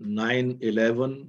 9/11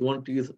20th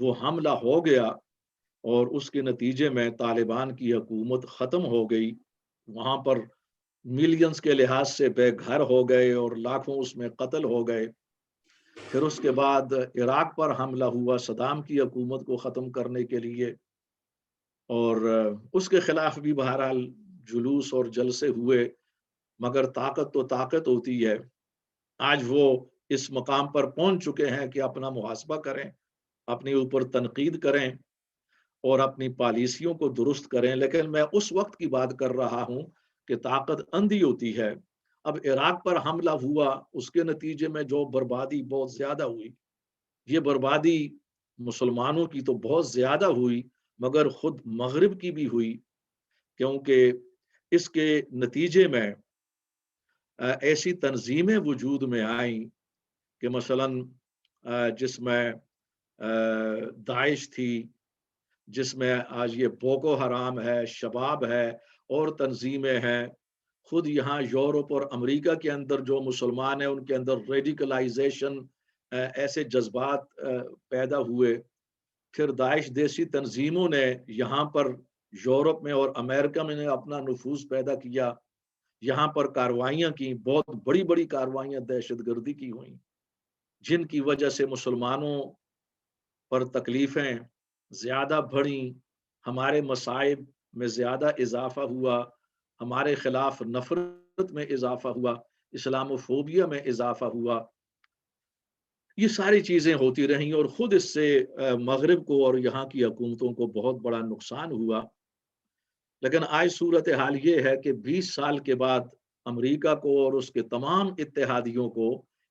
وہ حملہ ہو گیا اور اس کے نتیجے میں طالبان کی حکومت ختم ہو گئی. وہاں پر ملینز کے لحاظ سے بے گھر ہو گئے اور لاکھوں اس میں قتل ہو گئے. پھر اس کے بعد عراق پر حملہ ہوا صدام کی حکومت کو ختم کرنے کے لیے، اور اس کے خلاف بھی بہرحال جلوس اور جلسے ہوئے، مگر طاقت تو طاقت ہوتی ہے. آج وہ اس مقام پر پہنچ چکے ہیں کہ اپنا محاسبہ کریں، اپنے اوپر تنقید کریں اور اپنی پالیسیوں کو درست کریں. لیکن میں اس وقت کی بات کر رہا ہوں کہ طاقت اندھی ہوتی ہے. اب عراق پر حملہ ہوا، اس کے نتیجے میں جو بربادی بہت زیادہ ہوئی، یہ بربادی مسلمانوں کی تو بہت زیادہ ہوئی، مگر خود مغرب کی بھی ہوئی، کیونکہ اس کے نتیجے میں ایسی تنظیمیں وجود میں آئیں کہ مثلا جس میں داعش تھی، جس میں آج یہ بوکو حرام ہے، شباب ہے اور تنظیمیں ہیں. خود یہاں یورپ اور امریکہ کے اندر جو مسلمان ہیں ان کے اندر ریڈیکلائزیشن، ایسے جذبات پیدا ہوئے. پھر داعش دیسی تنظیموں نے یہاں پر یورپ میں اور امریکہ میں نے اپنا نفوذ پیدا کیا، یہاں پر کارروائیاں کی، بہت بڑی بڑی کارروائیاں دہشت گردی کی ہوئیں، جن کی وجہ سے مسلمانوں پر تکلیفیں زیادہ بڑھیں، ہمارے مصائب میں زیادہ اضافہ ہوا، ہمارے خلاف نفرت میں اضافہ ہوا، اسلام و فوبیا میں اضافہ ہوا. یہ ساری چیزیں ہوتی رہیں اور خود اس سے مغرب کو اور یہاں کی حکومتوں کو بہت بڑا نقصان ہوا. لیکن آج صورتحال یہ ہے کہ 20 سال کے بعد امریکہ کو اور اس کے تمام اتحادیوں کو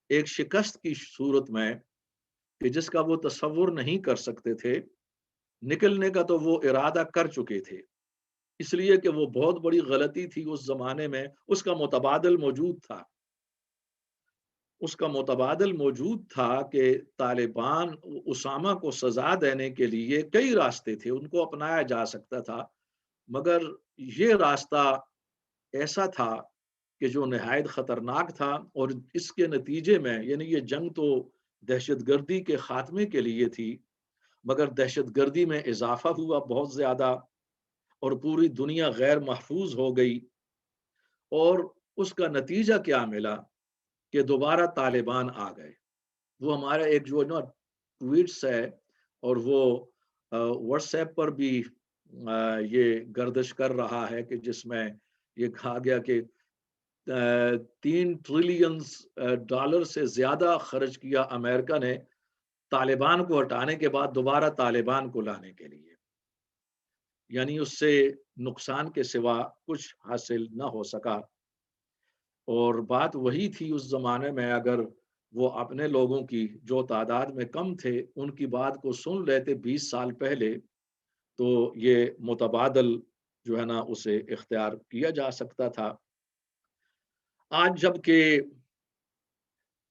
ایک شکست کی صورت میں، کہ جس کا وہ تصور نہیں کر سکتے تھے، نکلنے کا تو وہ ارادہ کر چکے تھے، اس لیے کہ وہ بہت بڑی غلطی تھی اس زمانے میں. اس کا متبادل موجود تھا، اس کا متبادل موجود تھا کہ طالبان اسامہ کو سزا دینے کے لیے کئی راستے تھے، ان کو اپنایا جا سکتا تھا، مگر یہ راستہ ایسا تھا کہ جو نہایت خطرناک تھا. اور اس کے نتیجے میں، یعنی یہ جنگ تو دہشت گردی کے خاتمے کے لیے تھی، مگر دہشت گردی میں اضافہ ہوا بہت زیادہ اور پوری دنیا غیر محفوظ ہو گئی. اور اس کا نتیجہ کیا ملا کہ دوبارہ طالبان آ گئے. وہ ہمارا ایک جو نا ٹویٹس ہے اور وہ واٹس ایپ پر بھی یہ گردش کر رہا ہے کہ جس میں یہ کہا گیا کہ 3 ٹریلین ڈالر سے زیادہ خرچ کیا امریکہ نے طالبان کو ہٹانے کے بعد دوبارہ طالبان کو لانے کے لیے، یعنی اس سے نقصان کے سوا کچھ حاصل نہ ہو سکا. اور بات وہی تھی اس زمانے میں، اگر وہ اپنے لوگوں کی جو تعداد میں کم تھے ان کی بات کو سن لیتے 20 سال پہلے، تو یہ متبادل جو ہے نا اسے اختیار کیا جا سکتا تھا. آج جب کہ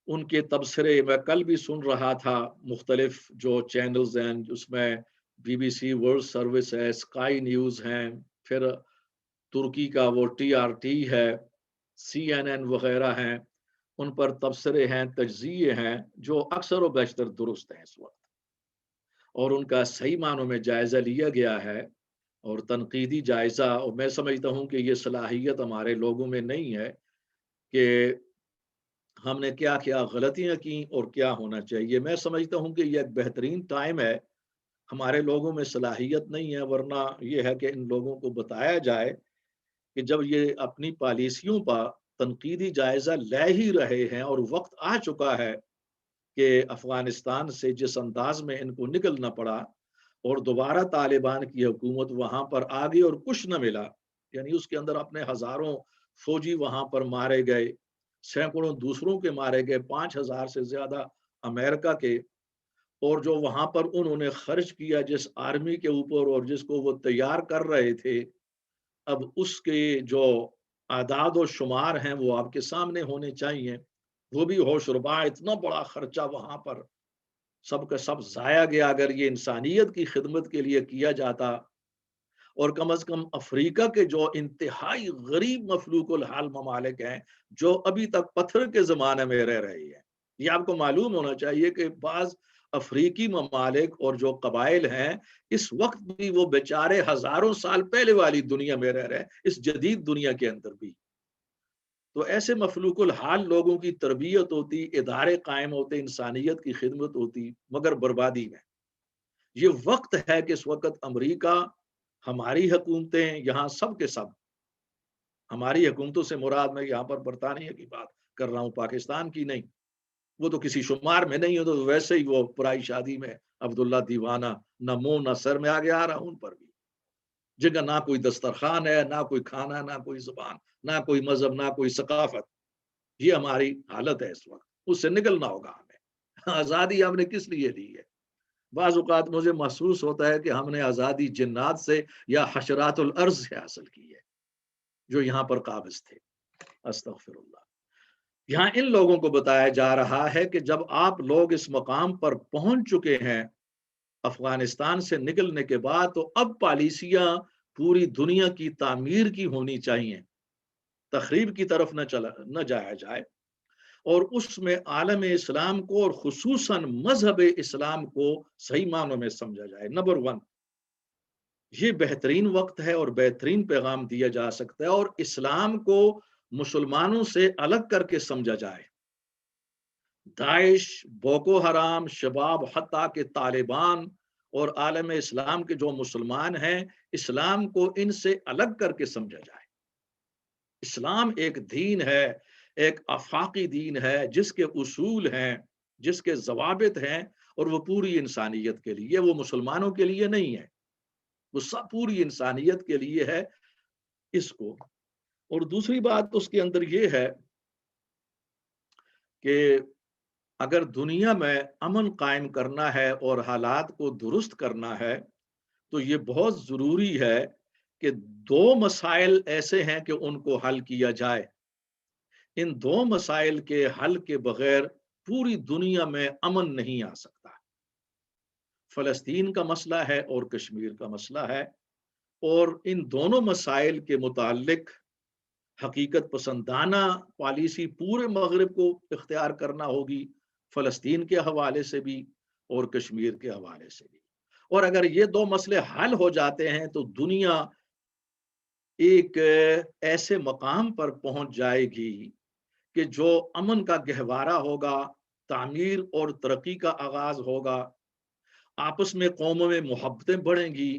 ان کے تبصرے میں کل بھی سن رہا تھا، مختلف جو چینلز ہیں اس میں BBC ورلڈ سروس ہے، اسکائی نیوز ہیں، پھر ترکی کا وہ TRT ہے، CNN وغیرہ ہیں، ان پر تبصرے ہیں، تجزیے ہیں جو اکثر و بیشتر درست ہیں اس وقت، اور ان کا صحیح معنوں میں جائزہ لیا گیا ہے اور تنقیدی جائزہ. اور میں سمجھتا ہوں کہ یہ صلاحیت ہمارے لوگوں میں نہیں ہے کہ ہم نے کیا کیا غلطیاں کی اور کیا ہونا چاہیے. میں سمجھتا ہوں کہ یہ ایک بہترین ٹائم ہے، ہمارے لوگوں میں صلاحیت نہیں ہے، ورنہ یہ ہے کہ ان لوگوں کو بتایا جائے کہ جب یہ اپنی پالیسیوں پر تنقیدی جائزہ لے ہی رہے ہیں اور وقت آ چکا ہے کہ افغانستان سے جس انداز میں ان کو نکلنا پڑا اور دوبارہ طالبان کی حکومت وہاں پر آ گئی اور کچھ نہ ملا، یعنی اس کے اندر اپنے ہزاروں فوجی وہاں پر مارے گئے، سینکڑوں دوسروں کے مارے گئے، 5,000 سے زیادہ امریکہ کے، اور جو وہاں پر انہوں نے خرچ کیا جس آرمی کے اوپر اور جس کو وہ تیار کر رہے تھے، اب اس کے جو اعداد و شمار ہیں وہ آپ کے سامنے ہونے چاہیے. وہ بھی ہوش ربا، اتنا بڑا خرچہ وہاں پر سب کا سب ضائع گیا. اگر یہ انسانیت کی خدمت کے لیے کیا جاتا، اور کم از کم افریقہ کے جو انتہائی غریب مفلوق الحال ممالک ہیں جو ابھی تک پتھر کے زمانے میں رہ رہے ہیں، یہ آپ کو معلوم ہونا چاہیے کہ بعض افریقی ممالک اور جو قبائل ہیں اس وقت بھی وہ بیچارے ہزاروں سال پہلے والی دنیا میں رہ رہے ہیں، اس جدید دنیا کے اندر بھی۔ تو ایسے مفلوق الحال لوگوں کی تربیت ہوتی، ادارے قائم ہوتے، انسانیت کی خدمت ہوتی، مگر بربادی میں۔ یہ وقت ہے کہ اس وقت امریکہ، ہماری حکومتیں یہاں سب کے سب، ہماری حکومتوں سے مراد میں یہاں پر برطانیہ کی بات کر رہا ہوں، پاکستان کی نہیں، وہ تو کسی شمار میں نہیں ہو، تو ویسے ہی وہ پرائی شادی میں عبداللہ دیوانہ، نہ منہ نہ سر میں آگے آ رہا ہوں ان پر بھی، جن کا نہ کوئی دسترخوان ہے، نہ کوئی کھانا، نہ کوئی زبان، نہ کوئی مذہب، نہ کوئی ثقافت۔ یہ ہماری حالت ہے اس وقت، اس سے نکلنا ہوگا ہمیں۔ آزادی ہم نے کس لیے لی ہے؟ بعض اوقات مجھے محسوس ہوتا ہے کہ ہم نے آزادی جنات سے یا حشرات الارض سے حاصل کی ہے جو یہاں پر قابض تھے۔ استغفر اللہ۔ یہاں ان لوگوں کو بتایا جا رہا ہے کہ جب آپ لوگ اس مقام پر پہنچ چکے ہیں افغانستان سے نکلنے کے بعد، تو اب پالیسیاں پوری دنیا کی تعمیر کی ہونی چاہیے، تخریب کی طرف نہ جایا جائے، اور اس میں عالم اسلام کو اور خصوصاً مذہب اسلام کو صحیح معنوں میں سمجھا جائے۔ نمبر 1، یہ بہترین وقت ہے اور بہترین پیغام دیا جا سکتا ہے، اور اسلام کو مسلمانوں سے الگ کر کے سمجھا جائے۔ داعش، بوکو حرام، شباب، حتیٰ کہ طالبان اور عالم اسلام کے جو مسلمان ہیں، اسلام کو ان سے الگ کر کے سمجھا جائے۔ اسلام ایک دین ہے، ایک آفاقی دین ہے، جس کے اصول ہیں، جس کے ضوابط ہیں، اور وہ پوری انسانیت کے لیے، وہ مسلمانوں کے لیے نہیں ہے، وہ سب پوری انسانیت کے لیے ہے اس کو۔ اور دوسری بات اس کے اندر یہ ہے کہ اگر دنیا میں امن قائم کرنا ہے اور حالات کو درست کرنا ہے، تو یہ بہت ضروری ہے کہ دو مسائل ایسے ہیں کہ ان کو حل کیا جائے۔ ان دو مسائل کے حل کے بغیر پوری دنیا میں امن نہیں آ سکتا۔ فلسطین کا مسئلہ ہے اور کشمیر کا مسئلہ ہے، اور ان دونوں مسائل کے متعلق حقیقت پسندانہ پالیسی پورے مغرب کو اختیار کرنا ہوگی، فلسطین کے حوالے سے بھی اور کشمیر کے حوالے سے بھی۔ اور اگر یہ دو مسئلے حل ہو جاتے ہیں تو دنیا ایک ایسے مقام پر پہنچ جائے گی کہ جو امن کا گہوارہ ہوگا، تعمیر اور ترقی کا آغاز ہوگا، آپس میں قوموں میں محبتیں بڑھیں گی،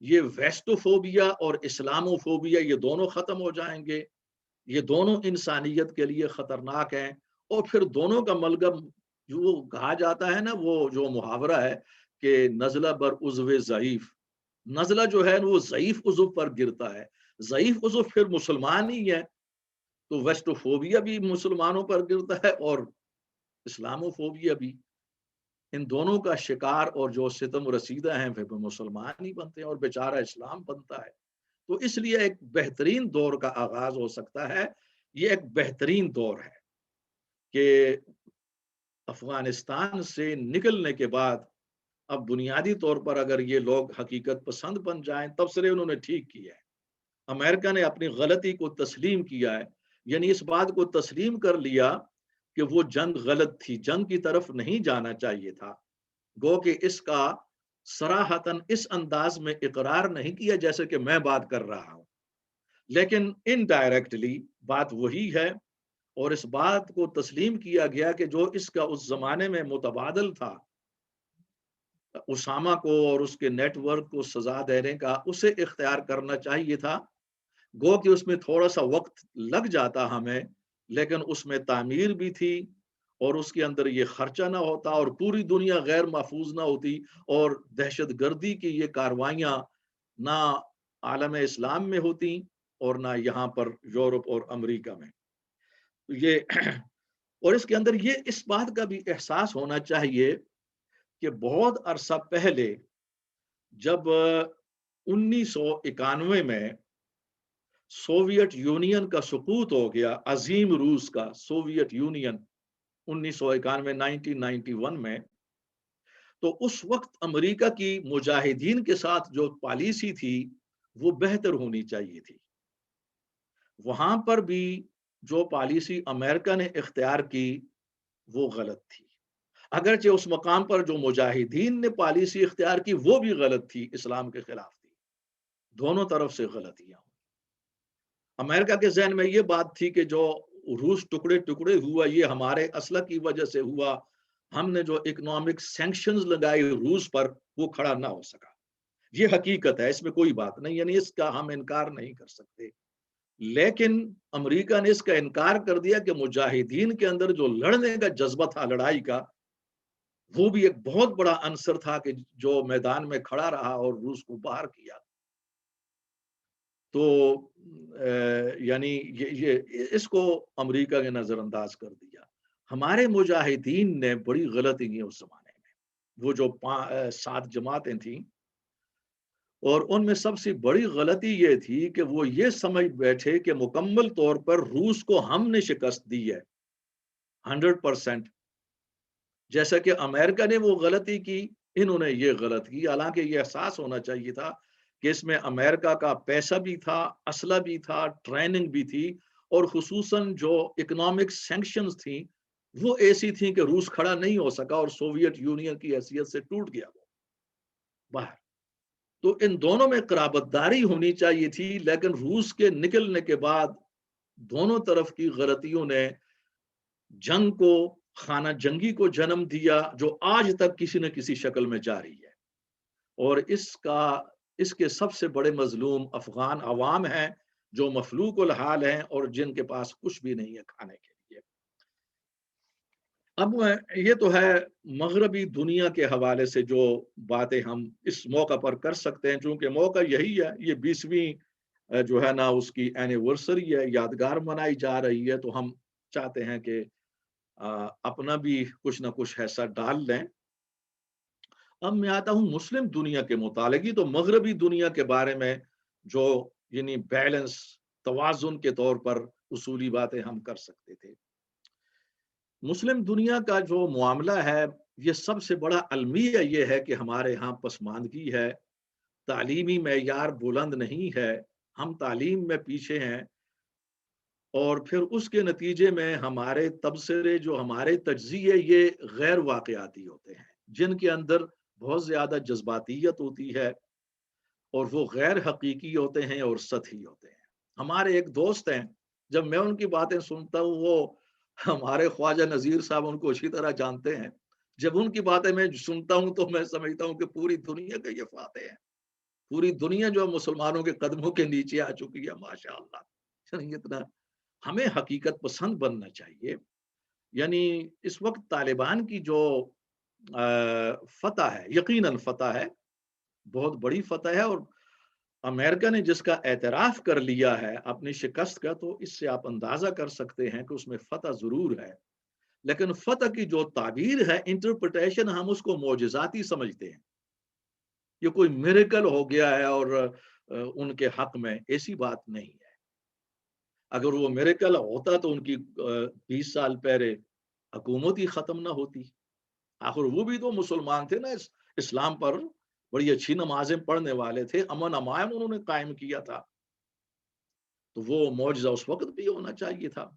یہ ویسٹوفوبیا اور اسلاموفوبیا یہ دونوں ختم ہو جائیں گے، یہ دونوں انسانیت کے لیے خطرناک ہیں۔ اور پھر دونوں کا ملغم جو کہا جاتا ہے نا، وہ جو محاورہ ہے کہ نزلہ بر عضو ضعیف، نزلہ جو ہے وہ ضعیف عضو پر گرتا ہے، ضعیف عضو پھر مسلمان ہی ہے، تو ویسٹوفوبیا بھی مسلمانوں پر گرتا ہے اور اسلاموفوبیا بھی۔ ان دونوں کا شکار اور جو ستم رسیدہ ہیں پھر مسلمان ہی بنتے ہیں اور بیچارہ اسلام بنتا ہے۔ تو اس لیے ایک بہترین دور کا آغاز ہو سکتا ہے، یہ ایک بہترین دور ہے کہ افغانستان سے نکلنے کے بعد اب بنیادی طور پر اگر یہ لوگ حقیقت پسند بن جائیں، تبصرے انہوں نے ٹھیک کیا ہے، امریکہ نے اپنی غلطی کو تسلیم کیا ہے، یعنی اس بات کو تسلیم کر لیا کہ وہ جنگ غلط تھی، جنگ کی طرف نہیں جانا چاہیے تھا، گو کہ اس کا صراحتاً اس انداز میں اقرار نہیں کیا جیسے کہ میں بات کر رہا ہوں، لیکن انڈائریکٹلی بات وہی ہے، اور اس بات کو تسلیم کیا گیا کہ جو اس کا اس زمانے میں متبادل تھا، اسامہ کو اور اس کے نیٹ ورک کو سزا دینے کا، اسے اختیار کرنا چاہیے تھا، گو کہ اس میں تھوڑا سا وقت لگ جاتا ہمیں، لیکن اس میں تعمیر بھی تھی، اور اس کے اندر یہ خرچہ نہ ہوتا، اور پوری دنیا غیر محفوظ نہ ہوتی، اور دہشت گردی کی یہ کاروائیاں نہ عالم اسلام میں ہوتی اور نہ یہاں پر یورپ اور امریکہ میں۔ یہ اور اس کے اندر یہ اس بات کا بھی احساس ہونا چاہیے کہ بہت عرصہ پہلے جب 1991 میں سوویت یونین کا سقوط ہو گیا، عظیم روس کا سوویت یونین 1991 1991 میں، تو اس وقت امریکہ کی مجاہدین کے ساتھ جو پالیسی تھی وہ بہتر ہونی چاہیے تھی۔ وہاں پر بھی جو پالیسی امریکہ نے اختیار کی وہ غلط تھی۔ اگرچہ اس مقام پر جو مجاہدین نے پالیسی اختیار کی وہ بھی غلط تھی، اسلام کے خلاف تھی، دونوں طرف سے غلطیاں. امریکہ کے ذہن میں یہ بات تھی کہ جو روس ٹکڑے ٹکڑے ہوا یہ ہمارے اسلحہ کی وجہ سے ہوا، ہم نے جو اکنامک سینکشنز لگائی روس پر وہ کھڑا نہ ہو سکا. یہ حقیقت ہے، اس میں کوئی بات نہیں، یعنی اس کا ہم انکار نہیں کر سکتے. لیکن امریکہ نے اس کا انکار کر دیا کہ مجاہدین کے اندر جو لڑنے کا جذبہ تھا لڑائی کا، وہ بھی ایک بہت بڑا عنصر تھا کہ جو میدان میں کھڑا رہا اور روس کو باہر کیا. تو یعنی یہ اس کو امریکہ نے نظر انداز کر دیا. ہمارے مجاہدین نے بڑی غلطی کی اس زمانے میں. وہ جو 7 جماعتیں تھیں اور ان میں سب سے بڑی غلطی یہ تھی کہ وہ یہ سمجھ بیٹھے کہ مکمل طور پر روس کو ہم نے شکست دی ہے 100%. جیسا کہ امریکہ نے وہ غلطی کی، انہوں نے یہ غلط کی. حالانکہ یہ احساس ہونا چاہیے تھا کہ اس میں امریکہ کا پیسہ بھی تھا، اسلحہ بھی تھا، ٹریننگ بھی تھی، اور خصوصاً جو اکنامک سینکشنز تھیں وہ ایسی تھیں کہ روس کھڑا نہیں ہو سکا اور سوویت یونین کی حیثیت سے ٹوٹ گیا وہ باہر. تو ان دونوں میں قرابت داری ہونی چاہیے تھی، لیکن روس کے نکلنے کے بعد دونوں طرف کی غلطیوں نے جنگ کو، خانہ جنگی کو جنم دیا جو آج تک کسی نہ کسی شکل میں جاری ہے. اور اس کے سب سے بڑے مظلوم افغان عوام ہیں جو مفلوق الحال ہیں اور جن کے پاس کچھ بھی نہیں ہے کھانے کے لیے. اب یہ تو ہے مغربی دنیا کے حوالے سے جو باتیں ہم اس موقع پر کر سکتے ہیں، چونکہ موقع یہی ہے، یہ 20ویں جو ہے نا اس کی اینیورسری ہے، یادگار منائی جا رہی ہے، تو ہم چاہتے ہیں کہ اپنا بھی کچھ نہ کچھ ایسا ڈال لیں. اب میں آتا ہوں مسلم دنیا کے متعلق. تو مغربی دنیا کے بارے میں جو یعنی بیلنس، توازن کے طور پر اصولی باتیں ہم کر سکتے تھے. مسلم دنیا کا جو معاملہ ہے یہ سب سے بڑا المیہ یہ ہے کہ ہمارے ہاں پسماندگی ہے، تعلیمی معیار بلند نہیں ہے، ہم تعلیم میں پیچھے ہیں، اور پھر اس کے نتیجے میں ہمارے تبصرے، جو ہمارے تجزیے، یہ غیر واقعاتی ہوتے ہیں جن کے اندر بہت زیادہ جذباتیت ہوتی ہے اور وہ غیر حقیقی ہوتے ہیں اور سطحی ہوتے ہیں. ہمارے ایک دوست ہیں، جب میں ان کی باتیں سنتا ہوں، وہ ہمارے خواجہ نذیر صاحب ان کو اچھی طرح جانتے ہیں، جب ان کی باتیں میں سنتا ہوں تو میں سمجھتا ہوں کہ پوری دنیا کا یہ فاتح ہے، پوری دنیا جو مسلمانوں کے قدموں کے نیچے آ چکی ہے ماشاء اللہ. اتنا ہمیں حقیقت پسند بننا چاہیے. یعنی اس وقت طالبان کی جو فتح ہے، یقیناً فتح ہے، بہت بڑی فتح ہے، اور امریکہ نے جس کا اعتراف کر لیا ہے اپنی شکست کا، تو اس سے آپ اندازہ کر سکتے ہیں کہ اس میں فتح ضرور ہے. لیکن فتح کی جو تعبیر ہے، انٹرپریٹیشن، ہم اس کو معجزاتی سمجھتے ہیں، یہ کوئی میریکل ہو گیا ہے اور ان کے حق میں. ایسی بات نہیں ہے. اگر وہ میریکل ہوتا تو ان کی 20 سال پہلے حکومت ہی ختم نہ ہوتی. آخر وہ بھی تو مسلمان تھے نا، اسلام پر بڑی اچھی نمازیں پڑھنے والے تھے، امن امان انہوں نے قائم کیا تھا. تو وہ معجزہ اس وقت بھی ہونا چاہیے تھا.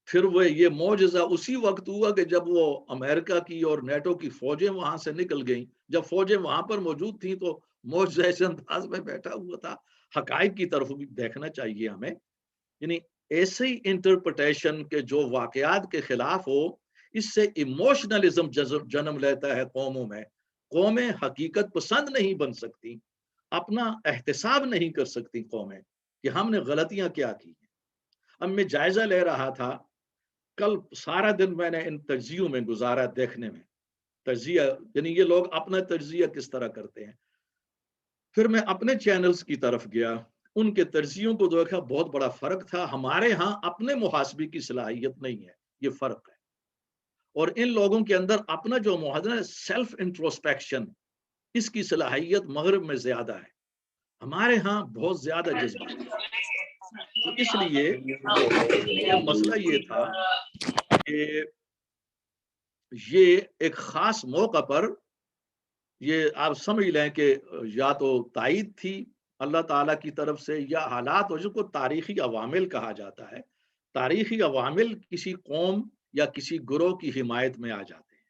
پھر وہ یہ معجزہ اسی وقت ہوا کہ جب وہ امریکہ کی اور نیٹو کی فوجیں وہاں سے نکل گئیں. جب فوجیں وہاں پر موجود تھیں تو معجزہ ایسے انداز میں بیٹھا ہوا تھا. حقائق کی طرف بھی دیکھنا چاہیے ہمیں. یعنی ایسی انٹرپریٹیشن کے جو واقعات کے خلاف ہو، اس سے ایموشنلزم جنم لیتا ہے قوموں میں. قومیں حقیقت پسند نہیں بن سکتی، اپنا احتساب نہیں کر سکتی قومیں کہ ہم نے غلطیاں کیا کی ہیں. اب میں جائزہ لے رہا تھا، کل سارا دن میں نے ان تجزیوں میں گزارا دیکھنے میں، تجزیہ یعنی یہ لوگ اپنا تجزیہ کس طرح کرتے ہیں. پھر میں اپنے چینلز کی طرف گیا، ان کے تجزیوں کو دیکھا، بہت بڑا فرق تھا. ہمارے ہاں اپنے محاسبے کی صلاحیت نہیں ہے، یہ فرق ہے. اور ان لوگوں کے اندر اپنا جو محاذہ ہے، سیلف انٹروسپیکشن، اس کی صلاحیت مغرب میں زیادہ ہے، ہمارے ہاں بہت زیادہ جذباتی. تو اس لیے یہ مسئلہ یہ تھا کہ یہ ایک خاص موقع پر یہ آپ سمجھ لیں کہ یا تو تائید تھی اللہ تعالیٰ کی طرف سے، یا حالات جس کو تاریخی عوامل کہا جاتا ہے. تاریخی عوامل کسی قوم یا کسی گروہ کی حمایت میں آ جاتے ہیں.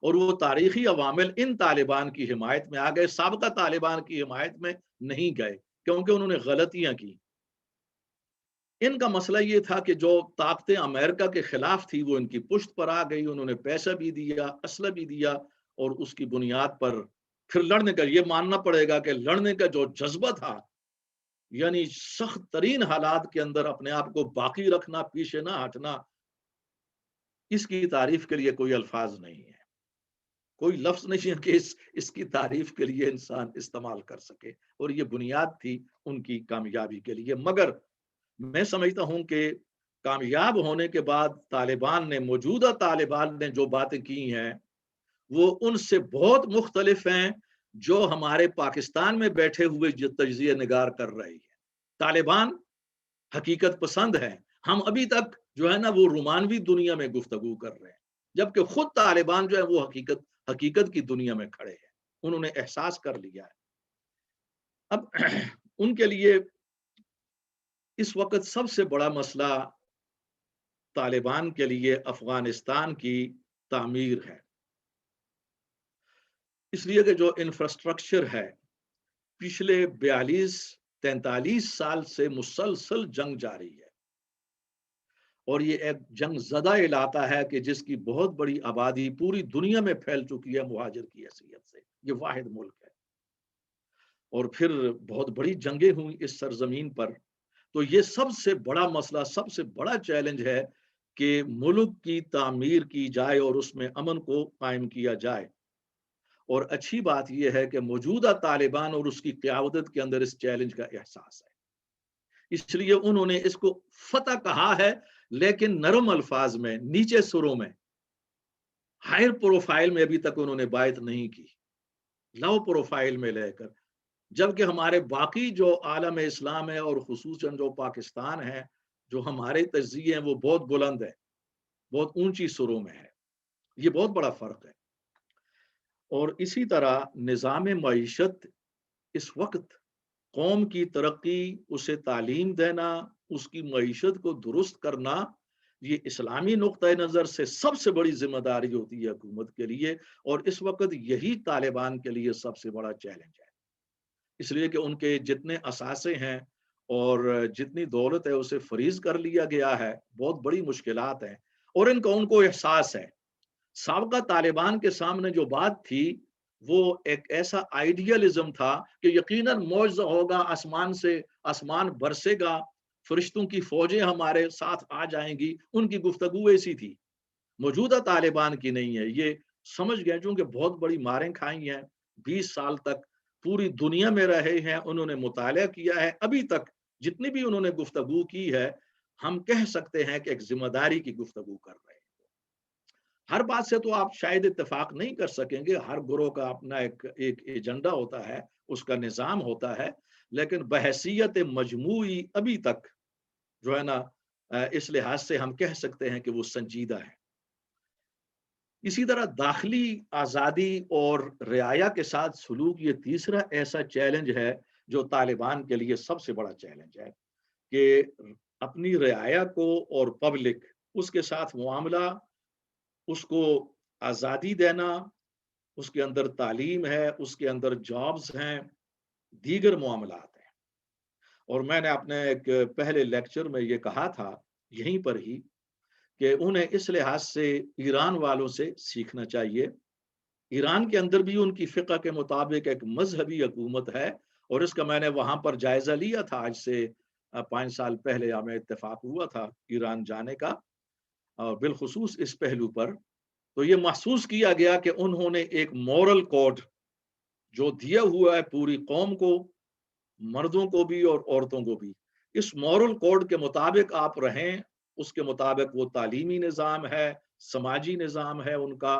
اور وہ تاریخی عوامل ان طالبان کی حمایت میں آ گئے، سابقہ طالبان کی حمایت میں نہیں گئے، کیونکہ انہوں نے غلطیاں کی۔ ان کا مسئلہ یہ تھا کہ جو طاقتیں امریکہ کے خلاف تھی وہ ان کی پشت پر آ گئی، انہوں نے پیسہ بھی دیا، اسلحہ بھی دیا، اور اس کی بنیاد پر پھر لڑنے کا، یہ ماننا پڑے گا کہ لڑنے کا جو جذبہ تھا، یعنی سخت ترین حالات کے اندر اپنے آپ کو باقی رکھنا، پیچھے نہ ہٹنا، اس کی تعریف کے لیے کوئی الفاظ نہیں ہے، کوئی لفظ نہیں ہے کہ اس کی تعریف کے لیے انسان استعمال کر سکے، اور یہ بنیاد تھی ان کی کامیابی کے لیے۔ مگر میں سمجھتا ہوں کہ کامیاب ہونے کے بعد طالبان نے، موجودہ طالبان نے جو باتیں کی ہیں وہ ان سے بہت مختلف ہیں جو ہمارے پاکستان میں بیٹھے ہوئے جو تجزیہ نگار کر رہے ہیں۔ طالبان حقیقت پسند ہیں، ہم ابھی تک جو ہے نا وہ رومانوی دنیا میں گفتگو کر رہے ہیں، جبکہ خود طالبان جو ہے وہ حقیقت کی دنیا میں کھڑے ہیں، انہوں نے احساس کر لیا ہے۔ اب ان کے لیے اس وقت سب سے بڑا مسئلہ طالبان کے لیے افغانستان کی تعمیر ہے، اس لیے کہ جو انفراسٹرکچر ہے، پچھلے 42-43 سال سے مسلسل جنگ جاری ہے، اور یہ ایک جنگ زدہ علاقہ ہے کہ جس کی بہت بڑی آبادی پوری دنیا میں پھیل چکی ہے مہاجر کی حیثیت سے، یہ واحد ملک ہے، اور پھر بہت بڑی جنگیں ہوئی اس سرزمین پر۔ تو یہ سب سے بڑا مسئلہ، سب سے بڑا چیلنج ہے کہ ملک کی تعمیر کی جائے اور اس میں امن کو قائم کیا جائے، اور اچھی بات یہ ہے کہ موجودہ طالبان اور اس کی قیادت کے اندر اس چیلنج کا احساس ہے، اس لیے انہوں نے اس کو فتح کہا ہے، لیکن نرم الفاظ میں، نیچے سروں میں، ہائر پروفائل میں ابھی تک انہوں نے بات نہیں کی، لو پروفائل میں لے کر، جبکہ ہمارے باقی جو عالم اسلام ہے اور خصوصاً جو پاکستان ہے، جو ہمارے تجزیے ہیں وہ بہت بلند ہے، بہت اونچی سروں میں ہے، یہ بہت بڑا فرق ہے۔ اور اسی طرح نظام معیشت اس وقت قوم کی ترقی، اسے تعلیم دینا، اس کی معیشت کو درست کرنا، یہ اسلامی نقطۂ نظر سے سب سے بڑی ذمہ داری ہوتی ہے حکومت کے لیے، اور اس وقت یہی طالبان کے لیے سب سے بڑا چیلنج ہے، اس لیے کہ ان کے جتنے اثاثے ہیں اور جتنی دولت ہے اسے فریز کر لیا گیا ہے، بہت بڑی مشکلات ہیں، اور ان کو احساس ہے۔ سابقہ طالبان کے سامنے جو بات تھی وہ ایک ایسا آئیڈیالزم تھا کہ یقیناً معجزہ ہوگا، آسمان سے آسمان برسے گا، فرشتوں کی فوجیں ہمارے ساتھ آ جائیں گی، ان کی گفتگو ایسی تھی، موجودہ طالبان کی نہیں ہے۔ یہ سمجھ گئے چونکہ بہت بڑی ماریں کھائی ہیں، 20 سال تک پوری دنیا میں رہے ہیں، انہوں نے مطالعہ کیا ہے، ابھی تک جتنی بھی انہوں نے گفتگو کی ہے، ہم کہہ سکتے ہیں کہ ایک ذمہ داری کی گفتگو کر رہے ہیں۔ ہر بات سے تو آپ شاید اتفاق نہیں کر سکیں گے، ہر گروہ کا اپنا ایک ایجنڈا ہوتا ہے، اس کا نظام ہوتا ہے، لیکن بحیثیت مجموعی ابھی تک جو ہے نا اس لحاظ سے ہم کہہ سکتے ہیں کہ وہ سنجیدہ ہے۔ اسی طرح داخلی آزادی اور رعایا کے ساتھ سلوک، یہ تیسرا ایسا چیلنج ہے جو طالبان کے لیے سب سے بڑا چیلنج ہے کہ اپنی رعایا کو اور پبلک، اس کے ساتھ معاملہ، اس کو آزادی دینا، اس کے اندر تعلیم ہے، اس کے اندر جابز ہیں، دیگر معاملات ہیں۔ اور میں نے اپنے ایک پہلے لیکچر میں یہ کہا تھا یہیں پر ہی کہ انہیں اس لحاظ سے ایران والوں سے سیکھنا چاہیے۔ ایران کے اندر بھی ان کی فقہ کے مطابق ایک مذہبی حکومت ہے، اور اس کا میں نے وہاں پر جائزہ لیا تھا، آج سے 5 سال پہلے ہمیں اتفاق ہوا تھا ایران جانے کا، بالخصوص اس پہلو پر، تو یہ محسوس کیا گیا کہ انہوں نے ایک مورل کوڈ جو دیا ہوا ہے پوری قوم کو، مردوں کو بھی اور عورتوں کو بھی، اس مورل کوڈ کے مطابق آپ رہیں، اس کے مطابق وہ تعلیمی نظام ہے، سماجی نظام ہے ان کا،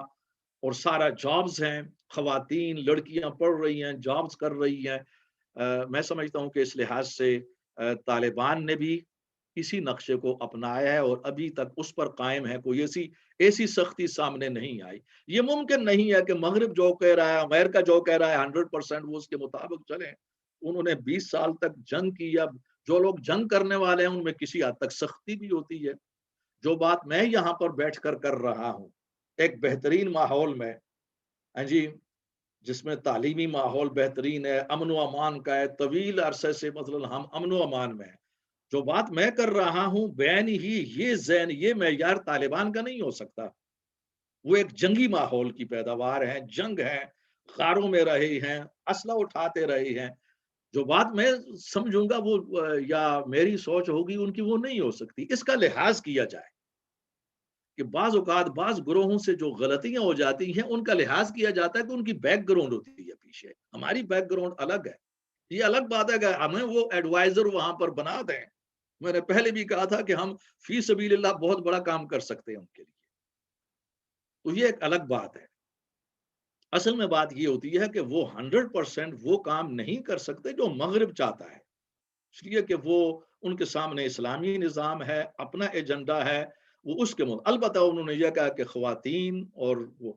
اور سارا جابز ہیں، خواتین لڑکیاں پڑھ رہی ہیں، جابز کر رہی ہیں۔ میں سمجھتا ہوں کہ اس لحاظ سے طالبان نے بھی اسی نقشے کو اپنایا ہے، اور ابھی تک اس پر قائم ہے، کوئی ایسی سختی سامنے نہیں آئی۔ یہ ممکن نہیں ہے کہ مغرب جو کہہ رہا ہے، امریکہ جو کہہ رہا ہے 100% وہ اس کے مطابق چلیں۔ انہوں نے 20 سال تک جنگ کی، اب جو لوگ جنگ کرنے والے ہیں ان میں کسی حد تک سختی بھی ہوتی ہے۔ جو بات میں یہاں پر بیٹھ کر رہا ہوں، ایک بہترین ماحول میں ہاں جی، جس میں تعلیمی ماحول بہترین ہے، امن و امان کا ہے، طویل عرصے سے مثلا ہم امن و امان میں ہیں۔ جو بات میں کر رہا ہوں بین ہی یہ ذہن، یہ معیار طالبان کا نہیں ہو سکتا۔ وہ ایک جنگی ماحول کی پیداوار ہیں، جنگ ہے، غاروں میں رہے ہیں، اسلحہ اٹھاتے رہے ہیں۔ جو بات میں سمجھوں گا وہ یا میری سوچ ہوگی ان کی، وہ نہیں ہو سکتی۔ اس کا لحاظ کیا جائے کہ بعض اوقات بعض گروہوں سے جو غلطیاں ہو جاتی ہیں ان کا لحاظ کیا جاتا ہے کہ ان کی بیک گراؤنڈ ہوتی ہے پیچھے، ہماری بیک گراؤنڈ الگ ہے۔ یہ الگ بات ہے کہ ہمیں وہ ایڈوائزر وہاں پر بنا دیں۔ میں نے پہلے بھی کہا تھا کہ ہم فی سبیل اللہ بہت بڑا کام کر سکتے ہیں ان کے لیے، تو یہ ایک الگ بات ہے۔ اصل میں بات یہ ہوتی ہے کہ وہ 100% وہ کام نہیں کر سکتے جو مغرب چاہتا ہے، اس لیے کہ وہ ان کے سامنے اسلامی نظام ہے، اپنا ایجنڈا ہے، وہ اس کے البتہ انہوں نے یہ کہا کہ خواتین اور وہ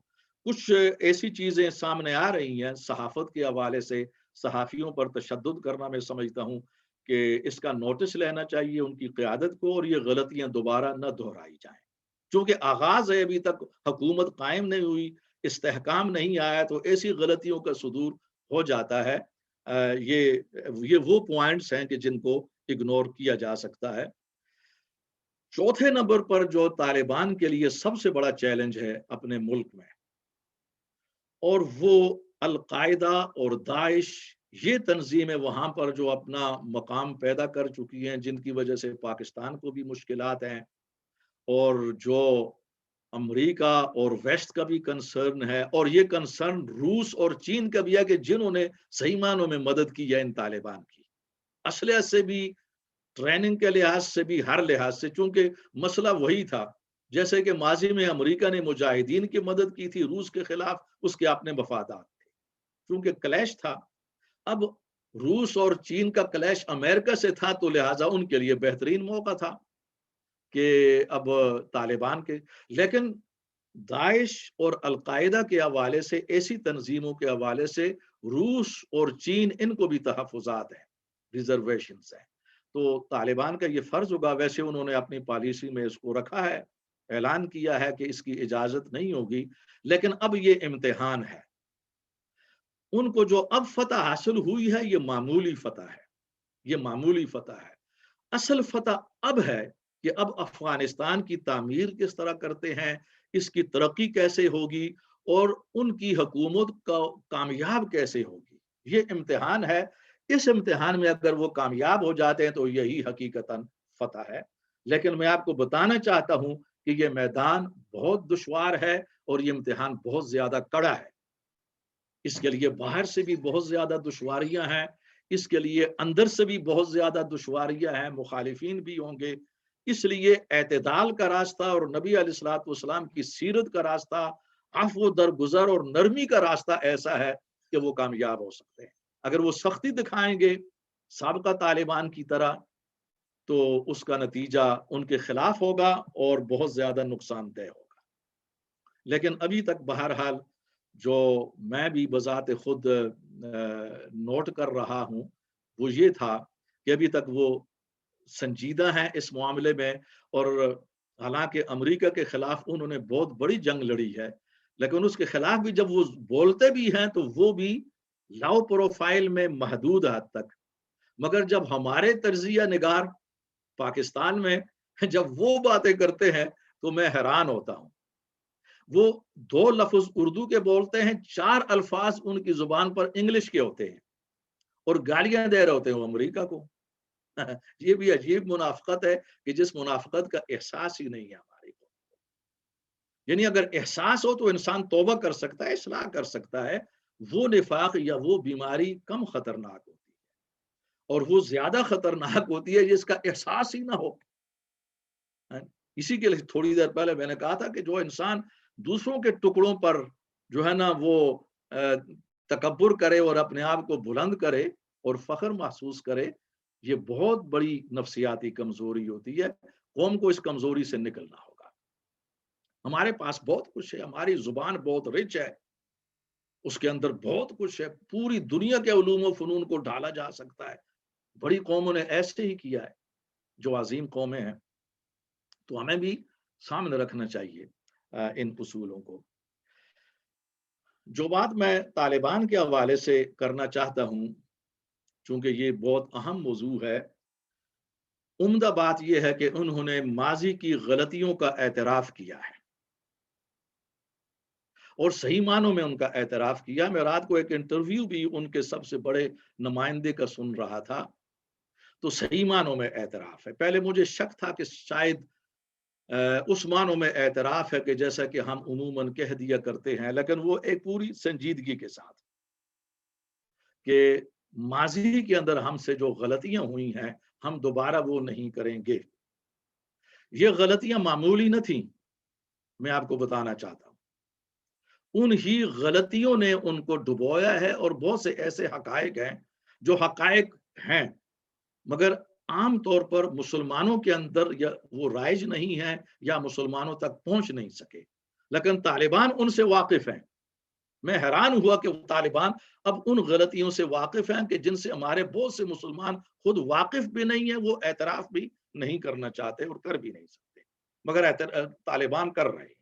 کچھ ایسی چیزیں سامنے آ رہی ہیں صحافت کے حوالے سے، صحافیوں پر تشدد کرنا، میں سمجھتا ہوں کہ اس کا نوٹس لینا چاہیے ان کی قیادت کو، اور یہ غلطیاں دوبارہ نہ دہرائی جائیں۔ چونکہ آغاز ہے، ابھی تک حکومت قائم نہیں ہوئی، استحکام نہیں آیا، تو ایسی غلطیوں کا صدور ہو جاتا ہے۔ یہ وہ پوائنٹس ہیں کہ جن کو اگنور کیا جا سکتا ہے۔ چوتھے نمبر پر جو طالبان کے لیے سب سے بڑا چیلنج ہے اپنے ملک میں، اور وہ القاعدہ اور داعش، یہ تنظیمیں وہاں پر جو اپنا مقام پیدا کر چکی ہیں، جن کی وجہ سے پاکستان کو بھی مشکلات ہیں، اور جو امریکہ اور ویسٹ کا بھی کنسرن ہے، اور یہ کنسرن روس اور چین کا بھی ہے کہ جنہوں نے صحیح معنوں میں مدد کی ہے ان طالبان کی، اسلحہ سے بھی، ٹریننگ کے لحاظ سے بھی، ہر لحاظ سے، چونکہ مسئلہ وہی تھا۔ جیسے کہ ماضی میں امریکہ نے مجاہدین کی مدد کی تھی روس کے خلاف، اس کے اپنے مفادات تھے، چونکہ کلیش تھا۔ اب روس اور چین کا کلیش امریکہ سے تھا، تو لہٰذا ان کے لیے بہترین موقع تھا کہ اب طالبان کے، لیکن داعش اور القاعدہ کے حوالے سے، ایسی تنظیموں کے حوالے سے روس اور چین، ان کو بھی تحفظات ہیں، ریزرویشنز ہیں۔ تو طالبان کا یہ فرض ہوگا، ویسے انہوں نے اپنی پالیسی میں اس کو رکھا ہے، اعلان کیا ہے کہ اس کی اجازت نہیں ہوگی، لیکن اب یہ امتحان ہے ان کو۔ جو اب فتح حاصل ہوئی ہے یہ معمولی فتح ہے، یہ معمولی فتح ہے۔ اصل فتح اب ہے کہ اب افغانستان کی تعمیر کس طرح کرتے ہیں، اس کی ترقی کیسے ہوگی، اور ان کی حکومت کا کامیاب کیسے ہوگی، یہ امتحان ہے۔ اس امتحان میں اگر وہ کامیاب ہو جاتے ہیں تو یہی حقیقتاً فتح ہے۔ لیکن میں آپ کو بتانا چاہتا ہوں کہ یہ میدان بہت دشوار ہے، اور یہ امتحان بہت زیادہ کڑا ہے۔ اس کے لیے باہر سے بھی بہت زیادہ دشواریاں ہیں، اس کے لیے اندر سے بھی بہت زیادہ دشواریاں ہیں، مخالفین بھی ہوں گے۔ اس لیے اعتدال کا راستہ اور نبی علیہ الصلوۃ والسلام کی سیرت کا راستہ، عفو درگزر اور نرمی کا راستہ ایسا ہے کہ وہ کامیاب ہو سکتے ہیں۔ اگر وہ سختی دکھائیں گے سابقہ طالبان کی طرح، تو اس کا نتیجہ ان کے خلاف ہوگا اور بہت زیادہ نقصان دہ ہوگا۔ لیکن ابھی تک بہرحال جو میں بھی بذات خود نوٹ کر رہا ہوں وہ یہ تھا کہ ابھی تک وہ سنجیدہ ہیں اس معاملے میں، اور حالانکہ امریکہ کے خلاف انہوں نے بہت بڑی جنگ لڑی ہے، لیکن اس کے خلاف بھی جب وہ بولتے بھی ہیں تو وہ بھی لاؤ پروفائل میں محدود حد تک۔ مگر جب ہمارے تجزیہ نگار پاکستان میں جب وہ باتیں کرتے ہیں تو میں حیران ہوتا ہوں۔ وہ 2 لفظ اردو کے بولتے ہیں، 4 الفاظ ان کی زبان پر انگلش کے ہوتے ہیں، اور گالیاں دے رہے ہوتے ہیں وہ امریکہ کو۔ یہ بھی عجیب منافقت ہے کہ جس منافقت کا احساس ہی نہیں ہے ہمارے کو۔ یعنی اگر احساس ہو تو انسان توبہ کر سکتا ہے، اصلاح کر سکتا ہے۔ وہ نفاق یا وہ بیماری کم خطرناک ہوتی ہے، اور وہ زیادہ خطرناک ہوتی ہے جس کا احساس ہی نہ ہو۔ اسی کے لیے تھوڑی دیر پہلے میں نے کہا تھا کہ جو انسان دوسروں کے ٹکڑوں پر جو ہے نا وہ تکبر کرے اور اپنے آپ کو بلند کرے اور فخر محسوس کرے، یہ بہت بڑی نفسیاتی کمزوری ہوتی ہے۔ قوم کو اس کمزوری سے نکلنا ہوگا۔ ہمارے پاس بہت کچھ ہے، ہماری زبان بہت رچ ہے، اس کے اندر بہت کچھ ہے، پوری دنیا کے علوم و فنون کو ڈالا جا سکتا ہے۔ بڑی قوموں نے ایسے ہی کیا ہے جو عظیم قومیں ہیں، تو ہمیں بھی سامنے رکھنا چاہیے ان اصولوں کو۔ جو بات میں طالبان کے حوالے سے کرنا چاہتا ہوں، چونکہ یہ بہت اہم موضوع ہے، عمدہ بات یہ ہے کہ انہوں نے ماضی کی غلطیوں کا اعتراف کیا ہے اور صحیح معنوں میں ان کا اعتراف کیا۔ میں رات کو ایک انٹرویو بھی ان کے سب سے بڑے نمائندے کا سن رہا تھا، تو صحیح معنوں میں اعتراف ہے۔ پہلے مجھے شک تھا کہ شاید اس معنوں میں اعتراف ہے کہ جیسا کہ ہم عموماً کہہ دیا کرتے ہیں، لیکن وہ ایک پوری سنجیدگی کے ساتھ کہ ماضی کے اندر ہم سے جو غلطیاں ہوئی ہیں ہم دوبارہ وہ نہیں کریں گے۔ یہ غلطیاں معمولی نہ تھیں، میں آپ کو بتانا چاہتا ہوں۔ ان ہی غلطیوں نے ان کو ڈبویا ہے، اور بہت سے ایسے حقائق ہیں جو حقائق ہیں مگر عام طور پر مسلمانوں کے اندر یا وہ رائج نہیں ہیں یا مسلمانوں تک پہنچ نہیں سکے، لیکن طالبان ان سے واقف ہیں۔ میں حیران ہوا کہ طالبان اب ان غلطیوں سے واقف ہیں کہ جن سے ہمارے بہت سے مسلمان خود واقف بھی نہیں ہیں، وہ اعتراف بھی نہیں کرنا چاہتے اور کر بھی نہیں سکتے، مگر طالبان کر رہے ہیں۔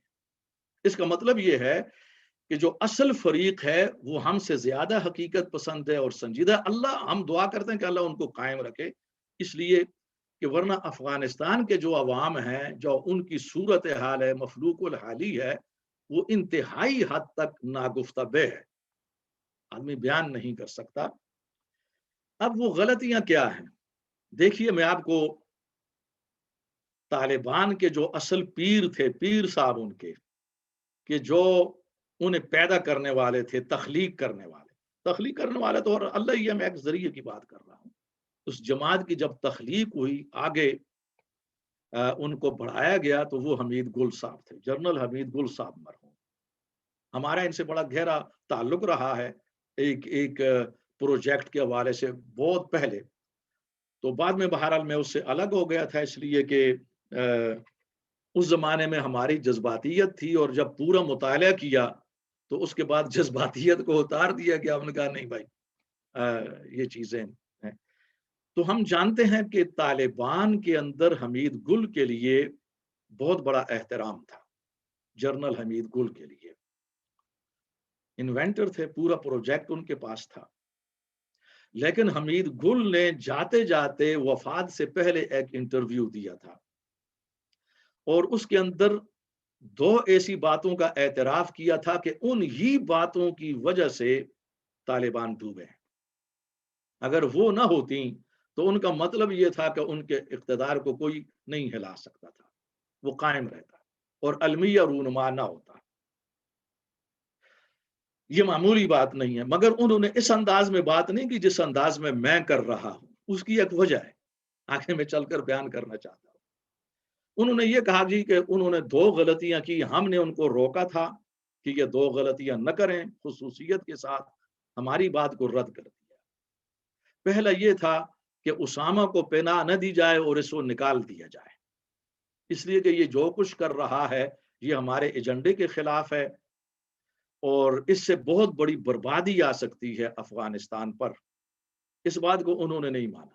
اس کا مطلب یہ ہے کہ جو اصل فریق ہے وہ ہم سے زیادہ حقیقت پسند ہے اور سنجیدہ۔ اللہ، ہم دعا کرتے ہیں کہ اللہ ان کو قائم رکھے، اس لیے کہ ورنہ افغانستان کے جو عوام ہیں، جو ان کی صورت حال ہے، مفلوق الحالی ہے، وہ انتہائی حد تک ناگفتہ بے ہے، آدمی بیان نہیں کر سکتا۔ اب وہ غلطیاں کیا ہیں؟ دیکھیے، میں آپ کو طالبان کے جو اصل پیر تھے، پیر صاحب ان کے، کہ جو انہیں پیدا کرنے والے تھے، تخلیق کرنے والے تو اور اللہ ہی ہے، میں ایک ذریعے کی بات کر رہا ہوں۔ اس جماعت کی جب تخلیق ہوئی، آگے ان کو بڑھایا گیا، تو وہ حمید گل صاحب تھے، جنرل حمید گل صاحب مرحوم۔ ہمارا ان سے بڑا گہرا تعلق رہا ہے ایک پروجیکٹ کے حوالے سے بہت پہلے، تو بعد میں بہرحال میں اس سے الگ ہو گیا تھا، اس لیے کہ اس زمانے میں ہماری جذباتیت تھی، اور جب پورا مطالعہ کیا تو اس کے بعد جذباتیت کو اتار دیا گیا۔ ہم نے کہا نہیں بھائی، یہ چیزیں ہیں۔ تو ہم جانتے ہیں کہ طالبان کے اندر حمید گل کے لیے بہت بڑا احترام تھا، جنرل حمید گل کے لیے انوینٹر تھے، پورا پروجیکٹ ان کے پاس تھا۔ لیکن حمید گل نے جاتے جاتے وفات سے پہلے ایک انٹرویو دیا تھا، اور اس کے اندر دو ایسی باتوں کا اعتراف کیا تھا کہ ان ہی باتوں کی وجہ سے طالبان ڈوبے ہیں۔ اگر وہ نہ ہوتی تو ان کا مطلب یہ تھا کہ ان کے اقتدار کو کوئی نہیں ہلا سکتا تھا، وہ قائم رہتا اور المیہ رونما نہ ہوتا۔ یہ معمولی بات نہیں ہے، مگر انہوں نے اس انداز میں بات نہیں کی جس انداز میں کر رہا ہوں۔ اس کی ایک وجہ ہے، آگے میں چل کر بیان کرنا چاہتا ہوں۔ انہوں نے یہ کہا جی کہ انہوں نے دو غلطیاں کی، ہم نے ان کو روکا تھا کہ یہ دو غلطیاں نہ کریں، خصوصیت کے ساتھ ہماری بات کو رد کر دیا۔ پہلا یہ تھا کہ اسامہ کو پناہ نہ دی جائے اور اس کو نکال دیا جائے، اس لیے کہ یہ جو کچھ کر رہا ہے یہ ہمارے ایجنڈے کے خلاف ہے، اور اس سے بہت بڑی بربادی آ سکتی ہے افغانستان پر۔ اس بات کو انہوں نے نہیں مانا۔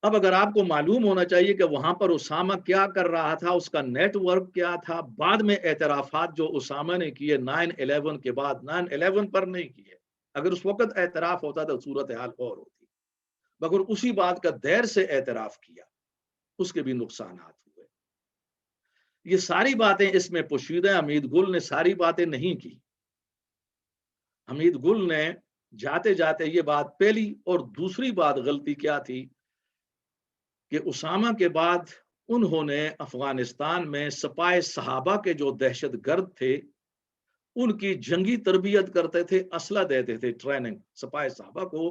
اب اگر آپ کو معلوم ہونا چاہیے کہ وہاں پر اسامہ کیا کر رہا تھا، اس کا نیٹ ورک کیا تھا، بعد میں اعترافات جو اسامہ نے کیے 9/11 کے بعد، 9/11 پر نہیں کیے، اگر اس وقت اعتراف ہوتا تو صورتحال اور ہوتی، مگر اسی بات کا دیر سے اعتراف کیا، اس کے بھی نقصانات ہوئے۔ یہ ساری باتیں اس میں پوشیدہ، حمید گل نے ساری باتیں نہیں کی۔ حمید گل نے جاتے جاتے یہ بات پہلی، اور دوسری بات غلطی کیا تھی کہ اسامہ کے بعد انہوں نے افغانستان میں سپاہ صحابہ کے جو دہشت گرد تھے ان کی جنگی تربیت کرتے تھے، اسلحہ دیتے تھے، ٹریننگ سپاہ صحابہ کو،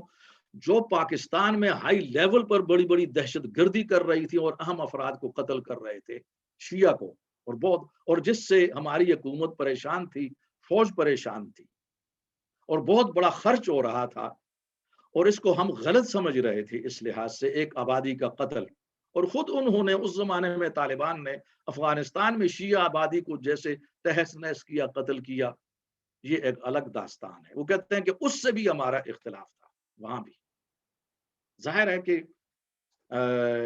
جو پاکستان میں ہائی لیول پر بڑی بڑی دہشت گردی کر رہی تھی اور اہم افراد کو قتل کر رہے تھے، شیعہ کو، اور جس سے ہماری حکومت پریشان تھی، فوج پریشان تھی، اور بہت بڑا خرچ ہو رہا تھا، اور اس کو ہم غلط سمجھ رہے تھے اس لحاظ سے، ایک آبادی کا قتل۔ اور خود انہوں نے اس زمانے میں، طالبان نے افغانستان میں شیعہ آبادی کو جیسے تہس نہس کیا، قتل کیا، یہ ایک الگ داستان ہے۔ وہ کہتے ہیں کہ اس سے بھی ہمارا اختلاف تھا وہاں بھی۔ ظاہر ہے کہ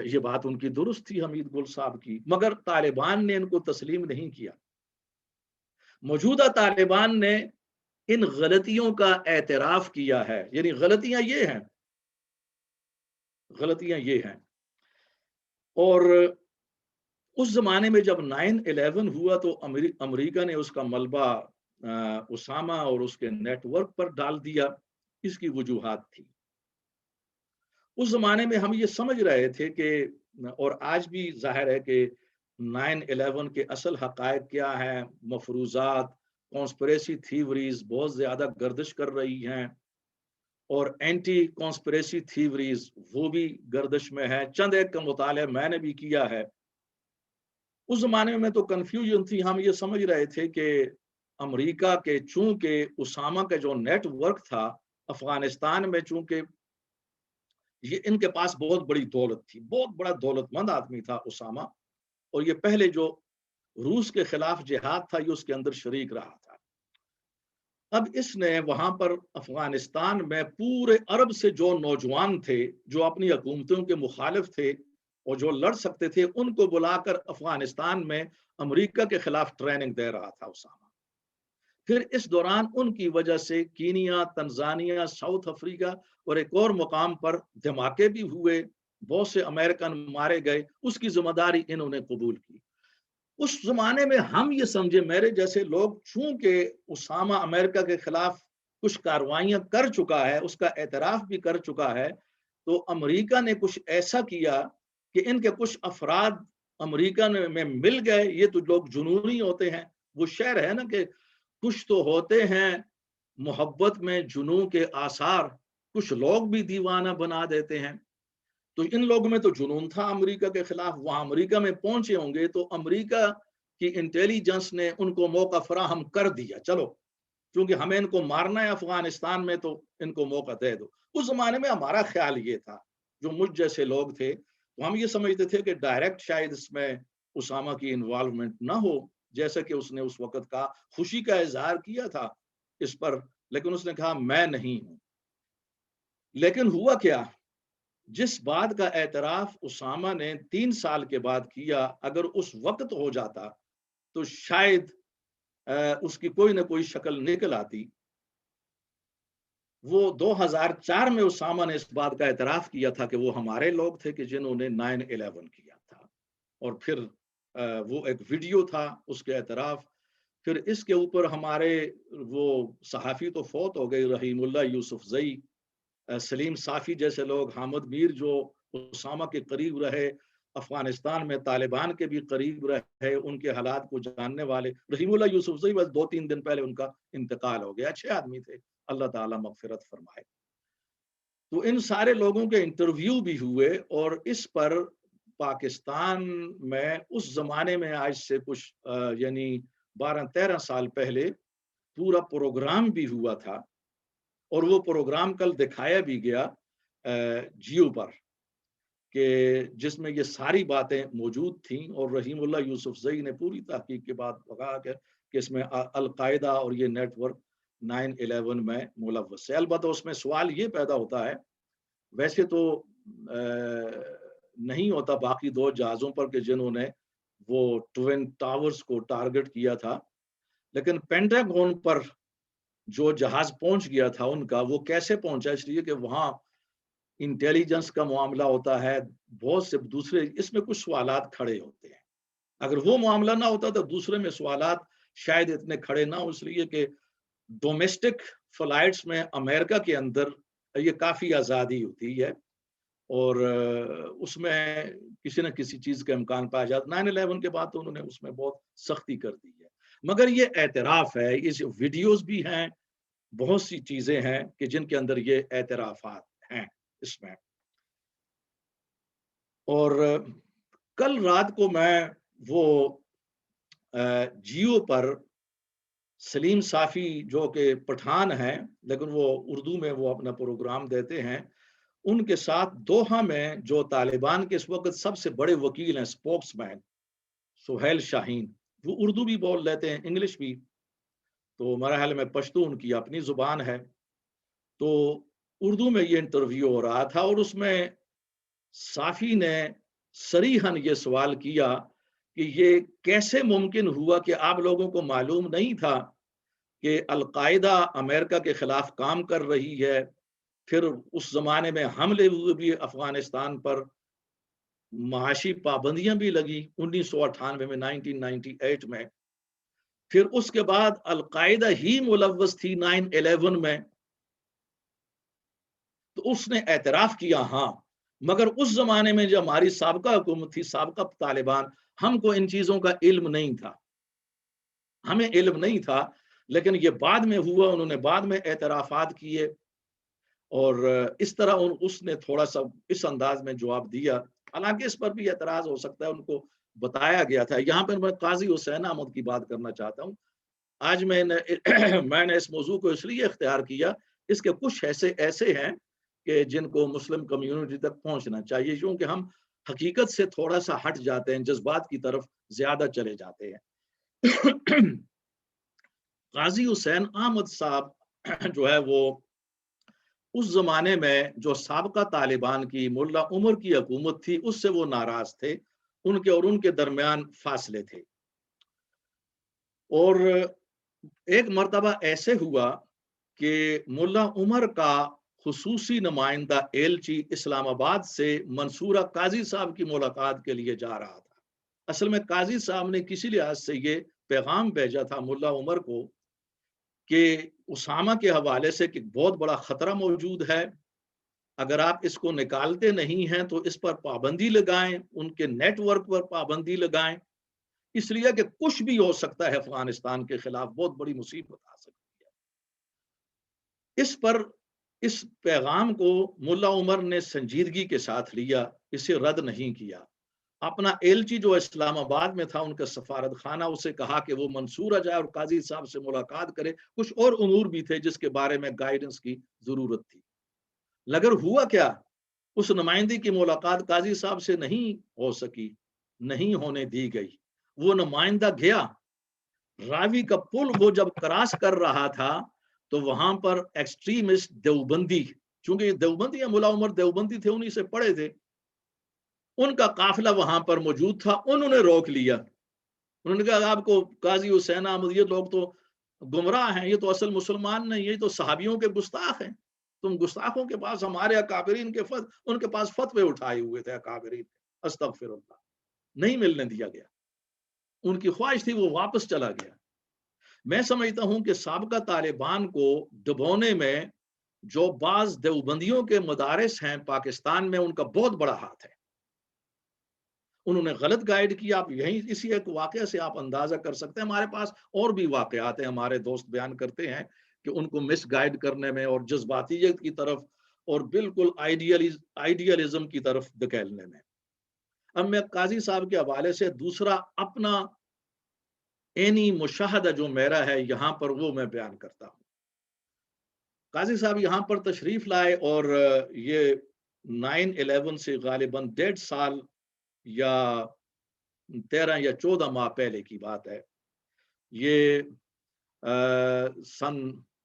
یہ بات ان کی درست تھی، حمید گل صاحب کی، مگر طالبان نے ان کو تسلیم نہیں کیا۔ موجودہ طالبان نے ان غلطیوں کا اعتراف کیا ہے، یعنی غلطیاں یہ ہیں، غلطیاں یہ ہیں۔ اور اس زمانے میں جب 9/11 ہوا تو امریکہ نے اس کا ملبہ اسامہ اور اس کے نیٹ ورک پر ڈال دیا، اس کی وجوہات تھی۔ اس زمانے میں ہم یہ سمجھ رہے تھے کہ، اور آج بھی ظاہر ہے کہ 9/11 کے اصل حقائق کیا ہیں، مفروضات، کانسپریسی تھیوریز بہت زیادہ گردش کر رہی ہیں، اور اینٹی کانسپریسی تھیوریز وہ بھی گردش میں ہے۔ چند ایک کا مطالعہ میں نے بھی کیا ہے۔ اس زمانے میں تو کنفیوژن تھی، ہم یہ سمجھ رہے تھے کہ امریکہ کے چونکہ اسامہ کا جو نیٹ ورک تھا افغانستان میں، چونکہ یہ ان کے پاس بہت بڑی دولت تھی، بہت بڑا دولت مند آدمی تھا اسامہ، اور یہ پہلے جو روس کے خلاف جہاد تھا یہ اس کے اندر شریک رہا تھا۔ اب اس نے وہاں پر افغانستان میں پورے عرب سے جو نوجوان تھے جو اپنی حکومتوں کے مخالف تھے اور جو لڑ سکتے تھے، ان کو بلا کر افغانستان میں امریکہ کے خلاف ٹریننگ دے رہا تھا اسامہ۔ پھر اس دوران ان کی وجہ سے کینیا، تنزانیہ، ساؤتھ افریقہ اور ایک اور مقام پر دھماکے بھی ہوئے، بہت سے امریکن مارے گئے، اس کی ذمہ داری انہوں نے قبول کی۔ اس زمانے میں ہم یہ سمجھے، میرے جیسے لوگ، چونکہ اسامہ امریکہ کے خلاف کچھ کاروائیاں کر چکا ہے، اس کا اعتراف بھی کر چکا ہے، تو امریکہ نے کچھ ایسا کیا کہ ان کے کچھ افراد امریکہ میں مل گئے۔ یہ تو لوگ جنونی ہوتے ہیں، وہ شعر ہے نا کہ کچھ تو ہوتے ہیں محبت میں جنوں کے آثار، کچھ لوگ بھی دیوانہ بنا دیتے ہیں۔ تو ان لوگوں میں تو جنون تھا امریکہ کے خلاف، وہاں امریکہ میں پہنچے ہوں گے تو امریکہ کی انٹیلیجنس نے ان کو موقع فراہم کر دیا، چلو چونکہ ہمیں ان کو مارنا ہے افغانستان میں تو ان کو موقع دے دو۔ اس زمانے میں ہمارا خیال یہ تھا، جو مجھ جیسے لوگ تھے، تو ہم یہ سمجھتے تھے کہ ڈائریکٹ شاید اس میں اسامہ کی انوالومنٹ نہ ہو، جیسے کہ اس نے اس وقت کا خوشی کا اظہار کیا تھا اس پر، لیکن اس نے کہا میں نہیں ہوں۔ لیکن ہوا کیا، جس بات کا اعتراف اسامہ نے 3 سال کے بعد کیا، اگر اس وقت ہو جاتا تو شاید اس کی کوئی نہ کوئی شکل نکل آتی۔ وہ 2004 میں اسامہ نے اس بات کا اعتراف کیا تھا کہ وہ ہمارے لوگ تھے کہ جنہوں نے 9/11 کیا تھا، اور پھر وہ ایک ویڈیو تھا اس کے اعتراف۔ پھر اس کے اوپر ہمارے وہ صحافی تو فوت ہو گئے، رحیم اللہ یوسف زئی، سلیم صافی جیسے لوگ، حامد میر جو اسامہ کے قریب رہے، افغانستان میں طالبان کے بھی قریب رہے، ان کے حالات کو جاننے والے، رحیم اللہ یوسف زئی بس 2-3 دن پہلے ان کا انتقال ہو گیا، اچھے آدمی تھے، اللہ تعالیٰ مغفرت فرمائے۔ تو ان سارے لوگوں کے انٹرویو بھی ہوئے، اور اس پر پاکستان میں اس زمانے میں آج سے کچھ یعنی 12-13 سال پہلے پورا پروگرام بھی ہوا تھا، اور وہ پروگرام کل دکھایا بھی گیا جیو پر، کہ جس میں یہ ساری باتیں موجود تھیں، اور رحیم اللہ یوسف زئی نے پوری تحقیق کے بعد کہا کہ اس میں القاعدہ اور یہ نیٹ ورک 9/11 میں ملوث ہے۔ البتہ اس میں سوال یہ پیدا ہوتا ہے، ویسے تو نہیں ہوتا باقی 2 جہازوں پر کہ جنہوں نے وہ ٹوین ٹاورز کو ٹارگٹ کیا تھا، لیکن پینٹاگون پر جو جہاز پہنچ گیا تھا ان کا، وہ کیسے پہنچا؟ اس لیے کہ وہاں انٹیلیجنس کا معاملہ ہوتا ہے، بہت سے دوسرے اس میں کچھ سوالات کھڑے ہوتے ہیں۔ اگر وہ معاملہ نہ ہوتا تو دوسرے میں سوالات شاید اتنے کھڑے نہ ہو، اس لیے کہ ڈومیسٹک فلائٹس میں امریکہ کے اندر یہ کافی آزادی ہوتی ہے، اور اس میں کسی نہ کسی چیز کا امکان پایا جاتا۔ 9/11 کے بعد تو انہوں نے اس میں بہت سختی کر دی ہے، مگر یہ اعتراف ہے، اس ویڈیوز بھی ہیں، بہت سی چیزیں ہیں کہ جن کے اندر یہ اعترافات ہیں اس میں۔ اور کل رات کو میں وہ جیو پر سلیم صافی جو کہ پٹھان ہیں لیکن وہ اردو میں وہ اپنا پروگرام دیتے ہیں، ان کے ساتھ دوحہ میں جو طالبان کے اس وقت سب سے بڑے وکیل ہیں، سپوکس مین سہیل شاہین، وہ اردو بھی بول لیتے ہیں، انگلش بھی، تو میرا خیال میں پشتو ان کی اپنی زبان ہے، تو اردو میں یہ انٹرویو ہو رہا تھا، اور اس میں صافی نے صریحاً یہ سوال کیا کہ یہ کیسے ممکن ہوا کہ آپ لوگوں کو معلوم نہیں تھا کہ القاعدہ امریکہ کے خلاف کام کر رہی ہے. پھر اس زمانے میں حملے ہوئے بھی افغانستان پر، معاشی پابندیاں بھی لگی 1998 میں، 1998 میں. پھر اس کے بعد القاعدہ ہی ملوث تھی 9/11 میں، تو اس نے اعتراف کیا ہاں، مگر اس زمانے میں جو ہماری سابقہ حکومت تھی، سابقہ طالبان، ہم کو ان چیزوں کا علم نہیں تھا، ہمیں علم نہیں تھا. لیکن یہ بعد میں ہوا، انہوں نے بعد میں اعترافات کیے، اور اس طرح اس نے تھوڑا سا اس انداز میں جواب دیا. حالانکہ اس پر بھی اعتراض ہو سکتا ہے، ان کو بتایا گیا تھا. یہاں پر میں قاضی حسین احمد کی بات کرنا چاہتا ہوں. آج میں نے اس موضوع کو اس لیے اختیار کیا، اس کے کچھ ایسے ہیں کہ جن کو مسلم کمیونٹی تک پہنچنا چاہیے، کیونکہ ہم حقیقت سے تھوڑا سا ہٹ جاتے ہیں، جذبات کی طرف زیادہ چلے جاتے ہیں. قاضی حسین احمد صاحب جو ہے وہ اس زمانے میں جو سابقہ طالبان کی ملا عمر کی حکومت تھی، اس سے وہ ناراض تھے. ان کے اور ان کے درمیان فاصلے تھے. اور ایک مرتبہ ایسے ہوا کہ ملا عمر کا خصوصی نمائندہ ایلچی اسلام آباد سے منصورہ قاضی صاحب کی ملاقات کے لیے جا رہا تھا. اصل میں قاضی صاحب نے کسی لحاظ سے یہ پیغام بھیجا تھا ملا عمر کو کہ اسامہ کے حوالے سے کہ بہت بڑا خطرہ موجود ہے، اگر آپ اس کو نکالتے نہیں ہیں تو اس پر پابندی لگائیں، ان کے نیٹ ورک پر پابندی لگائیں، اس لیے کہ کچھ بھی ہو سکتا ہے، افغانستان کے خلاف بہت بڑی مصیبت آ سکتی ہے. اس پیغام کو ملا عمر نے سنجیدگی کے ساتھ لیا، اسے رد نہیں کیا. اپنا ایلچی جو اسلام آباد میں تھا، ان کا سفارت خانہ، اسے کہا کہ وہ منصورہ جائے اور قاضی صاحب سے ملاقات کرے. کچھ اور امور بھی تھے جس کے بارے میں گائیڈنس کی ضرورت تھی. مگر ہوا کیا، اس نمائندی کی ملاقات قاضی صاحب سے نہیں ہو سکی، نہیں ہونے دی گئی. وہ نمائندہ گیا، راوی کا پل وہ جب کراس کر رہا تھا تو وہاں پر ایکسٹریمسٹ دیوبندی، چونکہ یہ دیوبندی یا ملا عمر دیوبندی تھے، انہی سے پڑھے تھے، ان کا قافلہ وہاں پر موجود تھا. انہوں نے روک لیا. انہوں نے کہا آپ کو قاضی حسین احمد، یہ لوگ تو گمراہ ہیں، یہ تو اصل مسلمان نہیں، یہ تو صحابیوں کے گستاخ ہیں. تم گستاخوں کے پاس ہمارے اکابرین کے ان کے پاس فتوے اٹھائے ہوئے تھے اکابرین. استغفر اللہ. نہیں ملنے دیا گیا. ان کی خواہش تھی، وہ واپس چلا گیا. میں سمجھتا ہوں کہ سابقہ طالبان کو ڈبونے میں جو بعض دیوبندیوں کے مدارس ہیں پاکستان میں، ان کا بہت بڑا ہاتھ ہے. انہوں نے غلط گائیڈ کیا. آپ یہیں اسی ایک واقعہ سے آپ اندازہ کر سکتے ہیں. ہمارے پاس اور بھی واقعات ہیں، ہمارے دوست بیان کرتے ہیں کہ ان کو مس گائیڈ کرنے میں اور جذباتیت کی طرف اور بالکل آئیڈیالزم کی طرف دھکیلنے میں. اب میں قاضی صاحب کے حوالے سے دوسرا اپنا عینی مشاہدہ جو میرا ہے یہاں پر، وہ میں بیان کرتا ہوں. قاضی صاحب یہاں پر تشریف لائے اور یہ 9/11 سے غالباً 1.5 سال یا 13 یا 14 ماہ پہلے کی بات ہے. یہ سن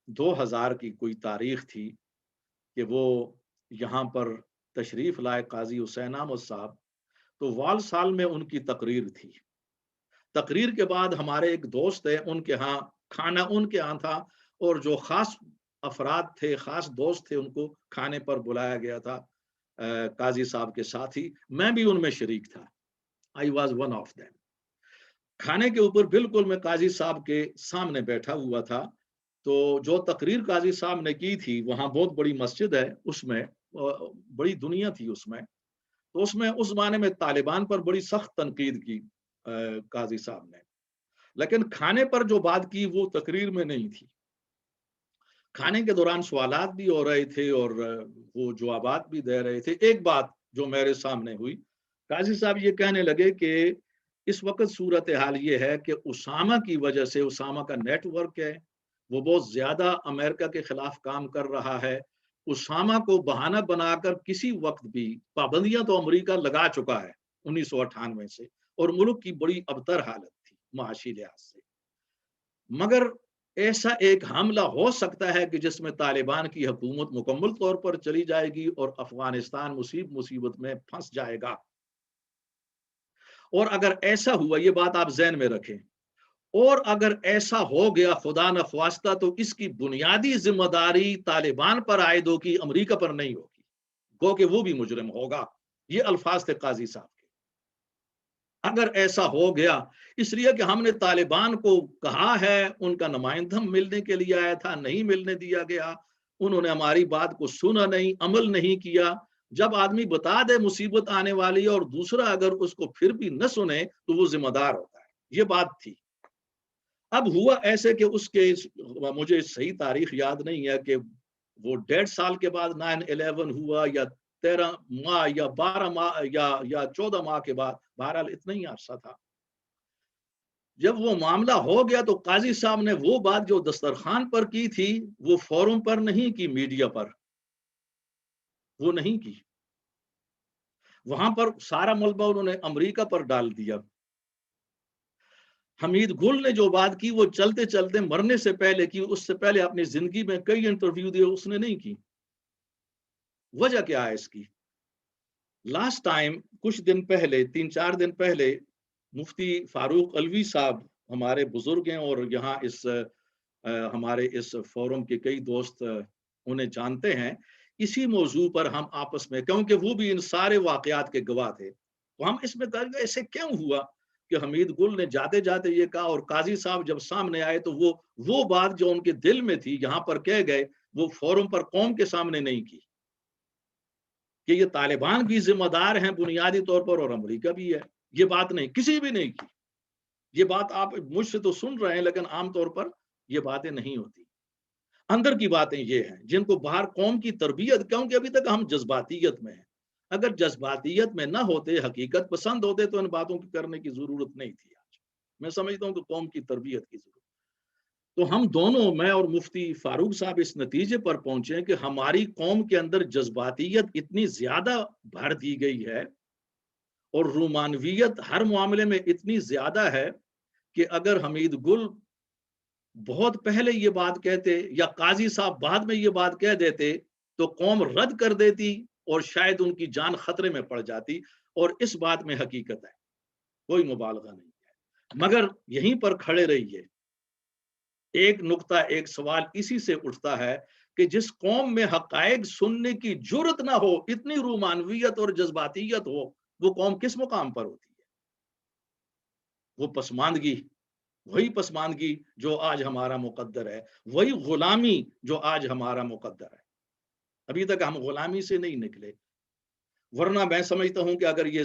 2000 کی کوئی تاریخ تھی کہ وہ یہاں پر تشریف لائے قاضی حسین احمد صاحب. تو وال سال میں ان کی تقریر تھی. تقریر کے بعد ہمارے ایک دوست ہے، ان کے ہاں کھانا ان کے ہاں تھا، اور جو خاص افراد تھے، خاص دوست تھے، ان کو کھانے پر بلایا گیا تھا قاضی صاحب کے ساتھ ہی. میں بھی ان میں شریک تھا. I was one of them. کھانے کے اوپر بالکل میں قاضی صاحب کے سامنے بیٹھا ہوا تھا. تو جو تقریر قاضی صاحب نے کی تھی، وہاں بہت بڑی مسجد ہے، اس میں بڑی دنیا تھی اس میں. تو اس میں اس زمانے میں طالبان پر بڑی سخت تنقید کی قاضی صاحب نے. لیکن کھانے پر جو بات کی وہ تقریر میں نہیں تھی. کھانے کے دوران سوالات بھی ہو رہے تھے اور وہ جوابات بھی دے رہے تھے. ایک بات جو میرے سامنے ہوئی، قاضی صاحب یہ کہنے لگے کہ اس وقت صورتحال یہ ہے کہ اسامہ کی وجہ سے، اسامہ کا نیٹ ورک ہے، وہ بہت زیادہ امریکہ کے خلاف کام کر رہا ہے. اسامہ کو بہانہ بنا کر کسی وقت بھی پابندیاں تو امریکہ لگا چکا ہے 1998 سے، اور ملک کی بڑی ابتر حالت تھی معاشی لحاظ سے. مگر ایسا ایک حملہ ہو سکتا ہے کہ جس میں طالبان کی حکومت مکمل طور پر چلی جائے گی اور افغانستان مصیبت میں پھنس جائے گا. اور اگر ایسا ہوا، یہ بات آپ ذہن میں رکھیں، اور اگر ایسا ہو گیا خدا نخواستہ تو اس کی بنیادی ذمہ داری طالبان پر عائد ہوگی، امریکہ پر نہیں ہوگی، گو کہ وہ بھی مجرم ہوگا۔ یہ الفاظ تھے قاضی صاحب کے۔ اگر ایسا ہو گیا، اس لیے کہ ہم نے طالبان کو کہا ہے، ان کا نمائندہ ملنے کے لیے آیا تھا، نہیں ملنے دیا گیا، انہوں نے ہماری بات کو سنا نہیں، عمل نہیں کیا۔ جب آدمی بتا دے مصیبت آنے والی ہے اور دوسرا اگر اس کو پھر بھی نہ سنے تو وہ ذمہ دار ہوتا ہے، یہ بات تھی۔ اب ہوا ایسے کہ اس کے، مجھے صحیح تاریخ یاد نہیں ہے کہ وہ 1.5 سال کے بعد 9/11 ہوا یا 13 ماہ یا 12 ماہ یا 14 ماہ کے بعد، بہرحال اتنا ہی عرصہ تھا۔ جب وہ معاملہ ہو گیا تو قاضی صاحب نے وہ بات جو دسترخوان پر کی تھی وہ فورم پر نہیں کی، میڈیا پر وہ نہیں کی، وہاں پر سارا ملبہ انہوں نے امریکہ پر ڈال دیا۔ حمید گل نے جو بات کی وہ چلتے چلتے مرنے سے پہلے کی، اس سے پہلے اپنی زندگی میں کئی انٹرویو دیے، اس نے نہیں کی۔ وجہ کیا ہے اس کی؟ لاسٹ ٹائم کچھ دن پہلے، 3-4 دن پہلے، مفتی فاروق علوی صاحب ہمارے بزرگ ہیں اور یہاں اس ہمارے اس فورم کے کئی دوست انہیں جانتے ہیں، اسی موضوع پر ہم آپس میں، کیونکہ وہ بھی ان سارے واقعات کے گواہ تھے، تو ہم اس میں کہیں گے ایسے کیوں ہوا کہ حمید گل نے جاتے جاتے یہ کہا اور قاضی صاحب جب سامنے آئے تو وہ بات جو ان کے دل میں تھی یہاں پر کہہ گئے، وہ فورم پر قوم کے سامنے نہیں کی کہ یہ طالبان بھی ذمہ دار ہیں بنیادی طور پر اور امریکہ بھی ہے، یہ بات نہیں، کسی بھی نہیں کی۔ یہ بات آپ مجھ سے تو سن رہے ہیں لیکن عام طور پر یہ باتیں نہیں ہوتی، اندر کی باتیں یہ ہیں جن کو باہر قوم کی تربیت، کیونکہ ابھی تک ہم جذباتیت میں ہیں، اگر جذباتیت میں نہ ہوتے، حقیقت پسند ہوتے تو ان باتوں کی کرنے کی ضرورت نہیں تھی۔ آج میں سمجھتا ہوں کہ قوم کی تربیت کی ضرورت، تو ہم دونوں، میں اور مفتی فاروق صاحب، اس نتیجے پر پہنچے کہ ہماری قوم کے اندر جذباتیت اتنی زیادہ بھر دی گئی ہے اور رومانویت ہر معاملے میں اتنی زیادہ ہے کہ اگر حمید گل بہت پہلے یہ بات کہتے یا قاضی صاحب بعد میں یہ بات کہہ دیتے تو قوم رد کر دیتی اور شاید ان کی جان خطرے میں پڑ جاتی، اور اس بات میں حقیقت ہے، کوئی مبالغہ نہیں ہے۔ مگر یہیں پر کھڑے رہیے، ایک نقطہ، ایک سوال اسی سے اٹھتا ہے کہ جس قوم میں حقائق سننے کی جرت نہ ہو، اتنی رومانویت اور جذباتیت ہو، وہ قوم کس مقام پر ہوتی ہے؟ وہ پسماندگی، وہی پسماندگی جو آج ہمارا مقدر ہے، وہی غلامی جو آج ہمارا مقدر ہے۔ ابھی تک ہم غلامی سے نہیں نکلے، ورنہ میں سمجھتا ہوں کہ اگر یہ،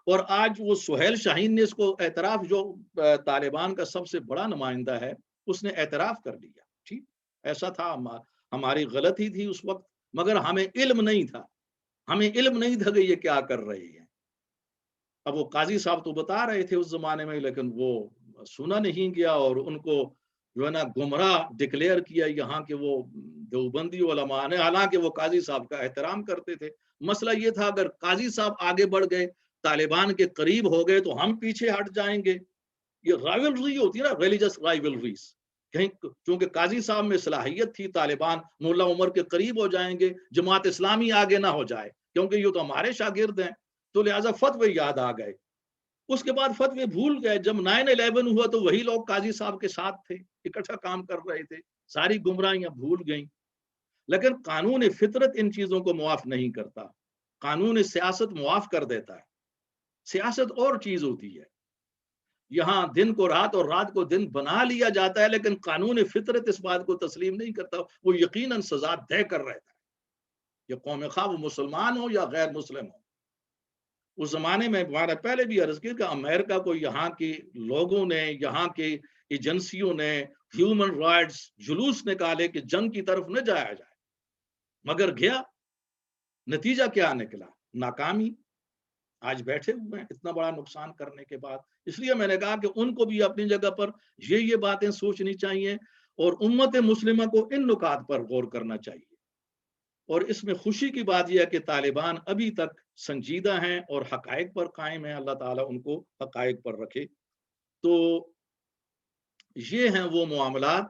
اور آج وہ سہیل شاہین نے اس کو اعتراف، جو طالبان کا سب سے بڑا نمائندہ ہے، اس نے اعتراف کر لیا، ٹھیک ایسا تھا، ہماری غلطی تھی اس وقت، مگر ہمیں علم نہیں تھا، ہمیں علم نہیں تھا کہ یہ کیا کر رہے ہیں۔ اب وہ قاضی صاحب تو بتا رہے تھے اس زمانے میں، لیکن وہ سنا نہیں گیا اور ان کو جو ہے نا گمراہ ڈکلیئر کیا یہاں کے وہ دیوبندی علماء نے، حالانکہ وہ قاضی صاحب کا احترام کرتے تھے۔ مسئلہ یہ تھا اگر قاضی صاحب آگے بڑھ گئے، طالبان کے قریب ہو گئے تو ہم پیچھے ہٹ جائیں گے۔ یہ رائولری ہوتی ہے نا، ریلیجس رائولریز، کہیں چونکہ قاضی صاحب میں صلاحیت تھی، طالبان ملا عمر کے قریب ہو جائیں گے، جماعت اسلامی آگے نہ ہو جائے کیونکہ یہ تو ہمارے شاگرد ہیں، تو لہٰذا فتوے یاد آ گئے۔ اس کے بعد فتوے بھول گئے، جب 9/11 ہوا تو وہی لوگ قاضی صاحب کے ساتھ تھے، اکٹھا کام کر رہے تھے، ساری گمراہیاں بھول گئیں۔ لیکن قانون فطرت ان چیزوں کو معاف نہیں کرتا، قانون سیاست معاف کر دیتا ہے۔ سیاست اور چیز ہوتی ہے، یہاں دن کو رات اور رات کو دن بنا لیا جاتا ہے، لیکن قانون فطرت اس بات کو تسلیم نہیں کرتا، وہ یقیناً سزا دے کر رہتا ہے، یہ قوم خواہ وہ مسلمان ہو یا غیر مسلم ہو۔ اس زمانے میں ہمارا پہلے بھی عرض کیا کہ امریکہ کو یہاں کے لوگوں نے، یہاں کے ایجنسیوں نے ہیومن رائٹس جلوس نکالے کہ جنگ کی طرف نہ جایا جائے، مگر گیا، نتیجہ کیا نکلا؟ ناکامی۔ آج بیٹھے ہوئے ہیں اتنا بڑا نقصان کرنے کے بعد۔ اس لیے میں نے کہا کہ ان کو بھی اپنی جگہ پر یہ باتیں سوچنی چاہیے اور امت مسلمہ کو ان نکات پر غور کرنا چاہیے۔ اور اس میں خوشی کی بات یہ ہے کہ طالبان ابھی تک سنجیدہ ہیں اور حقائق پر قائم ہیں، اللہ تعالیٰ ان کو حقائق پر رکھے۔ تو یہ ہیں وہ معاملات،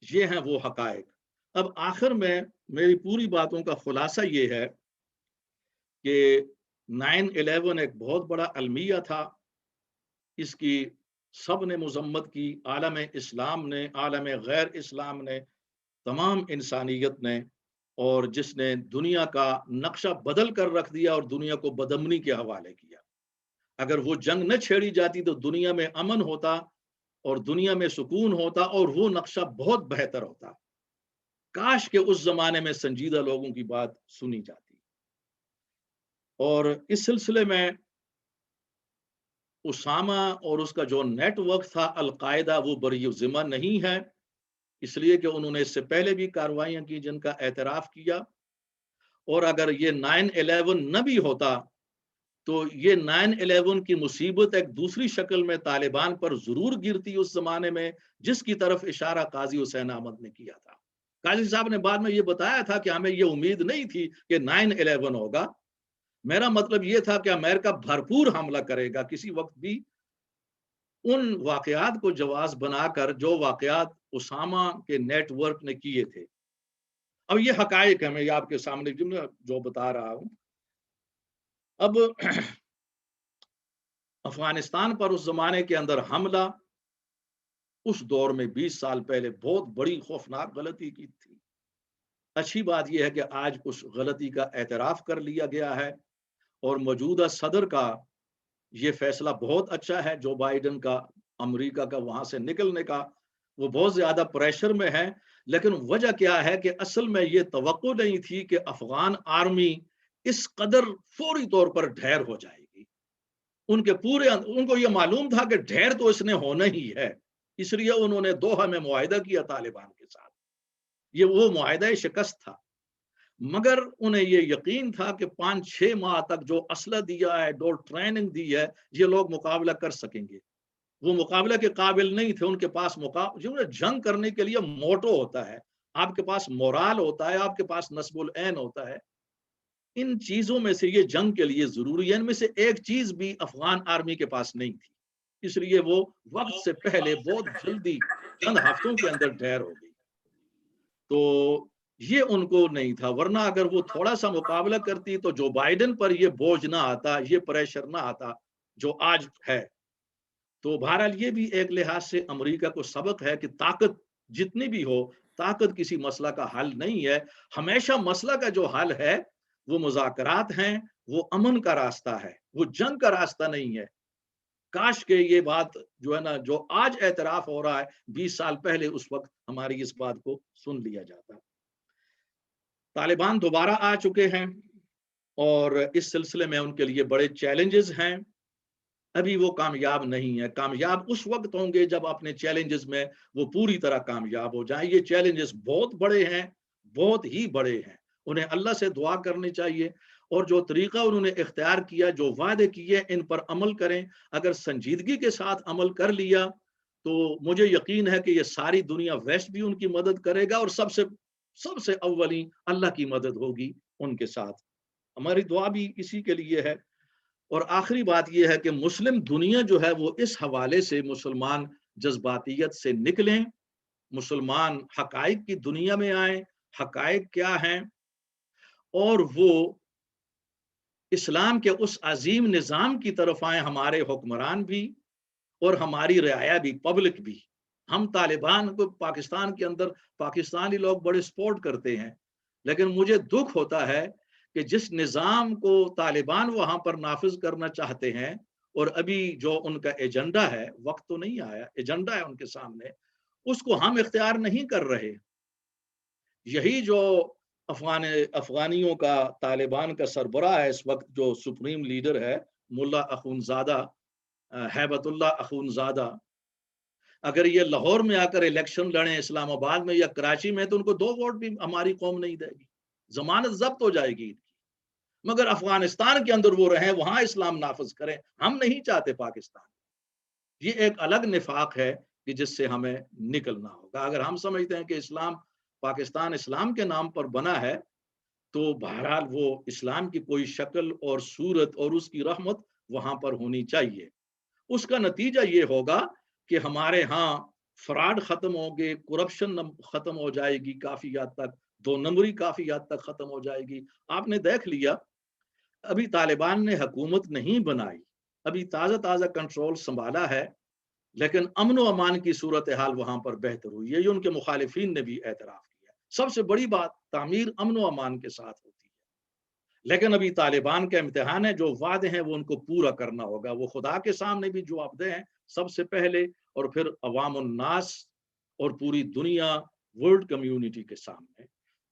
یہ ہیں وہ حقائق۔ اب آخر میں میری پوری باتوں کا خلاصہ یہ ہے کہ 9/11 ایک بہت بڑا المیہ تھا، اس کی سب نے مذمت کی، عالم اسلام نے، عالم غیر اسلام نے، تمام انسانیت نے، اور جس نے دنیا کا نقشہ بدل کر رکھ دیا اور دنیا کو بدامنی کے حوالے کیا۔ اگر وہ جنگ نہ چھیڑی جاتی تو دنیا میں امن ہوتا اور دنیا میں سکون ہوتا اور وہ نقشہ بہت بہتر ہوتا۔ کاش کہ اس زمانے میں سنجیدہ لوگوں کی بات سنی جاتی۔ اور اس سلسلے میں اسامہ اور اس کا جو نیٹ ورک تھا القاعدہ، وہ بری ذمہ نہیں ہے، اس لیے کہ انہوں نے اس سے پہلے بھی کارروائیاں کی جن کا اعتراف کیا۔ اور اگر یہ 9/11 نہ بھی ہوتا تو یہ 9/11 کی مصیبت ایک دوسری شکل میں طالبان پر ضرور گرتی اس زمانے میں، جس کی طرف اشارہ قاضی حسین احمد نے کیا تھا۔ قاضی صاحب نے بعد میں یہ بتایا تھا کہ ہمیں یہ امید نہیں تھی کہ 9/11 ہوگا، میرا مطلب یہ تھا کہ امریکہ بھرپور حملہ کرے گا کسی وقت بھی، ان واقعات کو جواز بنا کر جو واقعات اسامہ کے نیٹ ورک نے کیے تھے۔ اب یہ حقائق ہے، میں یہ آپ کے سامنے جو بتا رہا ہوں۔ اب افغانستان پر اس زمانے کے اندر حملہ، اس دور میں 20 سال پہلے بہت بڑی خوفناک غلطی کی تھی۔ اچھی بات یہ ہے کہ آج اس غلطی کا اعتراف کر لیا گیا ہے، اور موجودہ صدر کا یہ فیصلہ بہت اچھا ہے، جو بائیڈن کا، امریکہ کا وہاں سے نکلنے کا۔ وہ بہت زیادہ پریشر میں ہے، لیکن وجہ کیا ہے کہ اصل میں یہ توقع نہیں تھی کہ افغان آرمی اس قدر فوری طور پر ڈھیر ہو جائے گی۔ ان کو یہ معلوم تھا کہ ڈھیر تو اس نے ہونا ہی ہے، اس لیے انہوں نے دوحہ میں معاہدہ کیا طالبان کے ساتھ، یہ وہ معاہدہ شکست تھا۔ مگر انہیں یہ یقین تھا کہ 5-6 ماہ تک جو اسلحہ دیا ہے، جو ٹریننگ دی ہے، یہ لوگ مقابلہ کر سکیں گے۔ وہ مقابلہ کے قابل نہیں تھے، ان کے پاس جنگ کرنے کے لیے موٹو ہوتا ہے، آپ کے پاس مورال ہوتا ہے، آپ کے پاس نصب العین ہوتا ہے۔ ان چیزوں میں سے یہ جنگ کے لیے ضروری ہے، ان میں سے ایک چیز بھی افغان آرمی کے پاس نہیں تھی، اس لیے وہ وقت سے پہلے بہت جلدی چند ہفتوں کے اندر ڈھیر ہو گئی۔ تو یہ ان کو نہیں تھا، ورنہ اگر وہ تھوڑا سا مقابلہ کرتی تو جو بائیڈن پر یہ بوجھ نہ آتا، یہ پریشر نہ آتا جو آج ہے۔ تو بہرحال یہ بھی ایک لحاظ سے امریکہ کو سبق ہے کہ طاقت جتنی بھی ہو، طاقت کسی مسئلہ کا حل نہیں ہے۔ ہمیشہ مسئلہ کا جو حل ہے وہ مذاکرات ہیں، وہ امن کا راستہ ہے، وہ جنگ کا راستہ نہیں ہے۔ کاش کہ یہ بات جو ہے نا، جو آج اعتراف ہو رہا ہے، 20 سال پہلے اس وقت ہماری اس بات کو سن لیا جاتا۔ طالبان دوبارہ آ چکے ہیں اور اس سلسلے میں ان کے لیے بڑے چیلنجز ہیں، ابھی وہ کامیاب نہیں ہے۔ کامیاب اس وقت ہوں گے جب اپنے چیلنجز میں وہ پوری طرح کامیاب ہو جائیں۔ یہ چیلنجز بہت بڑے ہیں، بہت ہی بڑے ہیں، انہیں اللہ سے دعا کرنی چاہیے، اور جو طریقہ انہوں نے اختیار کیا، جو وعدے کیے، ان پر عمل کریں۔ اگر سنجیدگی کے ساتھ عمل کر لیا تو مجھے یقین ہے کہ یہ ساری دنیا، ویسٹ بھی ان کی مدد کرے گا، اور سب سے اولی اللہ کی مدد ہوگی ان کے ساتھ۔ ہماری دعا بھی اسی کے لیے ہے۔ اور آخری بات یہ ہے کہ مسلم دنیا جو ہے وہ اس حوالے سے مسلمان جذباتیت سے نکلیں، مسلمان حقائق کی دنیا میں آئیں، حقائق کیا ہیں، اور وہ اسلام کے اس عظیم نظام کی طرف آئیں، ہمارے حکمران بھی اور ہماری رعایا بھی، پبلک بھی۔ ہم طالبان کو پاکستان کے اندر پاکستانی لوگ بڑے سپورٹ کرتے ہیں، لیکن مجھے دکھ ہوتا ہے کہ جس نظام کو طالبان وہاں پر نافذ کرنا چاہتے ہیں، اور ابھی جو ان کا ایجنڈا ہے، وقت تو نہیں آیا، ایجنڈا ہے ان کے سامنے، اس کو ہم اختیار نہیں کر رہے۔ یہی جو افغانیوں کا، طالبان کا سربراہ ہے اس وقت، جو سپریم لیڈر ہے، ملا اخونزادہ، ہیبت اللہ اخونزادہ، اگر یہ لاہور میں آ کر الیکشن لڑیں، اسلام آباد میں یا کراچی میں، تو ان کو 2 ووٹ بھی ہماری قوم نہیں دے گی، ضمانت ضبط ہو جائے گی۔ مگر افغانستان کے اندر وہ رہیں، وہاں اسلام نافذ کریں، ہم نہیں چاہتے پاکستان۔ یہ ایک الگ نفاق ہے کہ جس سے ہمیں نکلنا ہوگا۔ اگر ہم سمجھتے ہیں کہ اسلام، پاکستان اسلام کے نام پر بنا ہے، تو بہرحال وہ اسلام کی کوئی شکل اور صورت اور اس کی رحمت وہاں پر ہونی چاہیے۔ اس کا نتیجہ یہ ہوگا کہ ہمارے ہاں فراڈ ختم ہوگے، کرپشن ختم ہو جائے گی، کافی حد تک 2 نمبری کافی حد تک ختم ہو جائے گی۔ آپ نے دیکھ لیا، ابھی طالبان نے حکومت نہیں بنائی، ابھی تازہ کنٹرول سنبھالا ہے، لیکن امن و امان کی صورتحال وہاں پر بہتر ہوئی ہے، یہ ان کے مخالفین نے بھی اعتراف کیا۔ سب سے بڑی بات، تعمیر امن و امان کے ساتھ ہوتی ہے، لیکن ابھی طالبان کا امتحان ہے، جو وعدے ہیں وہ ان کو پورا کرنا ہوگا، وہ خدا کے سامنے بھی جواب دہ ہیں سب سے پہلے، اور پھر عوام الناس اور پوری دنیا، ورلڈ کمیونٹی کے سامنے۔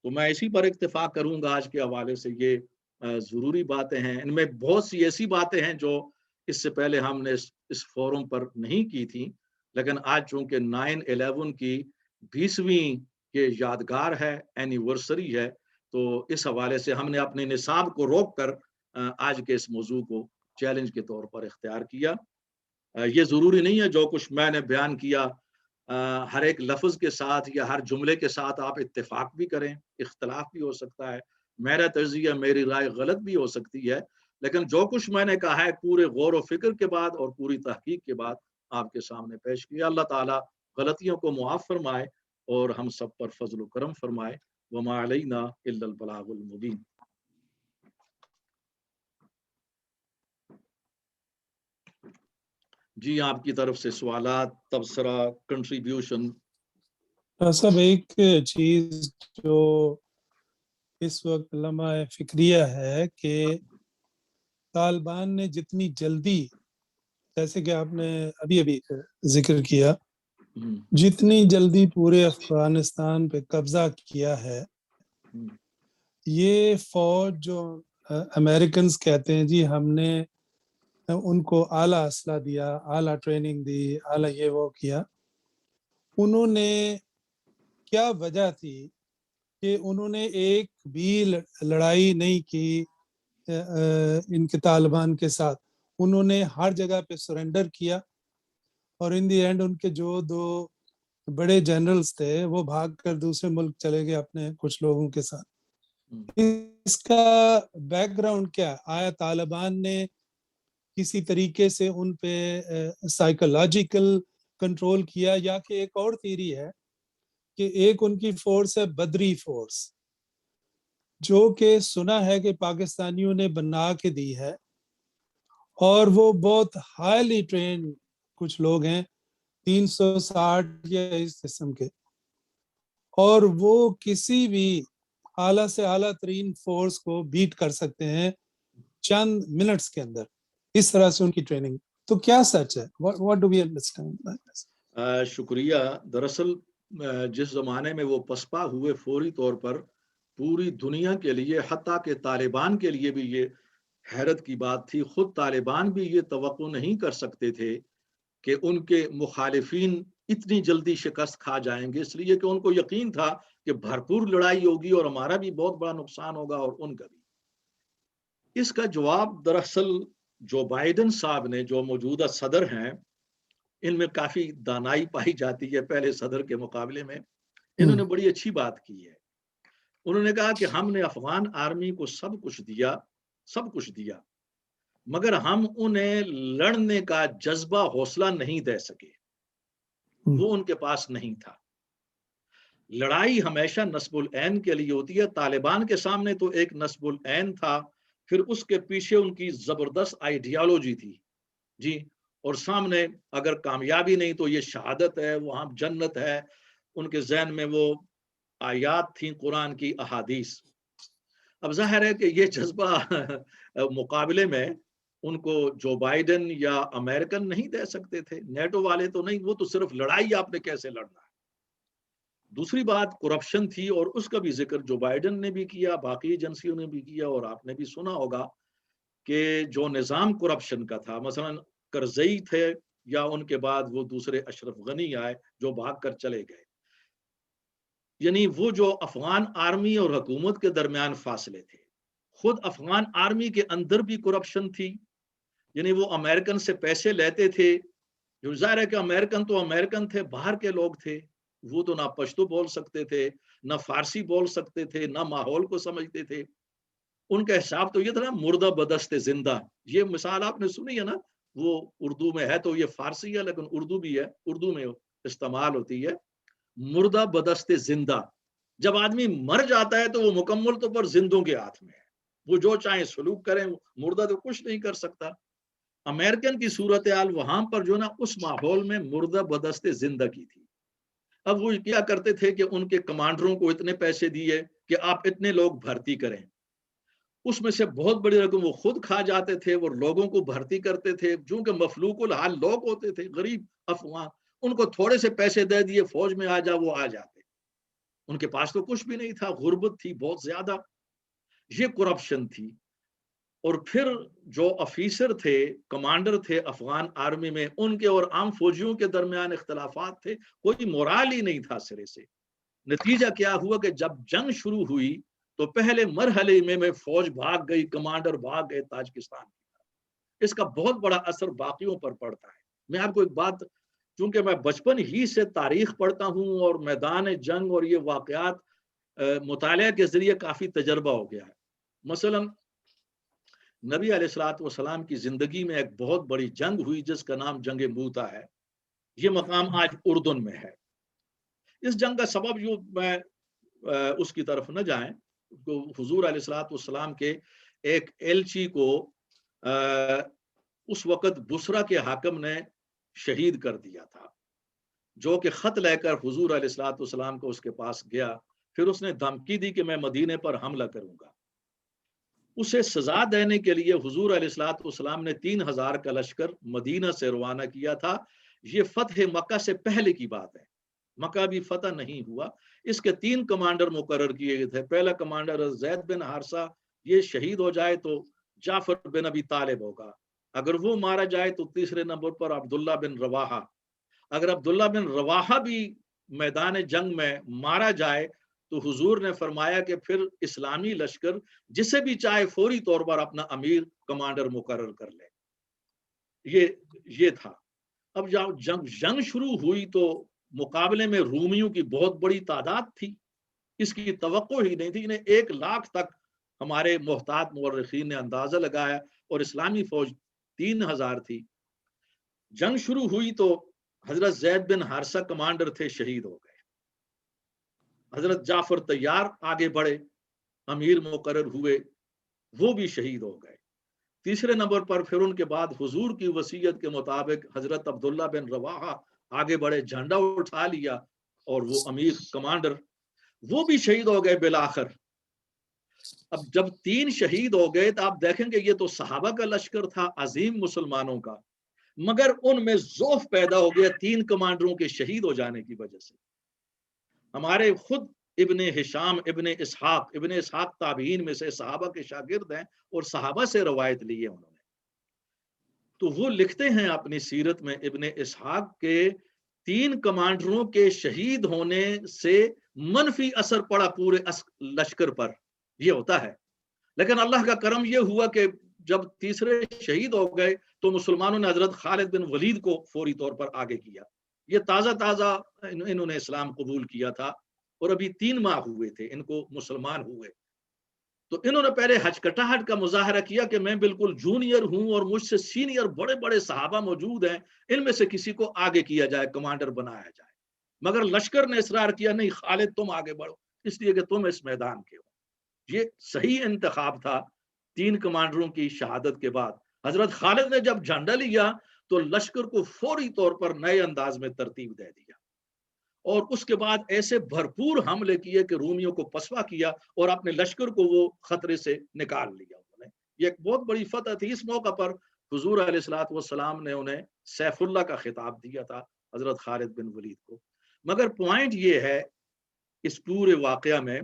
تو میں اسی پر اتفاق کروں گا آج کے حوالے سے، یہ ضروری باتیں ہیں، ان میں بہت سی ایسی باتیں ہیں جو اس سے پہلے ہم نے اس فورم پر نہیں کی تھی، لیکن آج چونکہ 9/11 کی 20ویں یہ یادگار ہے، اینیورسری ہے، تو اس حوالے سے ہم نے اپنے نصاب کو روک کر آج کے اس موضوع کو چیلنج کے طور پر اختیار کیا۔ یہ ضروری نہیں ہے جو کچھ میں نے بیان کیا ہر ایک لفظ کے ساتھ یا ہر جملے کے ساتھ آپ اتفاق بھی کریں، اختلاف بھی ہو سکتا ہے، میرا تجزیہ، میری رائے غلط بھی ہو سکتی ہے، لیکن جو کچھ میں نے کہا ہے پورے غور و فکر کے بعد اور پوری تحقیق کے بعد آپ کے سامنے پیش کیا۔ اللہ تعالیٰ غلطیوں کو معاف فرمائے اور ہم سب پر فضل و کرم فرمائے۔ وما علینا الا البلاغ المبین۔ جی، آپ کی طرف سے سوالات، تبصرہ، کنٹریبیوشن؟ سب ایک چیز جو اس وقت لمحہ فکریہ ہے کہ طالبان نے جتنی جلدی، جیسے کہ آپ نے ابھی ذکر کیا، جتنی جلدی پورے افغانستان پہ قبضہ کیا ہے، یہ فوج جو امریکنز کہتے ہیں جی ہم نے ان کو اعلیٰ اسلحہ دیا، اعلیٰ ٹریننگ دی، اعلیٰ یہ وہ کیا، انہوں نے کیا وجہ تھی کہ انہوں نے ایک بھی لڑائی نہیں کی ان کے طالبان کے ساتھ؟ انہوں نے ہر جگہ پہ سرنڈر کیا، اور ان دی اینڈ ان کے جو 2 بڑے جنرلز تھے وہ بھاگ کر دوسرے ملک چلے گئے اپنے کچھ لوگوں کے ساتھ۔ اس کا بیک گراؤنڈ کیا؟ آیا طالبان نے کسی طریقے سے ان پہ سائیکولوجیکل کنٹرول کیا، یا کہ ایک اور تھیوری ہے کہ ایک ان کی فورس ہے بدری فورس، جو کہ سنا ہے کہ پاکستانیوں نے بنا کے دی ہے، اور وہ بہت ہائیلی ٹرینڈ کچھ لوگ ہیں، 360 یا اس قسم کے، اور وہ کسی بھی اعلیٰ سے اعلیٰ ترین فورس کو بیٹ کر سکتے ہیں چند منٹس کے اندر، اس طرح سے ان کی ٹریننگ۔ تو کیا سچ ہے؟ What do we understand؟ شکریہ۔ دراصل جس زمانے میں وہ پسپا ہوئے، فوری طور پر پوری دنیا کے لیے، حتیٰ کہ طالبان کے لیے بھی یہ حیرت کی بات تھی، خود طالبان بھی یہ توقع نہیں کر سکتے تھے کہ ان کے مخالفین اتنی جلدی شکست کھا جائیں گے، اس لیے کہ ان کو یقین تھا کہ بھرپور لڑائی ہوگی اور ہمارا بھی بہت بڑا نقصان ہوگا اور ان کا بھی۔ اس کا جواب دراصل جو بائیڈن صاحب نے، جو موجودہ صدر ہیں، ان میں کافی دانائی پائی جاتی ہے پہلے صدر کے مقابلے میں۔ انہوں نے بڑی اچھی بات کی ہے، انہوں نے کہا کہ ہم نے افغان آرمی کو سب کچھ دیا، مگر ہم انہیں لڑنے کا جذبہ، حوصلہ نہیں دے سکے، وہ ان کے پاس نہیں تھا۔ لڑائی ہمیشہ نصب العین کے لیے ہوتی ہے، طالبان کے سامنے تو ایک نصب العین تھا، پھر اس کے پیچھے ان کی زبردست آئیڈیالوجی تھی جی، اور سامنے اگر کامیابی نہیں تو یہ شہادت ہے، وہاں جنت ہے، ان کے ذہن میں وہ آیات تھیں قرآن کی، احادیث۔ اب ظاہر ہے کہ یہ جذبہ مقابلے میں ان کو جو بائیڈن یا امریکن نہیں دے سکتے تھے، نیٹو والے تو نہیں، وہ تو صرف لڑائی آپ نے کیسے لڑنا ہے۔ دوسری بات کرپشن تھی، اور اس کا بھی ذکر جو بائیڈن نے بھی کیا، باقی ایجنسیوں نے بھی کیا، اور آپ نے بھی سنا ہوگا کہ جو نظام کرپشن کا تھا، مثلا کرزئی تھے، یا ان کے بعد وہ دوسرے اشرف غنی آئے جو بھاگ کر چلے گئے، یعنی وہ جو افغان آرمی اور حکومت کے درمیان فاصلے تھے، خود افغان آرمی کے اندر بھی کرپشن تھی، یعنی وہ امریکن سے پیسے لیتے تھے، جو ظاہر ہے کہ امریکن تو امریکن تھے، باہر کے لوگ تھے، وہ تو نہ پشتو بول سکتے تھے، نہ فارسی بول سکتے تھے، نہ ماحول کو سمجھتے تھے۔ ان کا حساب تو یہ تھا نا، مردہ بدست زندہ، یہ مثال آپ نے سنی ہے نا، وہ اردو میں ہے تو یہ فارسی ہے لیکن اردو بھی ہے، اردو میں استعمال ہوتی ہے، مردہ بدست زندہ۔ جب آدمی مر جاتا ہے تو وہ مکمل طور پر زندوں کے ہاتھ میں ہے، وہ جو چاہیں سلوک کریں، مردہ تو کچھ نہیں کر سکتا۔ امریکن کی صورتحال وہاں پر جو نا اس ماحول میں مردہ بدست زندگی تھی. اب وہ کیا کرتے تھے کہ ان کے کمانڈروں کو اتنے پیسے دیے کہ آپ اتنے لوگ بھرتی کریں. اس میں سے بہت بڑی رقم وہ خود کھا جاتے تھے، وہ لوگوں کو بھرتی کرتے تھے. چونکہ مفلوق الحال لوگ ہوتے تھے، غریب افغان، ان کو تھوڑے سے پیسے دے دیے فوج میں آ جا، وہ آ جاتے. ان کے پاس تو کچھ بھی نہیں تھا، غربت تھی بہت زیادہ. یہ کرپشن تھی. اور پھر جو افیسر تھے، کمانڈر تھے افغان آرمی میں، ان کے اور عام فوجیوں کے درمیان اختلافات تھے. کوئی مورال ہی نہیں تھا سرے سے. نتیجہ کیا ہوا کہ جب جنگ شروع ہوئی تو پہلے مرحلے میں فوج بھاگ گئی، کمانڈر بھاگ گئے تاجکستان کی طرف. اس کا بہت بڑا اثر باقیوں پر پڑتا ہے. میں آپ کو ایک بات، چونکہ میں بچپن ہی سے تاریخ پڑھتا ہوں اور میدان جنگ اور یہ واقعات مطالعہ کے ذریعے کافی تجربہ ہو گیا ہے. مثلا نبی علیہ الصلوۃ والسلام کی زندگی میں ایک بہت بڑی جنگ ہوئی جس کا نام جنگ موتا ہے. یہ مقام آج اردن میں ہے. اس جنگ کا سبب جو میں اس کی طرف نہ جائیں، حضور علیہ الصلوۃ والسلام کے ایک ایلچی کو اس وقت بصرہ کے حاکم نے شہید کر دیا تھا، جو کہ خط لے کر حضور علیہ الصلوۃ والسلام کو اس کے پاس گیا. پھر اس نے دھمکی دی کہ میں مدینے پر حملہ کروں گا. اسے سزا دینے کے لیے حضور علیہ الصلوۃ والسلام نے 3000 کا لشکر مدینہ سے روانہ کیا تھا. یہ فتح مکہ سے پہلے کی بات ہے، مکہ بھی فتح نہیں ہوا. اس کے 3 کمانڈر مقرر کیے گئے تھے. پہلا کمانڈر زید بن حارثہ، یہ شہید ہو جائے تو جعفر بن ابی طالب ہوگا. اگر وہ مارا جائے تو تیسرے نمبر پر عبداللہ بن رواحہ. اگر عبداللہ بن رواحہ بھی میدان جنگ میں مارا جائے تو حضور نے فرمایا کہ پھر اسلامی لشکر جسے بھی چاہے فوری طور پر اپنا امیر کمانڈر مقرر کر لے. یہ تھا. اب جب جنگ شروع ہوئی تو مقابلے میں رومیوں کی بہت بڑی تعداد تھی. اس کی توقع ہی نہیں تھی. 1 لاکھ تک ہمارے محتاط مورخین نے اندازہ لگایا اور اسلامی فوج 3000 تھی. جنگ شروع ہوئی تو حضرت زید بن حارثہ کمانڈر تھے، شہید ہو گئے. حضرت جعفر طیار آگے بڑھے، امیر مقرر ہوئے، وہ بھی شہید ہو گئے. تیسرے نمبر پر پھر ان کے بعد حضور کی وصیت کے مطابق حضرت عبداللہ بن رواحہ آگے بڑھے، جھنڈا اٹھا لیا اور وہ امیر کمانڈر وہ بھی شہید ہو گئے بالآخر. اب جب 3 شہید ہو گئے تو آپ دیکھیں گے یہ تو صحابہ کا لشکر تھا، عظیم مسلمانوں کا، مگر ان میں ضعف پیدا ہو گیا 3 کمانڈروں کے شہید ہو جانے کی وجہ سے. ہمارے خود ابن ہشام ابن اسحاق تابعین میں سے صحابہ کے شاگرد ہیں اور صحابہ سے روایت لی ہے انہوں نے. تو وہ لکھتے ہیں اپنی سیرت میں ابن اسحاق کے 3 کمانڈروں کے شہید ہونے سے منفی اثر پڑا پورے لشکر پر. یہ ہوتا ہے. لیکن اللہ کا کرم یہ ہوا کہ جب تیسرے شہید ہو گئے تو مسلمانوں نے حضرت خالد بن ولید کو فوری طور پر آگے کیا. یہ تازہ انہوں نے اسلام قبول کیا تھا اور ابھی 3 ماہ ہوئے تھے ان کو مسلمان ہوئے. تو انہوں نے پہلے ہچکٹاہٹ کا مظاہرہ کیا کہ میں بالکل جونیئر ہوں اور مجھ سے سینئر بڑے بڑے صحابہ موجود ہیں، ان میں سے کسی کو آگے کیا جائے، کمانڈر بنایا جائے. مگر لشکر نے اصرار کیا نہیں خالد تم آگے بڑھو، اس لیے کہ تم اس میدان کے ہو. یہ صحیح انتخاب تھا. 3 کمانڈروں کی شہادت کے بعد حضرت خالد نے جب جھنڈا لیا تو لشکر کو فوری طور پر نئے انداز میں ترتیب دے دیا اور اس کے بعد ایسے بھرپور حملے کیے کہ رومیوں کو پسوا کیا اور اپنے لشکر کو وہ خطرے سے نکال لیا انہوں نے. یہ ایک بہت بڑی فتح تھی. اس موقع پر حضور علیہ الصلوۃ والسلام نے انہیں سیف اللہ کا خطاب دیا تھا حضرت خالد بن ولید کو. مگر پوائنٹ یہ ہے اس پورے واقعہ میں،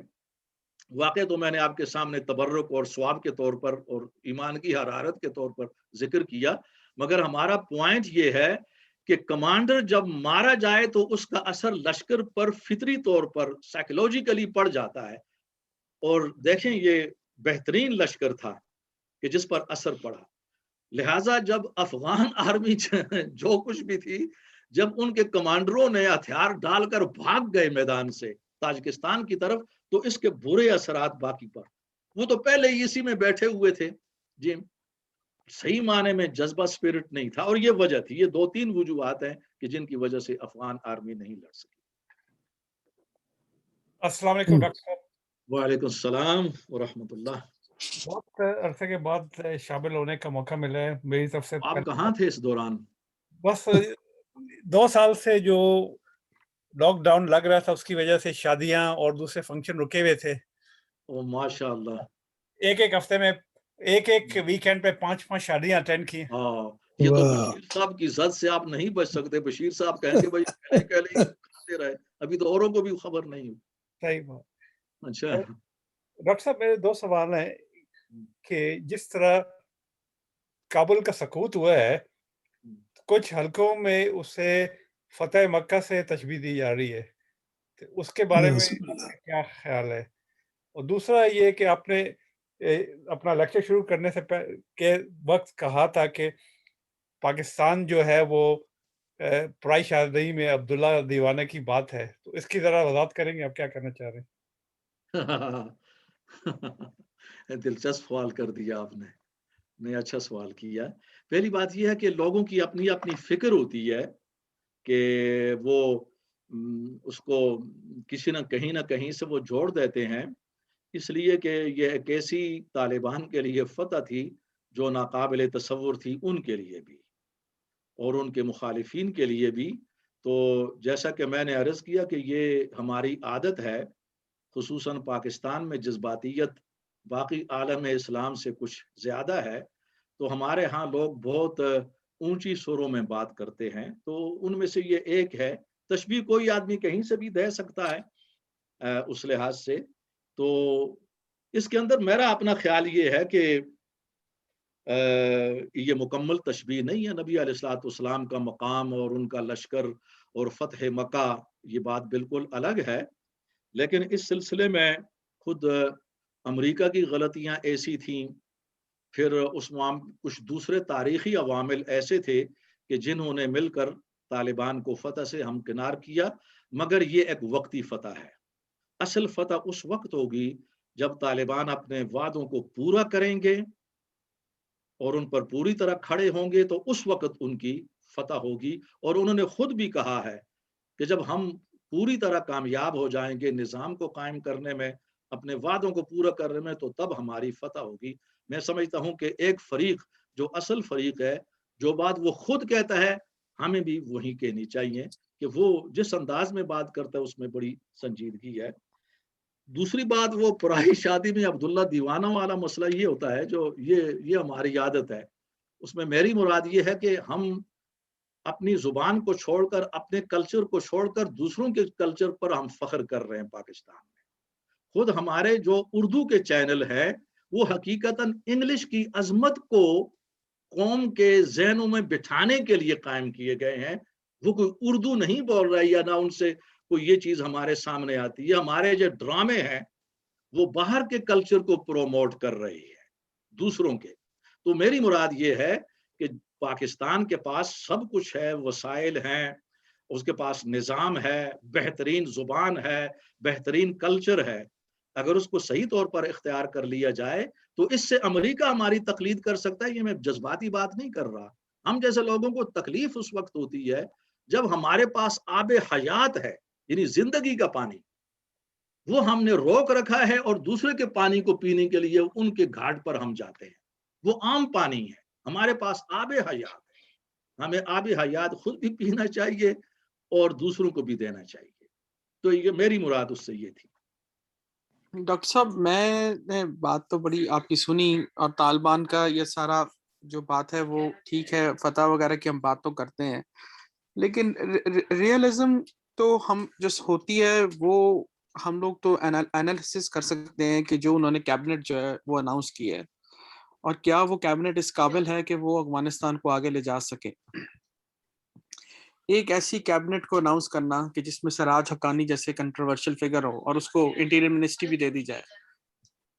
واقعہ تو میں نے آپ کے سامنے تبرک اور ثواب کے طور پر اور ایمان کی حرارت کے طور پر ذکر کیا، مگر ہمارا پوائنٹ یہ ہے کہ کمانڈر جب مارا جائے تو اس کا اثر لشکر پر فطری طور پر سائیکولوجیکلی پڑ جاتا ہے. اور دیکھیں یہ بہترین لشکر تھا کہ جس پر اثر پڑا. لہٰذا جب افغان آرمی جو کچھ بھی تھی، جب ان کے کمانڈروں نے ہتھیار ڈال کر بھاگ گئے میدان سے تاجکستان کی طرف تو اس کے برے اثرات باقی پر. وہ تو پہلے ہی اسی میں بیٹھے ہوئے تھے. جی صحیح معنی میں جذبہ سپرٹ نہیں تھا اور یہ وجہ تھی. یہ 2-3 وجوہات ہیں کہ جن کی وجہ سے افغان آرمی نہیں لڑ سکی. السلام علیکم ڈاکٹر صاحب. وعلیکم السلام ورحمۃ اللہ. بہت عرصے کے بعد شامل ہونے کا موقع ملا ہے میری طرف سے. آپ کہاں تھے اس دوران؟ بس 2 سال سے جو لاک ڈاؤن لگ رہا تھا اس کی وجہ سے شادیاں اور دوسرے فنکشن رکے ہوئے تھے. او ماشاء اللہ. ایک ہفتے میں ایک ویکینڈ پہ 5 شادیاں اٹینڈ کی. ہاں یہ تو بشیر صاحب کی زد سے آپ نہیں بچ سکتے. بشیر صاحب کہیں گے بھائی کہلے کرتے رہے, ابھی تو اوروں کو بھی خبر نہیں ہوئی. صحیح بات. اچھا ڈاکٹر صاحب میرے 2 سوال ہیں کہ جس طرح کابل کا سقوط ہوا ہے کچھ حلقوں میں اسے فتح مکہ سے تشبیہ دی جا رہی ہے, تو اس کے بارے میں کیا خیال ہے؟ اور دوسرا یہ کہ آپ نے اپنا لیکچر شروع کرنے سے کے وقت کہا تھا کہ پاکستان جو ہے وہ پرائی شادی میں عبداللہ دیوانہ کی بات ہے, تو اس کی ذرا وضاحت کریں گے آپ کیا کرنا چاہ رہے ہیں؟ دلچسپ سوال کر دیا آپ نے, نہیں اچھا سوال کیا. پہلی بات یہ ہے کہ لوگوں کی اپنی اپنی فکر ہوتی ہے کہ وہ اس کو کسی نہ کہیں سے وہ جوڑ دیتے ہیں, اس لیے کہ یہ ایک ایسی طالبان کے لیے فتح تھی جو ناقابل تصور تھی ان کے لیے بھی اور ان کے مخالفین کے لیے بھی. تو جیسا کہ میں نے عرض کیا کہ یہ ہماری عادت ہے, خصوصاً پاکستان میں جذباتیت باقی عالم اسلام سے کچھ زیادہ ہے, تو ہمارے ہاں لوگ بہت اونچی سروں میں بات کرتے ہیں. تو ان میں سے یہ ایک ہے. تشبیہ کوئی آدمی کہیں سے بھی دے سکتا ہے اس لحاظ سے. تو اس کے اندر میرا اپنا خیال یہ ہے کہ یہ مکمل تشبیہ نہیں ہے. نبی علیہ الصلوۃ والسلام کا مقام اور ان کا لشکر اور فتح مکہ یہ بات بالکل الگ ہے. لیکن اس سلسلے میں خود امریکہ کی غلطیاں ایسی تھیں, پھر اس کچھ دوسرے تاریخی عوامل ایسے تھے کہ جنہوں نے مل کر طالبان کو فتح سے ہمکنار کیا, مگر یہ ایک وقتی فتح ہے. اصل فتح اس وقت ہوگی جب طالبان اپنے وعدوں کو پورا کریں گے اور ان پر پوری طرح کھڑے ہوں گے, تو اس وقت ان کی فتح ہوگی. اور انہوں نے خود بھی کہا ہے کہ جب ہم پوری طرح کامیاب ہو جائیں گے نظام کو قائم کرنے میں, اپنے وعدوں کو پورا کرنے میں, تو تب ہماری فتح ہوگی. میں سمجھتا ہوں کہ ایک فریق جو اصل فریق ہے, جو بات وہ خود کہتا ہے ہمیں بھی وہی کہنی چاہیے کہ وہ جس انداز میں بات کرتا ہے اس میں بڑی سنجیدگی ہے. دوسری بات, وہ پرائی شادی میں عبداللہ دیوانہ والا مسئلہ یہ ہوتا ہے, جو یہ ہماری عادت ہے. اس میں میری مراد یہ ہے کہ ہم اپنی زبان کو چھوڑ کر, اپنے کلچر کو چھوڑ کر دوسروں کے کلچر پر ہم فخر کر رہے ہیں. پاکستان میں خود ہمارے جو اردو کے چینل ہے وہ حقیقتاً انگلش کی عظمت کو قوم کے ذہنوں میں بٹھانے کے لیے قائم کیے گئے ہیں. وہ کوئی اردو نہیں بول رہا ہے یا نہ ان سے کوئی یہ چیز ہمارے سامنے آتی ہے. ہمارے جو ڈرامے ہیں وہ باہر کے کلچر کو پروموٹ کر رہی ہے دوسروں کے. تو میری مراد یہ ہے کہ پاکستان کے پاس سب کچھ ہے, وسائل ہیں, اس کے پاس نظام ہے, بہترین زبان ہے, بہترین کلچر ہے. اگر اس کو صحیح طور پر اختیار کر لیا جائے تو اس سے امریکہ ہماری تقلید کر سکتا ہے. یہ میں جذباتی بات نہیں کر رہا. ہم جیسے لوگوں کو تکلیف اس وقت ہوتی ہے جب ہمارے پاس آب حیات ہے, یعنی زندگی کا پانی, وہ ہم نے روک رکھا ہے اور دوسرے کے پانی کو پینے کے لیے ان کے گھاٹ پر ہم جاتے ہیں. وہ عام پانی ہے, ہمارے پاس آب حیات ہے, ہمیں آب حیات خود بھی پینا چاہیے اور دوسروں کو بھی دینا چاہیے. تو یہ میری مراد اس سے یہ تھی. ڈاکٹر صاحب میں نے بات تو بڑی آپ کی سنی, اور طالبان کا یہ سارا جو بات ہے وہ ٹھیک ہے, فتح وغیرہ کی ہم بات تو کرتے ہیں, لیکن ریئلزم تو ہم جو ہوتی ہے وہ ہم لوگ تو انالیسس کر سکتے ہیں کہ جو انہوں نے کیبنٹ جو ہے وہ اناؤنس کی ہے, اور کیا وہ کیبنٹ اس قابل ہے کہ وہ افغانستان کو آگے لے جا سکے. ایک ایسی کیبنٹ کو اناؤنس کرنا کہ جس میں سراج حقانی جیسے کنٹروورشل فگر ہو اور اس کو انٹیریئر منسٹری بھی دے دی جائے,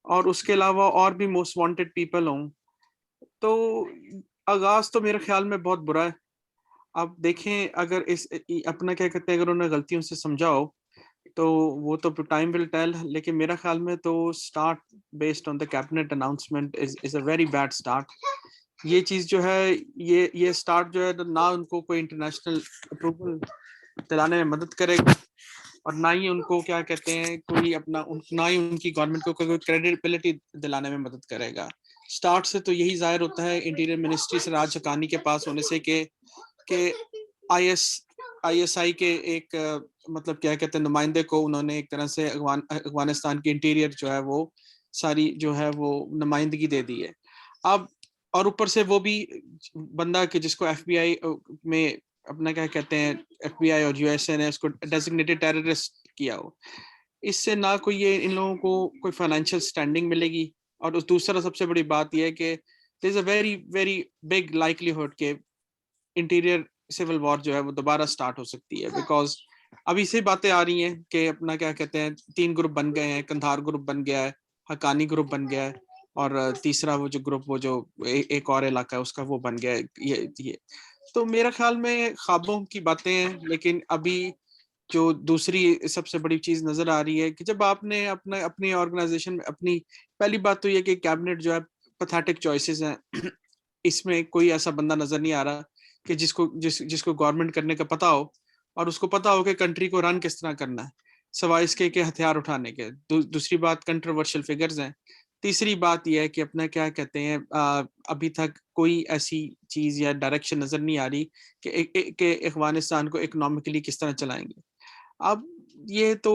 اور اس کے علاوہ اور بھی موسٹ وانٹڈ پیپل ہوں, تو آغاز تو میرے خیال میں بہت برا ہے. آپ دیکھیں اگر اس اپنا کیا کہتے ہیں, اگر انہوں نے غلطیوں سے سمجھا ہو تو وہ تو ٹائم ول ٹیل, لیکن میرا خیال میں تو start based on the cabinet announcement is a very bad start. یہ چیز جو ہے یہ اسٹارٹ جو ہے نہ ان کو کوئی انٹرنیشنل اپروول دلانے میں مدد کرے گا, اور نہ ہی ان کو کیا کہتے ہیں کوئی اپنا نہ ہی ان کی گورنمنٹ کو کوئی کریڈیبلٹی دلانے میں مدد کرے گا. سٹارٹ سے تو یہی ظاہر ہوتا ہے انٹیریئر منسٹری سے راج حقانی کے پاس ہونے سے کہ آئی ایس آئی کے ایک مطلب کیا کہتے ہیں نمائندے کو انہوں نے ایک طرح سے افغانستان کی انٹیریئر جو ہے وہ ساری جو ہے وہ نمائندگی دے دی ہے. اب اور اوپر سے وہ بھی بندہ کہ جس کو ایف بی آئی میں اپنا کیا کہتے ہیں ایف بی آئی اور یو ایس اے نے اس کو ڈیزگنیٹڈ ٹیررسٹ کیا ہو, اس سے نہ کوئی یہ ان لوگوں کو کوئی فائنینشیل سٹینڈنگ ملے گی, اور دوسرا سب سے بڑی بات یہ ہے کہ there is a very very big likelihood کہ انٹیریئر سول وار جو ہے وہ دوبارہ سٹارٹ ہو سکتی ہے, بیکاز ابھی سے باتیں آ رہی ہیں کہ اپنا کیا کہتے ہیں 3 گروپ بن گئے ہیں, کندھار گروپ بن گیا ہے, حقانی گروپ بن گیا ہے, اور تیسرا وہ جو گروپ وہ جو ایک اور علاقہ ہے اس کا وہ بن گیا ہے. یہ تو میرے خیال میں خوابوں کی باتیں ہیں, لیکن ابھی جو دوسری سب سے بڑی چیز نظر آ رہی ہے کہ جب آپ نے اپنی آرگنائزیشن میں اپنی پہلی بات تو یہ کہ کیبنٹ جو ہے پیتھیٹک چوائسز ہیں, اس میں کوئی ایسا بندہ نظر نہیں آ رہا کہ جس کو گورنمنٹ کرنے کا پتا ہو اور اس کو پتا ہو کہ کنٹری کو رن کس طرح کرنا ہے, سوائے اس کے ہتھیار اٹھانے کے. دوسری بات کنٹروورشل فگرز ہیں. تیسری بات یہ ہے کہ اپنا کیا کہتے ہیں ابھی تک کوئی ایسی چیز یا ڈائریکشن نظر نہیں آ رہی کہ افغانستان کو اکنامکلی کس طرح چلائیں گے. اب یہ تو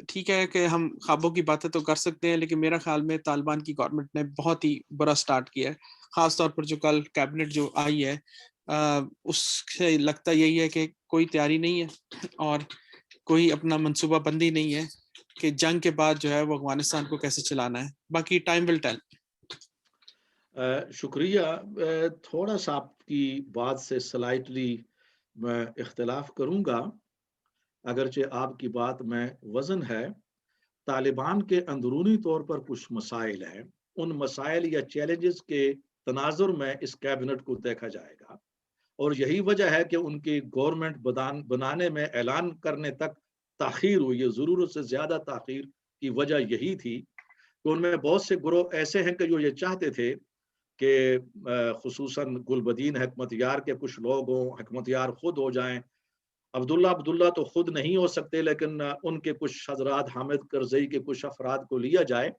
ٹھیک ہے کہ ہم خوابوں کی باتیں تو کر سکتے ہیں, لیکن میرا خیال میں طالبان کی گورنمنٹ نے بہت ہی برا سٹارٹ کیا ہے, خاص طور پر جو کل کیبنٹ جو آئی ہے اس سے لگتا یہی ہے کہ کوئی تیاری نہیں ہے اور کوئی اپنا منصوبہ بندی نہیں ہے کہ جنگ کے بعد جو ہے وہ افغانستان کو کیسے چلانا ہے. باقی ٹائم ول ٹیل. شکریہ. تھوڑا سا آپ کی بات سے سلائٹلی میں اختلاف کروں گا, اگرچہ آپ کی بات میں وزن ہے. طالبان کے اندرونی طور پر کچھ مسائل ہیں, ان مسائل یا چیلنجز کے تناظر میں اس کیبنٹ کو دیکھا جائے گا, اور یہی وجہ ہے کہ ان کی گورنمنٹ بنانے میں اعلان کرنے تک تاخیر ہوئی ہے. ضرورت سے زیادہ تاخیر کی وجہ یہی تھی کہ ان میں بہت سے گروہ ایسے ہیں کہ جو یہ چاہتے تھے کہ خصوصاً گلبدین حکمت یار کے کچھ لوگ ہوں, حکمت یار خود ہو جائیں. عبداللہ تو خود نہیں ہو سکتے, لیکن ان کے کچھ حضرات, حامد کرزئی کے کچھ افراد کو لیا جائے.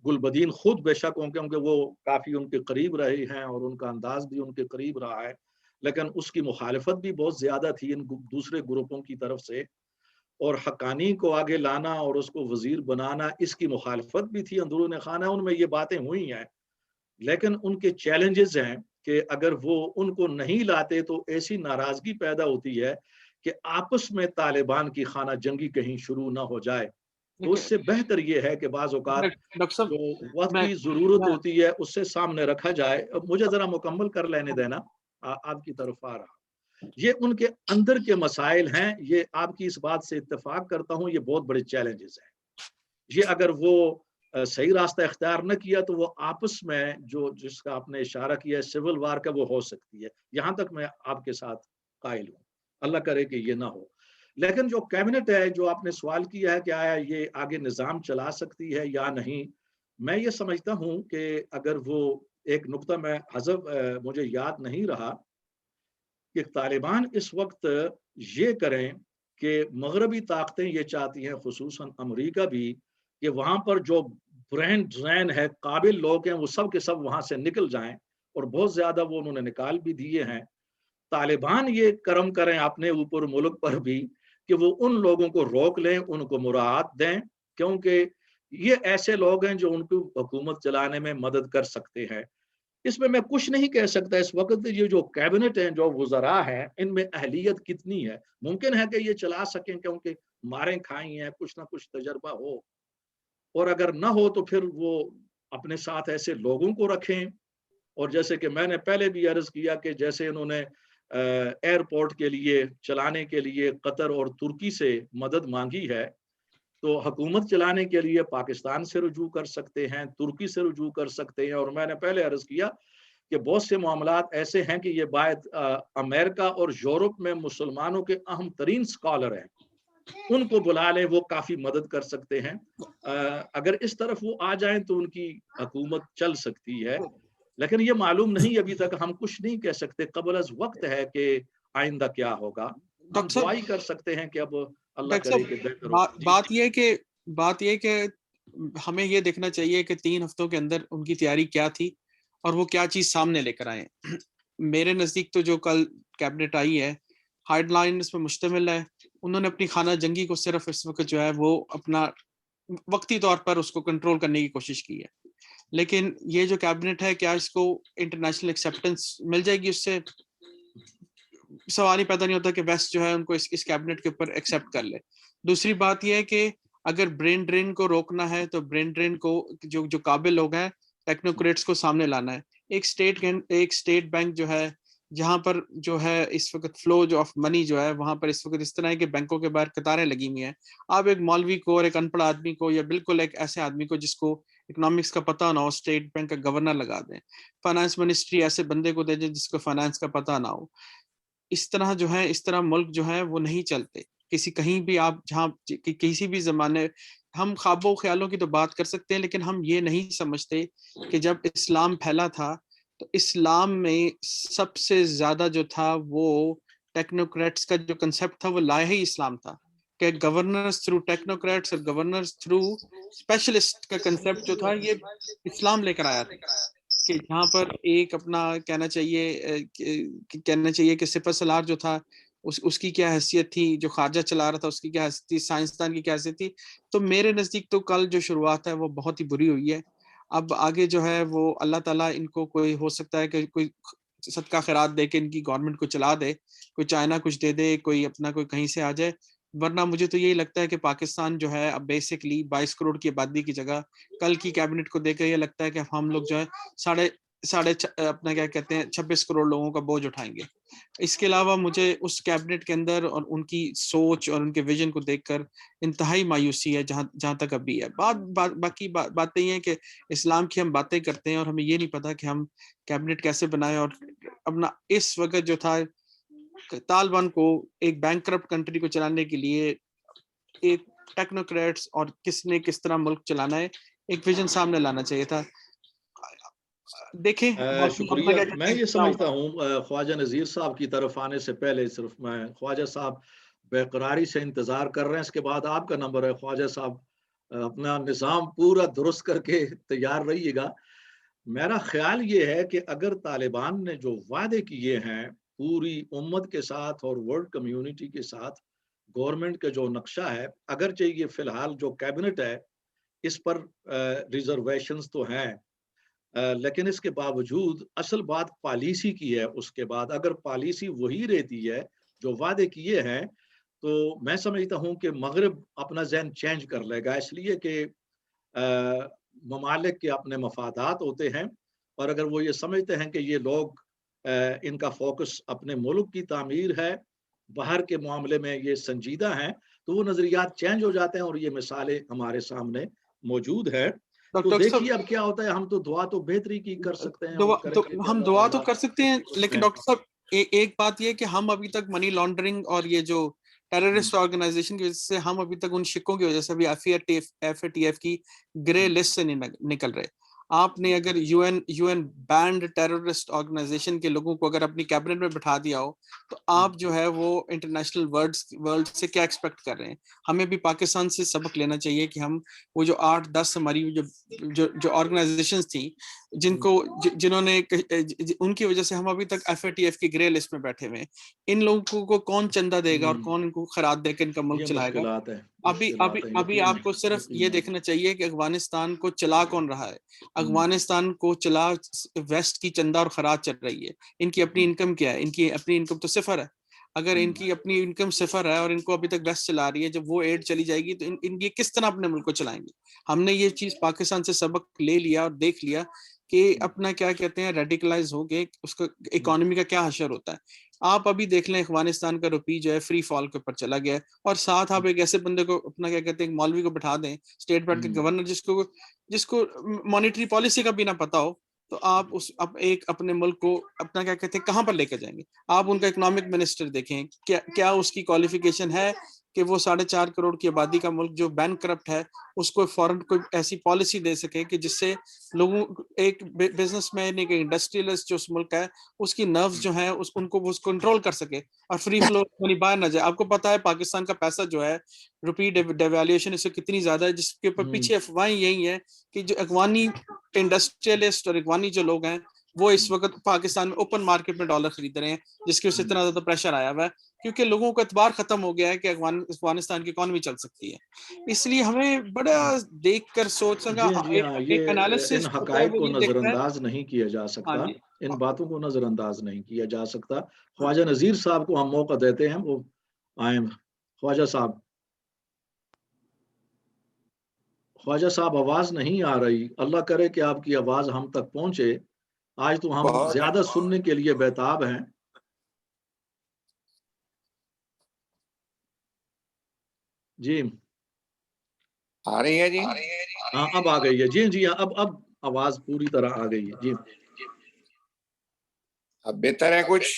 گلبدین خود بے شک ہوں, کیونکہ وہ کافی ان کے قریب رہے ہیں اور ان کا انداز بھی ان کے قریب رہا ہے, لیکن اس کی مخالفت بھی بہت زیادہ تھی ان دوسرے گروپوں کی طرف سے, اور حقانی کو آگے لانا اور اس کو وزیر بنانا اس کی مخالفت بھی تھی اندرون خانہ. ان میں یہ باتیں ہوئی ہیں, لیکن ان کے چیلنجز ہیں کہ اگر وہ ان کو نہیں لاتے تو ایسی ناراضگی پیدا ہوتی ہے کہ آپس میں طالبان کی خانہ جنگی کہیں شروع نہ ہو جائے. تو اس سے بہتر یہ ہے کہ بعض اوقات جو وقت کی ضرورت ہوتی ہے اس سے سامنے رکھا جائے. اب مجھے ذرا مکمل کر لینے دینا, آپ کی طرف آ رہا. یہ ان کے اندر کے مسائل ہیں, یہ آپ کی اس بات سے اتفاق کرتا ہوں, یہ بہت بڑے چیلنجز ہیں. یہ اگر وہ صحیح راستہ اختیار نہ کیا تو وہ آپس میں جس کا آپ نے اشارہ کیا ہے سول وار کا, وہ ہو سکتی ہے. یہاں تک میں آپ کے ساتھ قائل ہوں, اللہ کرے کہ یہ نہ ہو. لیکن جو کیبنٹ ہے, جو آپ نے سوال کیا ہے کہ آیا یہ آگے نظام چلا سکتی ہے یا نہیں, میں یہ سمجھتا ہوں کہ اگر وہ ایک نقطہ میں حذف مجھے یاد نہیں رہا کہ طالبان اس وقت یہ کریں کہ مغربی طاقتیں یہ چاہتی ہیں, خصوصاً امریکہ بھی, کہ وہاں پر جو برین ڈرین ہے, قابل لوگ ہیں, وہ سب کے سب وہاں سے نکل جائیں, اور بہت زیادہ وہ انہوں نے نکال بھی دیے ہیں. طالبان یہ کرم کریں اپنے اوپر ملک پر بھی کہ وہ ان لوگوں کو روک لیں, ان کو مراعات دیں, کیونکہ یہ ایسے لوگ ہیں جو ان کو حکومت چلانے میں مدد کر سکتے ہیں. اس میں کچھ نہیں کہہ سکتا اس وقت. یہ جو کیبنٹ ہیں, جو وزراء ہیں, ان میں اہلیت کتنی ہے. ممکن ہے کہ یہ چلا سکیں کیونکہ ماریں کھائی ہیں, کچھ نہ کچھ تجربہ ہو, اور اگر نہ ہو تو پھر وہ اپنے ساتھ ایسے لوگوں کو رکھیں. اور جیسے کہ میں نے پہلے بھی عرض کیا کہ جیسے انہوں نے ایئرپورٹ کے لیے چلانے کے لیے قطر اور ترکی سے مدد مانگی ہے, تو حکومت چلانے کے لیے پاکستان سے رجوع کر سکتے ہیں, ترکی سے رجوع کر سکتے ہیں. اور میں نے پہلے عرض کیا کہ بہت سے معاملات ایسے ہیں کہ یہ باعث امریکہ اور یورپ میں مسلمانوں کے اہم ترین سکالر ہیں, ان کو بلا لیں, وہ کافی مدد کر سکتے ہیں. اگر اس طرف وہ آ جائیں تو ان کی حکومت چل سکتی ہے. لیکن یہ معلوم نہیں, ابھی تک ہم کچھ نہیں کہہ سکتے, قبل از وقت ہے کہ آئندہ کیا ہوگا. ہم دعا ہی کر سکتے ہیں کہ اب اللہ ڈاکٹر کرے کہ صاحب بہتر ہو. جی. بات یہ کہ ہمیں یہ دیکھنا چاہیے کہ 3 ہفتوں کے اندر ان کی تیاری کیا تھی اور وہ کیا چیز سامنے لے کر آئے. میرے نزدیک تو جو کل کیبنٹ آئی ہے ہائیڈ لائنز پہ مشتمل ہے. انہوں نے اپنی خانہ جنگی کو صرف اس وقت جو ہے وہ اپنا وقتی طور پر اس کو کنٹرول کرنے کی کوشش کی ہے. لیکن یہ جو کیبنٹ ہے کیا اس کو انٹرنیشنل ایکسیپٹنس مل جائے گی؟ اس سے سوال ہی پیدا نہیں ہوتا کہ ویسٹ جو ہے ان کو اس کیبنٹ کے اوپر ایکسیپٹ کر لے. دوسری بات یہ ہے کہ اگر برین ڈرین کو روکنا ہے تو برین ڈرین کو جو قابل لوگ ہیں ٹیکنوکریٹس کو سامنے لانا ہے. ایک اسٹیٹ بینک جو ہے جہاں پر جو ہے اس وقت فلو جو آف منی جو ہے وہاں پر اس وقت اس طرح ہے کہ بینکوں کے باہر قطاریں لگی ہوئی ہیں. آپ ایک مولوی کو اور ایک ان پڑھ آدمی کو یا بالکل ایک ایسے آدمی کو جس کو اکنامکس کا پتہ نہ ہو اسٹیٹ بینک کا گورنر لگا دیں. فائنانس منسٹری ایسے بندے کو دے دیں جس کو فائنانس کا پتہ نہ ہو. اس طرح جو ہے اس طرح ملک جو ہے وہ نہیں چلتے. کہیں بھی آپ جہاں کسی بھی زمانے ہم خوابوں و خیالوں کی تو بات کر سکتے ہیں لیکن ہم یہ نہیں سمجھتے کہ جب اسلام پھیلا تھا تو اسلام میں سب سے زیادہ جو تھا وہ ٹیکنوکریٹس کا جو کنسیپٹ تھا وہ لایا ہی اسلام تھا کہ گورنرز تھرو ٹیکنوکریٹس اور گورنرز تھرو اسپیشلسٹ کا کنسیپٹ جو تھا یہ اسلام لے کر آیا تھا. کہ جہاں پر ایک اپنا کہنا چاہیے کہ سپہ سالار جو تھا اس کی کیا حیثیت تھی, جو خارجہ چلا رہا تھا اس کی کیا حیثیت تھی, سائنسدان کی کیا حیثیت تھی. تو میرے نزدیک تو کل جو شروعات ہے وہ بہت ہی بری ہوئی ہے. اب آگے جو ہے وہ اللہ تعالیٰ ان کو کوئی ہو سکتا ہے کہ کوئی صدقہ خیرات دے کے ان کی گورنمنٹ کو چلا دے, کوئی چائنا کچھ دے دے, کوئی اپنا کوئی کہیں سے آ جائے. ورنہ مجھے تو یہی لگتا ہے کہ پاکستان جو ہے اب بیسکلی 22 کروڑ کی آبادی کی جگہ کل کی کیبنٹ کو دیکھ کر یہ لگتا ہے کہ ہم لوگ جو ہے اپنا کیا کہتے ہیں 26 کروڑ لوگوں کا بوجھ اٹھائیں گے. اس کے علاوہ مجھے اس کیبنٹ کے اندر اور ان کی سوچ اور ان کے ویژن کو دیکھ کر انتہائی مایوسی ہے جہاں تک ابھی ہے. باقی باتیں یہ ہیں کہ اسلام کی ہم باتیں کرتے ہیں اور ہمیں یہ نہیں پتا کہ ہم کیبنٹ کیسے بنائیں. اور اپنا اس وقت جو تھا طالبان کو ایک بینکرپٹ کنٹری کو چلانے کے لیے ایک ٹیکنوکریٹس اور کس طرح ملک چلانا ہے ایک ویژن سامنے لانا چاہیے تھا. دیکھیں شکریہ. میں یہ سمجھتا ہوں خواجہ نذیر صاحب کی طرف آنے سے پہلے صرف میں خواجہ صاحب بےقراری سے انتظار کر رہے ہیں, اس کے بعد آپ کا نمبر ہے. خواجہ صاحب اپنا نظام پورا درست کر کے تیار رہیے گا. میرا خیال یہ ہے کہ اگر طالبان نے جو وعدے کیے ہیں پوری امت کے ساتھ اور ورلڈ کمیونٹی کے ساتھ, گورنمنٹ کا جو نقشہ ہے, اگرچہ یہ فی الحال جو کیبنٹ ہے اس پر ریزرویشنز تو ہیں, لیکن اس کے باوجود اصل بات پالیسی کی ہے. اس کے بعد اگر پالیسی وہی رہتی ہے جو وعدے کیے ہیں تو میں سمجھتا ہوں کہ مغرب اپنا ذہن چینج کر لے گا, اس لیے کہ ممالک کے اپنے مفادات ہوتے ہیں, اور اگر وہ یہ سمجھتے ہیں کہ یہ لوگ ان کا فوکس اپنے ملک کی تعمیر ہے, باہر کے معاملے میں یہ سنجیدہ ہیں, تو وہ نظریات چینج ہو جاتے ہیں. اور یہ مثالیں ہمارے سامنے موجود ہے. تو دیکھیے اب کیا ہوتا ہے. ہم تو دعا تو بہتری کی کر سکتے ہیں, ہم دعا تو کر سکتے ہیں, لیکن ڈاکٹر صاحب ایک بات یہ کہ ہم ابھی تک منی لانڈرنگ اور یہ جو ٹیررسٹ آرگنائزیشن کی وجہ سے ہم ابھی تک ان شکوں کی وجہ سے ابھی ایف اے ٹی ایف کی گرے لسٹ سے نہیں نکل رہے. آپ نے اگر U N banned terrorist organisation کے لوگوں کو اگر اپنی کیبنٹ میں بٹھا دیا ہو تو آپ جو ہے وہ انٹرنیشنل ورلڈ سے کیا ایکسپیکٹ کر رہے ہیں. ہمیں بھی پاکستان سے سبق لینا چاہیے کہ ہم وہ جو 8-10 ہماری جو آرگنائزیشنز تھیں جنہوں نے ان کی وجہ سے ہم ابھی تک ایف اے ٹی ایف کی گرے لسٹ میں بیٹھے ہوئے ہیں. ان لوگوں کو کون چندہ دے گا اور کون ان کو خیرات دے کے ان کا ملک چلائے گا؟ ابھی آپ کو صرف یہ دیکھنا چاہیے کہ افغانستان کو چلا کون رہا ہے. افغانستان کو چلا ویسٹ کی چندہ اور خیرات چل رہی ہے. ان کی اپنی انکم کیا ہے؟ ان کی اپنی انکم تو صفر ہے. اگر ان کی اپنی انکم صفر ہے اور ان کو ابھی تک ویسٹ چلا رہی ہے, جب وہ ایڈ چلی جائے گی تو ان یہ کس طرح اپنے ملک کو چلائیں گے؟ ہم نے یہ چیز پاکستان سے سبق لے لیا اور دیکھ لیا کہ اپنا کیا کہتے ہیں ریڈیکلائز ہو گئے, اس کو اکانومی کا کیا حشر ہوتا ہے. آپ ابھی دیکھ لیں افغانستان کا روپی جو ہے فری فال کے اوپر چلا گیا ہے, اور ساتھ آپ ایک ایسے بندے کو اپنا کیا کہتے ہیں مولوی کو بٹھا دیں اسٹیٹ بینک کے گورنر جس کو مانیٹری پالیسی کا بھی نہ پتا ہو, تو آپ اس ایک اپنے ملک کو اپنا کیا کہتے ہیں کہاں پر لے کے جائیں گے؟ آپ ان کا اکنامک منسٹر دیکھیں، کیا اس کی کوالیفیکیشن ہے کہ وہ 4.5 کروڑ کی آبادی کا ملک جو بینک کرپٹ ہے اس کو فوراً کوئی ایسی پالیسی دے سکے کہ جس سے لوگوں، ایک بزنس مین، ایک انڈسٹریلسٹ جو اس ملک کا ہے، اس کی نروز جو ہیں ان کو وہ کنٹرول کر سکے اور فری فلو منی باہر نہ جائے. آپ کو پتا ہے پاکستان کا پیسہ جو ہے، روپی ڈیویلیوشن اس سے کتنی زیادہ ہے، جس کے اوپر پیچھے افواہیں یہی ہیں کہ جو اخوانی انڈسٹریلسٹ اور اخوانی جو لوگ ہیں وہ اس وقت پاکستان میں اوپن مارکیٹ میں ڈالر خرید رہے ہیں، جس کی وجہ سے اتنا زیادہ پریشر آیا ہوا ہے کیونکہ لوگوں کا اعتبار ختم ہو گیا ہے کہ افغانستان کی اکانومی چل سکتی ہے. اس لیے ہمیں بڑا دیکھ کر سوچ سکا جی ہاں، ایک ان انالیسس حقائق کو نظر دیکھتا ہے. انداز نہیں کیا جا ہاں سکتا، جی، ان باتوں کو نظر انداز نہیں کیا جا سکتا. خواجہ نذیر صاحب کو ہم موقع دیتے ہیں، وہ آئیں. خواجہ صاحب آواز نہیں آ رہی، اللہ کرے کہ آپ کی آواز ہم تک پہنچے. آج تو ہم زیادہ سننے کے لیے بیتاب ہیں. جی آ رہی ہے جی؟ ہاں اب آ گئی ہے. جی جی اب آواز پوری طرح آ گئی ہے. جی اب بہتر ہے کچھ؟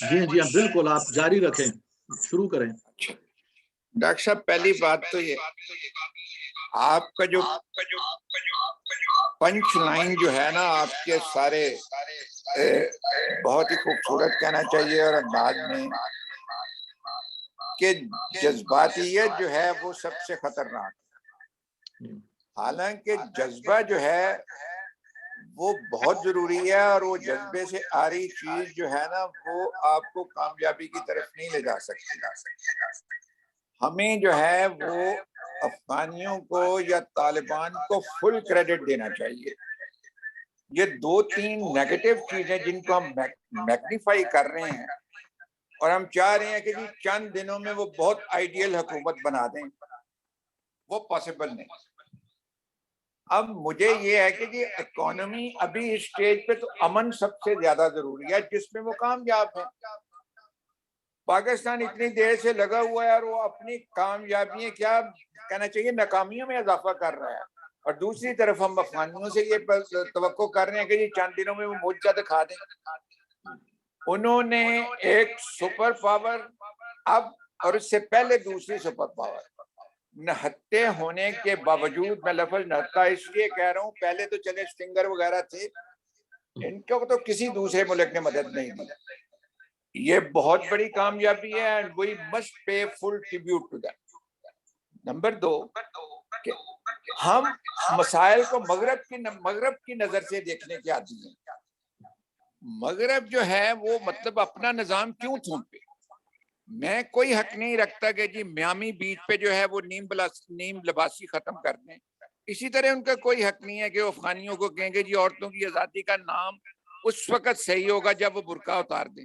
جی جی ہاں بالکل، آپ جاری رکھیں، شروع کریں. ڈاکٹر صاحب پہلی بات تو یہ آپ کا جو پنچ لائن جو ہے نا آپ کے سارے بہت ہی خوبصورت کہنا چاہیے اور انداز میں کہ جذباتیت جو ہے وہ سب سے خطرناک ہے. حالانکہ جذبہ جو ہے وہ بہت ضروری ہے اور وہ جذبے سے آ رہی چیز جو ہے نا وہ آپ کو کامیابی کی طرف نہیں لے جا سکتی. ہمیں جو ہے وہ افغانیوں کو یا طالبان کو فل کریڈٹ دینا چاہیے. یہ 2-3 نیگیٹو چیزیں جن کو ہم میگنیفائی کر رہے ہیں اور ہم چاہ رہے ہیں کہ جی چند دنوں میں وہ بہت آئیڈیل حکومت بنا دیں، وہ پاسبل نہیں. اب مجھے یہ ہے کہ جی اکانومی ابھی اس سٹیج پہ تو امن سب سے زیادہ ضروری ہے جس میں وہ کامیاب ہیں. پاکستان اتنی دیر سے لگا ہوا ہے اور وہ اپنی کامیابیاں کیا کہنا چاہیے ناکامیوں میں اضافہ کر رہا ہے، اور دوسری طرف ہم افغانیوں سے یہ توقع کر رہے ہیں کہ جی چند دنوں میں وہ معجزہ دکھا دیں. انہوں نے ایک سپر پاور اب اور اس سے پہلے دوسری سپر پاور نہتے ہونے کے باوجود، میں لفظ نہتا اس لیے کہہ رہا ہوں، پہلے تو چلے اسٹنگر وغیرہ تھے، ان کو تو کسی دوسرے ملک نے مدد نہیں دی. یہ بہت بڑی کامیابی ہے and we must pay full tribute to them. Number 2 کہ ہم مسائل کو مغرب کی نظر سے دیکھنے کے عادی ہیں. مغرب جو ہے وہ مطلب اپنا نظام کیوں تھوپے؟ میں کوئی حق نہیں رکھتا کہ جی میامی بیچ پہ جو ہے وہ نیم لباسی ختم کر دیں. اسی طرح ان کا کوئی حق نہیں ہے کہ وہ افغانیوں کو کہیں گے جی عورتوں کی آزادی کا نام اس وقت صحیح ہوگا جب وہ برقع اتار دیں.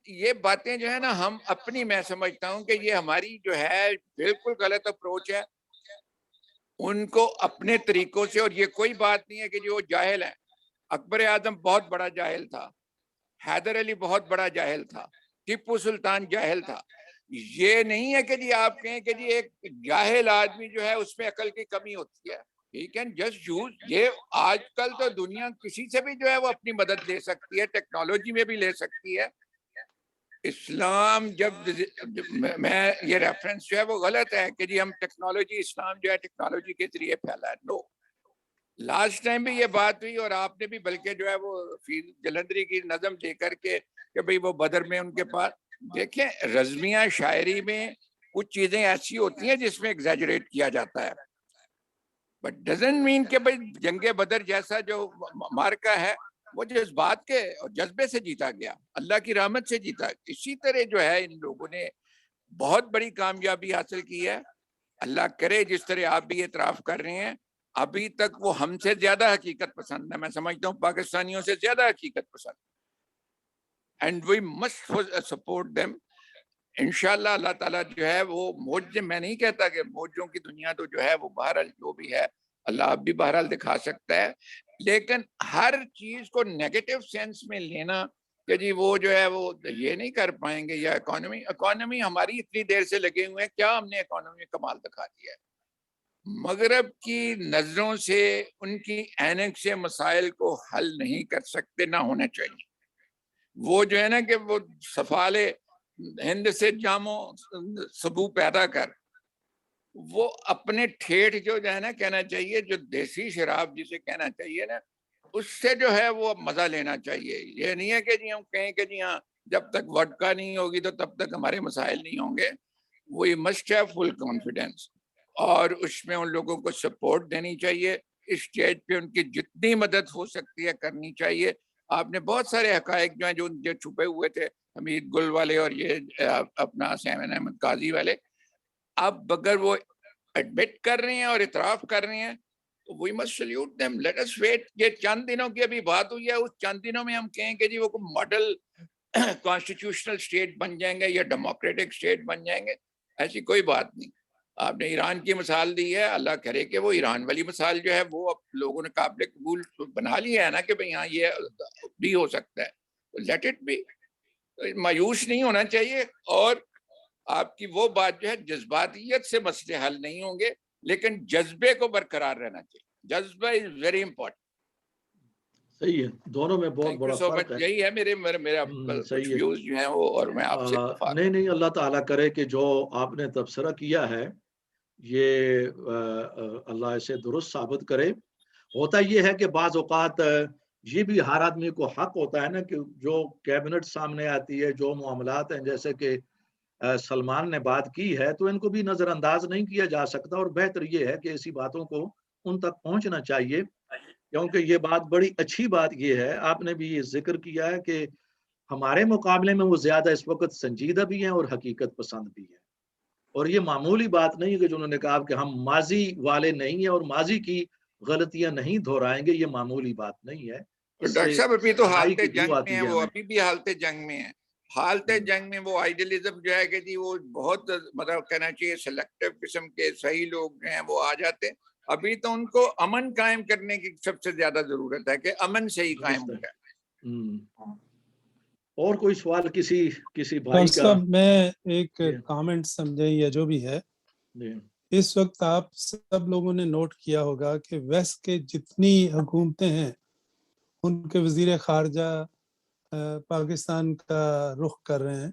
یہ باتیں جو ہے نا ہم اپنی، میں سمجھتا ہوں کہ یہ ہماری جو ہے بالکل غلط اپروچ ہے. ان کو اپنے طریقوں سے، اور یہ کوئی بات نہیں ہے کہ جو وہ جاہل ہیں. اکبر اعظم بہت بڑا جاہل تھا، حیدر علی بہت بڑا جاہل تھا، ٹیپو سلطان جاہل تھا. یہ نہیں ہے کہ جی آپ کہیں کہ جی ایک جاہل آدمی جو ہے اس میں عقل کی کمی ہوتی ہے. He can just use. یہ آج کل تو دنیا کسی سے بھی جو ہے وہ اپنی مدد لے سکتی ہے، ٹیکنالوجی میں بھی لے سکتی ہے. اسلام جب میں یہ ریفرنس جو ہے وہ غلط ہے کہ جی ہم ٹیکنالوجی، اسلام جو ہے ٹیکنالوجی کے ذریعے پھیلا ہے. نو، لاسٹ ٹائم بھی یہ بات ہوئی اور آپ نے بھی بلکہ جو ہے وہ جلندری کی نظم دے کر کے کہ بھئی وہ بدر میں ان کے پاس، دیکھیں رزمیہ شاعری میں کچھ چیزیں ایسی ہوتی ہیں جس میں ایگزیجریٹ کیا جاتا ہے، بٹ ڈزنٹ مین کہ بھئی جنگ بدر جیسا جو مارکا ہے وہ جذبات کے اور جذبے سے جیتا گیا، اللہ کی رحمت سے جیتا. اسی طرح جو ہے ان لوگوں نے بہت بڑی کامیابی حاصل کی ہے. اللہ کرے جس طرح آپ بھی اعتراف کر رہے ہیں، ابھی تک وہ ہم سے زیادہ حقیقت پسند ہے. میں سمجھتا ہوں پاکستانیوں سے زیادہ حقیقت پسند. And we must support them. انشاءاللہ اللہ تعالیٰ جو ہے وہ معجزے، میں نہیں کہتا کہ معجزوں کی دنیا تو جو ہے وہ بہرحال جو بھی ہے اللہ اب بھی بہرحال دکھا سکتا ہے، لیکن ہر چیز کو نیگیٹو سینس میں لینا کہ جی وہ جو ہے وہ یہ نہیں کر پائیں گے. یا اکانومی ہماری اتنی دیر سے لگے ہوئے ہیں، کیا ہم نے اکانومی میں کمال دکھا دیا ہے؟ مغرب کی نظروں سے ان کی اینک سے مسائل کو حل نہیں کر سکتے، نہ ہونا چاہیے. وہ جو ہے نا کہ وہ سفالے ہند سے جامو سبو پیدا کر، وہ اپنے ٹھیٹھ جو ہے نا کہنا چاہیے، جو دیسی شراب جسے کہنا چاہیے نا، اس سے جو ہے وہ مزہ لینا چاہیے. یہ نہیں ہے کہ جی ہم کہیں کہ جی ہاں جب تک وڈکا نہیں ہوگی تو تب تک ہمارے مسائل نہیں ہوں گے. We must have full confidence, اور اس میں ان لوگوں کو سپورٹ دینی چاہیے. اس اسٹیج پہ ان کی جتنی مدد ہو سکتی ہے کرنی چاہیے. آپ نے بہت سارے حقائق جو ہیں جو چھپے ہوئے تھے، حمید گل والے اور یہ اپنا سیمن احمد قاضی والے، اب اگر وہ ایڈمٹ کر رہے ہیں اور اعتراف کر رہے ہیں تو we must salute them. Let us wait. یہ چند دنوں کی ابھی بات ہوئی ہے، اس چند دنوں میں ہم کہیں کہ جی وہ ماڈل کانسٹیٹیوشنل اسٹیٹ بن جائیں گے یا ڈیموکریٹک اسٹیٹ بن جائیں گے، ایسی کوئی بات نہیں. آپ نے ایران کی مثال دی ہے، اللہ کرے کہ وہ ایران والی مثال جو ہے وہ اب لوگوں نے قابل قبول بنا لیا ہے نا کہ بھئی ہاں یہ بھی ہو سکتا ہے. Let it be. مایوس نہیں ہونا چاہیے. اور آپ کی وہ بات جو ہے جذباتیت سے مسئلے حل نہیں ہوں گے، لیکن جذبے کو برقرار رہنا چاہیے. جذبہ از ویری امپورٹنٹ. صحیح ہے، دونوں میں بہت بڑا فرق ہے. یہی ہے میرا کچھ ویوز جو ہیں وہ، اور میں آپ سے نہیں اللہ تعالیٰ کرے کہ جو آپ نے تبصرہ کیا ہے یہ اللہ اسے درست ثابت کرے. ہوتا یہ ہے کہ بعض اوقات یہ بھی ہر آدمی کو حق ہوتا ہے نا کہ جو کیبنٹ سامنے آتی ہے، جو معاملات ہیں جیسے کہ سلمان نے بات کی ہے، تو ان کو بھی نظر انداز نہیں کیا جا سکتا. اور بہتر یہ ہے کہ ایسی باتوں کو ان تک پہنچنا چاہیے، کیونکہ یہ بات بڑی اچھی بات یہ ہے. آپ نے بھی یہ ذکر کیا ہے کہ ہمارے مقابلے میں وہ زیادہ اس وقت سنجیدہ بھی ہیں اور حقیقت پسند بھی ہیں. اور یہ معمولی بات نہیں ہے کہ جنہوں نے کہا کہ ہم ماضی والے نہیں ہیں اور ماضی کی غلطیاں نہیں دہرائیں گے. یہ معمولی بات نہیں ہے. ڈاکٹر صاحب ابھی تو حالت جنگ میں ہیں، وہ ابھی بھی حالت جنگ میں ہیں. حالت جنگ میں وہ آئیڈیلزم جو ہے کہ جی وہ بہت مطلب کہنا چاہیے سلیکٹو قسم کے صحیح لوگ جو ہیں وہ آ جاتے ہیں. ابھی تو ان کو امن قائم کرنے کی سب سے زیادہ ضرورت ہے کہ امن سے ہی قائم ہو جائے. اور کوئی سوال کسی بھائی کا؟ میں ایک کامنٹ سمجھے یا جو بھی ہے، اس وقت آپ سب لوگوں نے نوٹ کیا ہوگا کہ ویسٹ کے جتنی حکومتیں ہیں ان کے وزیر خارجہ پاکستان کا رخ کر رہے ہیں.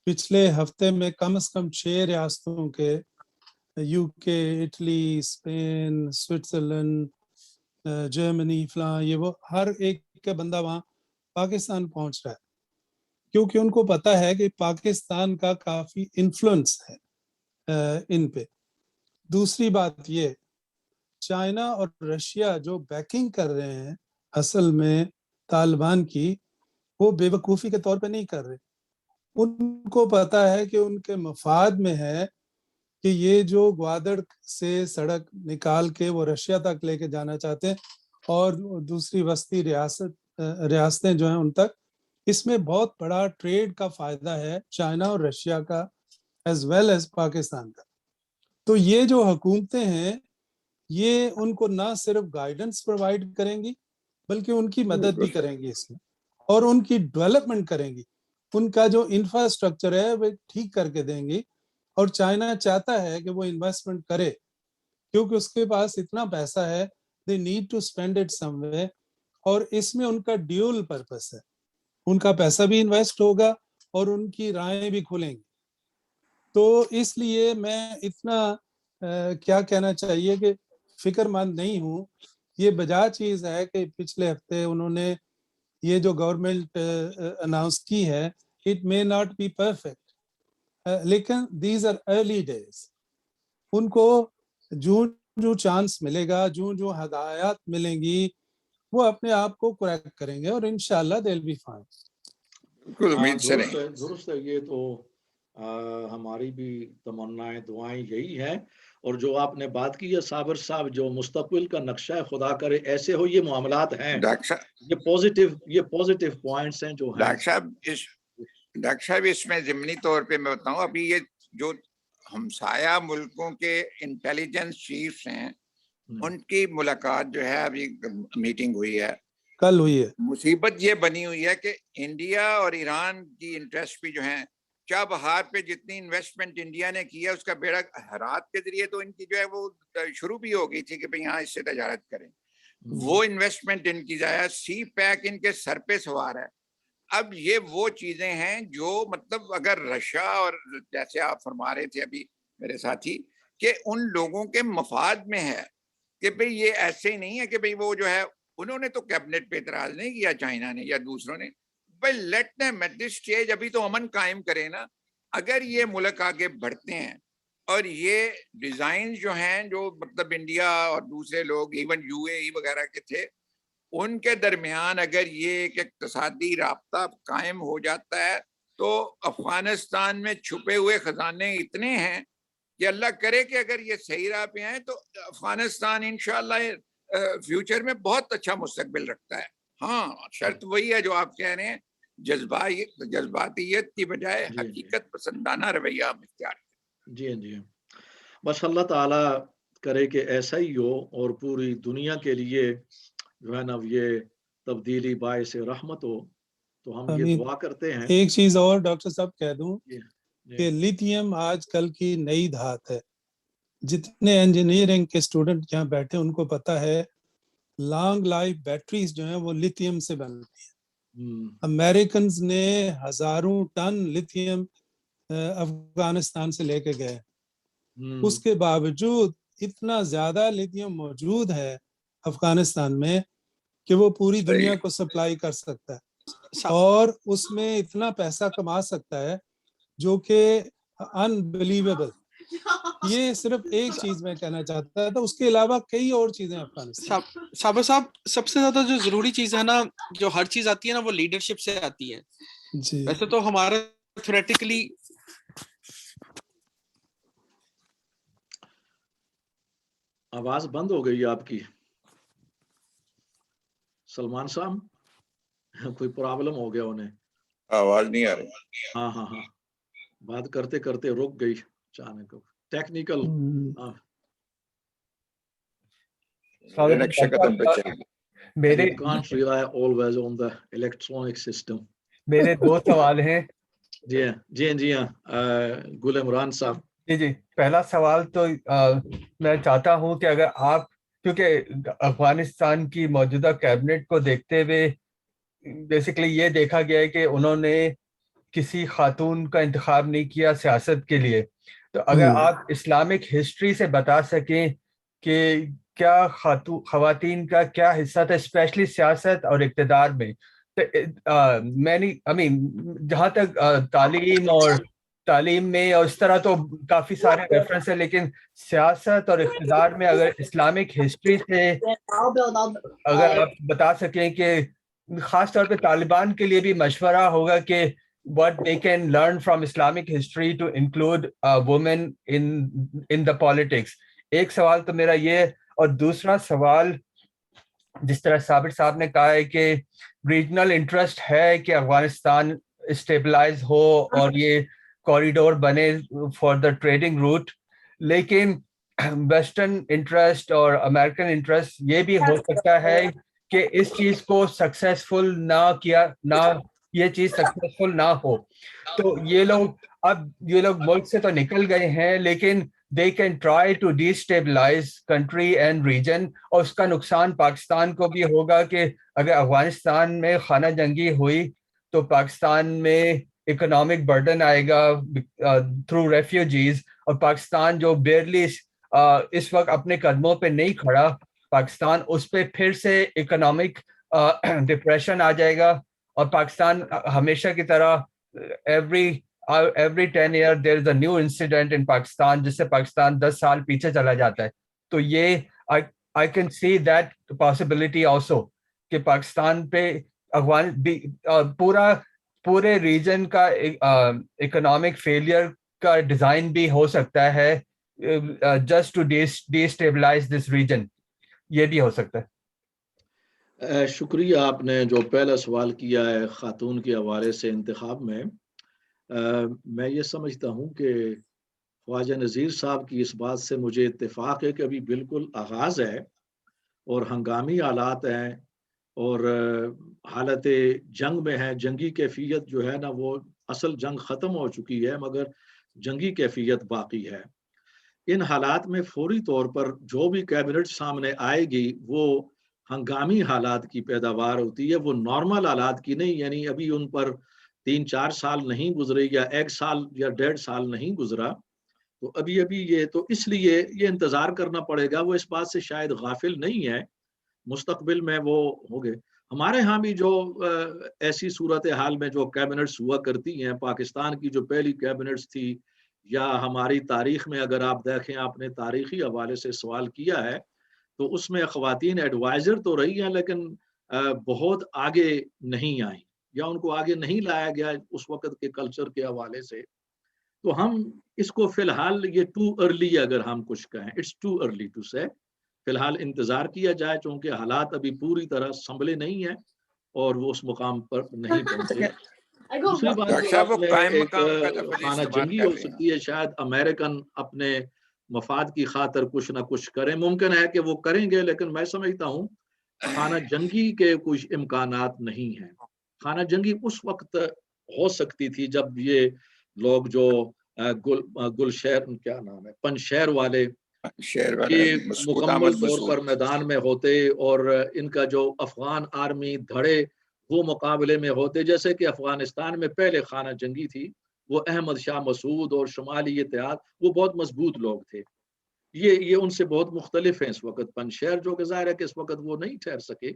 پچھلے ہفتے میں کم از کم 6 ریاستوں کے، یو کے، اٹلی، اسپین، سوئٹزرلینڈ، جرمنی، فلاں، یہ وہ ہر ایک کا بندہ وہاں پاکستان پہنچ رہا ہے، کیونکہ ان کو پتا ہے کہ پاکستان کا کافی انفلوئنس ہے ان پہ. دوسری بات یہ، چائنا اور رشیا جو بیکنگ کر رہے ہیں اصل میں طالبان کی، وہ بے وقوفی کے طور پہ نہیں کر رہے. ان کو پتا ہے کہ ان کے مفاد میں ہے کہ یہ جو گوادر سے سڑک نکال کے وہ رشیا تک لے کے جانا چاہتے ہیں اور دوسری وسطی ریاستیں جو ہیں ان تک، اس میں بہت بڑا ٹریڈ کا فائدہ ہے چائنا اور رشیا کا ایز ویل ایز پاکستان کا. تو یہ جو حکومتیں ہیں یہ ان کو نہ صرف گائیڈنس پرووائڈ کریں گی بلکہ ان کی مدد بھی کریں گی اس میں، اور ان کی ڈیولپمنٹ کریں گی. ان کا جو انفراسٹرکچر ہے وہ ٹھیک کر کے دیں گی. اور چائنا چاہتا ہے کہ وہ انویسٹمنٹ کرے کیونکہ اس کے پاس اتنا پیسہ ہے، they need to spend it somewhere. اور اس میں ان کا ڈیول پرپس ہے، ان کا پیسہ بھی انویسٹ ہوگا اور ان کی رائیں بھی کھلیں گی. تو اس لیے میں اتنا کیا کہنا چاہیے کہ فکر مند نہیں ہوں. یہ بجا چیز ہے کہ پچھلے ہفتے انہوں نے یہ جو گورنمنٹ اناؤنس کی ہے، it may not be perfect, لیکن these are early days. ان کو جو چانس ملے گا، جو ہدایات ملیں گی، وہ اپنے آپ کو کریکٹ کریں گے اور انشاءاللہ they'll be fine. درست ہے. یہ تو ہماری بھی تمنائیں دعائیں یہی ہیں. اور جو آپ نے بات کی ہے صابر صاحب، جو مستقبل کا نقشہ ہے، خدا کرے ایسے ہو. یہ معاملات ہیں، یہ پوزیٹیو پوائنٹس ہیں جو ہیں. ڈاکٹر صاحب اس میں ضمنی طور پہ میں بتاؤں، ابھی یہ جو ہمسایہ ملکوں کے انٹیلیجنس چیفز ہیں ان کی ملاقات جو ہے ابھی میٹنگ ہوئی ہے، کل ہوئی ہے. مصیبت یہ بنی ہوئی ہے کہ انڈیا اور ایران کی انٹرسٹ بھی جو ہیں بہار پہ جتنی انویسٹمنٹ انڈیا نے کیا اس کا بیڑا ہرات کے ذریعے تو ان کی جو ہے وہ شروع بھی ہو گئی تھی کہ بھئی یہاں اس سے تجارت کریں. وہ انویسٹمنٹ ان کی جائے, سی پیک ان کے سر پہ سوار ہے. اب یہ وہ چیزیں ہیں جو مطلب اگر رشیا اور جیسے آپ فرما رہے تھے ابھی میرے ساتھی کہ ان لوگوں کے مفاد میں ہے کہ بھئی یہ ایسے ہی نہیں ہے کہ بھئی وہ جو ہے انہوں نے تو کیبنٹ پہ اعتراض نہیں کیا چائنا نے یا دوسروں نے, بھئی let them at this stage ابھی تو امن قائم کرے نا. اگر یہ ملک آگے بڑھتے ہیں اور یہ ڈیزائن جو ہیں جو مطلب انڈیا اور دوسرے لوگ ایون یو اے ای وغیرہ کے تھے ان کے درمیان اگر یہ ایک اقتصادی رابطہ قائم ہو جاتا ہے تو افغانستان میں چھپے ہوئے خزانے اتنے ہیں کہ اللہ کرے کہ اگر یہ صحیح راہ پہ ہیں تو افغانستان انشاءاللہ فیوچر میں بہت اچھا مستقبل رکھتا ہے. ہاں شرط وہی ہے جو آپ کہہ رہے ہیں, جذباتیت کی بجائے حقیقت پسندانہ رویہ اختیار. جی بس اللہ تعالیٰ کرے کہ ایسا ہی ہو اور پوری دنیا کے لیے جو ہے نا یہ تبدیلی باعث رحمت ہو, تو ہم یہ دعا کرتے ہیں. ایک چیز اور ڈاکٹر صاحب کہہ دوں کہ لیتھیم آج کل کی نئی دھات ہے. جتنے انجینئرنگ کے اسٹوڈنٹ یہاں بیٹھے ان کو پتا ہے لانگ لائف بیٹریز جو ہیں وہ لیتھیم سے بنتی ہیں. امریکنز نے ہزاروں ٹن لیتھیم افغانستان سے لے کے گئے, اس کے باوجود اتنا زیادہ لیتھیم موجود ہے افغانستان میں کہ وہ پوری دنیا کو سپلائی کر سکتا ہے اور اس میں اتنا پیسہ کما سکتا ہے جو کہ انبلیویبل. یہ صرف ایک چیز میں کہنا چاہتا تھا, اس کے علاوہ کئی اور چیزیں افغانستان. صابر صاحب سب سے زیادہ جو ضروری چیز ہے نا, جو ہر چیز آتی ہے نا وہ لیڈرشپ سے آتی ہے. جی ویسے تو ہمارا تھیوریٹیکلی آواز بند ہو گئی آپ کی سلمان صاحب, کوئی پرابلم ہو گیا انہیں, آواز نہیں آ رہی. ہاں بات کرتے کرتے رک گئی اچانک, technical. Can't rely always on the electronic system. میرے دو سوال ہیں. جی ہاں گل عمران صاحب. جی پہلا سوال تو میں چاہتا ہوں کہ اگر آپ, کیونکہ افغانستان کی موجودہ کیبنٹ کو دیکھتے ہوئے بیسیکلی یہ دیکھا گیا ہے کہ انہوں نے کسی خاتون کا انتخاب نہیں کیا سیاست کے لیے, تو اگر آپ اسلامک ہسٹری سے بتا سکیں کہ کیا خواتین کا کیا حصہ تھا اسپیشلی سیاست اور اقتدار میں. جہاں تک تعلیم میں اور اس طرح تو کافی سارے ریفرنس ہیں, لیکن سیاست اور اقتدار میں اگر اسلامک ہسٹری سے اگر آپ بتا سکیں کہ خاص طور پہ طالبان کے لیے بھی مشورہ ہوگا کہ what they can learn from Islamic history to include women in the politics. ایک سوال تو میرا یہ, اور دوسرا سوال جس طرح صابر صاحب نے کہا ہے کہ ریجنل انٹرسٹ ہے کہ افغانستان اسٹیبلائز ہو اور یہ کوریڈور بنے فار دا ٹریڈنگ روٹ, لیکن ویسٹرن انٹرسٹ اور امریکن انٹرسٹ یہ بھی ہو سکتا ہے کہ اس چیز کو سکسیسفل یہ چیز سکسیسفل نہ ہو. تو یہ لوگ ملک سے تو نکل گئے ہیں, لیکن they can try to destabilize country and region, اور اس کا نقصان پاکستان کو بھی ہوگا کہ اگر افغانستان میں خانہ جنگی ہوئی تو پاکستان میں اکنامک برڈن آئے گا through refugees, اور پاکستان جو بیئرلی اس وقت اپنے قدموں پہ نہیں کھڑا, پاکستان اس پہ پھر سے اکنامک ڈپریشن آ جائے گا, اور پاکستان ہمیشہ کی طرح every 10 years there is a new incident in Pakistan جس سے پاکستان 10 سال پیچھے چلا جاتا ہے. تو یہ I can see that possibility also کہ پاکستان پہ پورے ریجن کا اکنامک فیلئر کا ڈیزائن بھی ہو سکتا ہے just to destabilize this region. یہ بھی ہو سکتا ہے. شکریہ, آپ نے جو پہلا سوال کیا ہے خاتون کے حوالے سے انتخاب میں, میں یہ سمجھتا ہوں کہ خواجہ نذیر صاحب کی اس بات سے مجھے اتفاق ہے کہ ابھی بالکل آغاز ہے اور ہنگامی حالات ہیں اور حالت جنگ میں ہے, جنگی کیفیت جو ہے نا وہ اصل جنگ ختم ہو چکی ہے مگر جنگی کیفیت باقی ہے. ان حالات میں فوری طور پر جو بھی کیبنٹ سامنے آئے گی وہ ہنگامی حالات کی پیداوار ہوتی ہے, وہ نارمل حالات کی نہیں. یعنی ابھی ان پر 3-4 سال نہیں گزرے یا 1 سال یا 1.5 سال نہیں گزرا, تو ابھی یہ تو اس لیے یہ انتظار کرنا پڑے گا. وہ اس بات سے شاید غافل نہیں ہے, مستقبل میں وہ ہو گئے. ہمارے ہاں بھی جو ایسی صورتحال میں جو کیبنٹس ہوا کرتی ہیں, پاکستان کی جو پہلی کیبنٹس تھی یا ہماری تاریخ میں اگر آپ دیکھیں, آپ نے تاریخی حوالے سے سوال کیا ہے, تو اس میں خواتین ایڈوائزر تو رہی ہیں لیکن بہت آگے نہیں آئیں یا ان کو آگے نہیں لایا گیا اس وقت کے کلچر کے حوالے سے. تو ہم اس کو فی الحال یہ ٹو ارلی اگر ہم کچھ کہیں, اٹس ٹو ارلی ٹو سے, فی الحال انتظار کیا جائے چونکہ حالات ابھی پوری طرح سنبھلے نہیں ہیں اور وہ اس مقام پر نہیں پہنچے. دوسری بات ڈاکٹر جو صاحب وہ آپ نے قائم ایک مقام کا لفظ خانہ استعمال جنگی کر ہو رہے ہیں. سکتی ہے, شاید امریکن اپنے مفاد کی خاطر کچھ نہ کچھ کریں, ممکن ہے کہ وہ کریں گے, لیکن میں سمجھتا ہوں خانہ جنگی کے کچھ امکانات نہیں ہیں. خانہ جنگی اس وقت ہو سکتی تھی جب یہ لوگ جو گلشہر کیا نام ہے پنشہر والے شہر والا یہ مسعود مکمل احمد طور پر مسعود میدان میں ہوتے اور ان کا جو افغان آرمی دھڑے وہ مقابلے میں ہوتے, جیسے کہ افغانستان میں پہلے خانہ جنگی تھی وہ احمد شاہ مسعود اور شمالی اتحاد, وہ بہت مضبوط لوگ تھے. یہ ان سے بہت مختلف ہیں اس وقت پنشہر, جو کہ ظاہر ہے کہ اس وقت وہ نہیں ٹھہر سکے.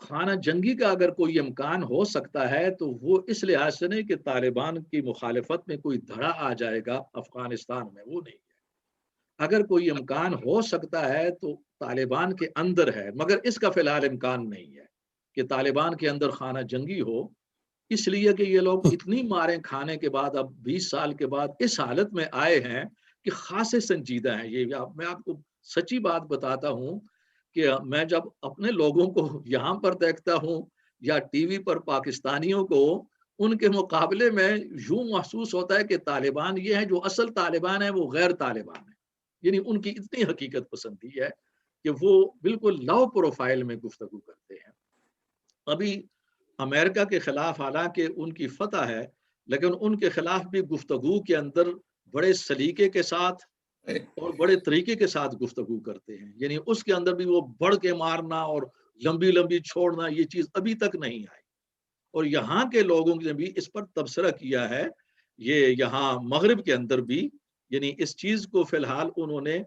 خانہ جنگی کا اگر کوئی امکان ہو سکتا ہے تو وہ اس لحاظ سے نہیں کہ طالبان کی مخالفت میں کوئی دھڑا آ جائے گا افغانستان میں, وہ نہیں ہے. اگر کوئی امکان ہو سکتا ہے تو طالبان کے اندر ہے, مگر اس کا فی الحال امکان نہیں ہے کہ طالبان کے اندر خانہ جنگی ہو, اس لیے کہ یہ لوگ اتنی ماریں کھانے کے بعد اب 20 سال کے بعد اس حالت میں آئے ہیں کہ خاصے سنجیدہ ہیں. یہ میں آپ کو سچی بات بتاتا ہوں کہ میں جب اپنے لوگوں کو یہاں پر دیکھتا ہوں یا ٹی وی پر پاکستانیوں کو, ان کے مقابلے میں یوں محسوس ہوتا ہے کہ طالبان یہ ہیں, جو اصل طالبان ہیں وہ غیر طالبان ہیں. یعنی ان کی اتنی حقیقت پسندی ہے کہ وہ بالکل لو پروفائل میں گفتگو کرتے ہیں. ابھی امریکہ کے خلاف حالانکہ ان کی فتح ہے, لیکن ان کے خلاف بھی گفتگو کے اندر بڑے سلیقے کے ساتھ اور بڑے طریقے کے ساتھ گفتگو کرتے ہیں. یعنی اس کے اندر بھی وہ بڑھ کے مارنا اور لمبی لمبی چھوڑنا, یہ چیز ابھی تک نہیں آئی. اور یہاں کے لوگوں نے بھی اس پر تبصرہ کیا ہے, یہ یہاں مغرب کے اندر بھی, یعنی اس چیز کو فی الحال انہوں نے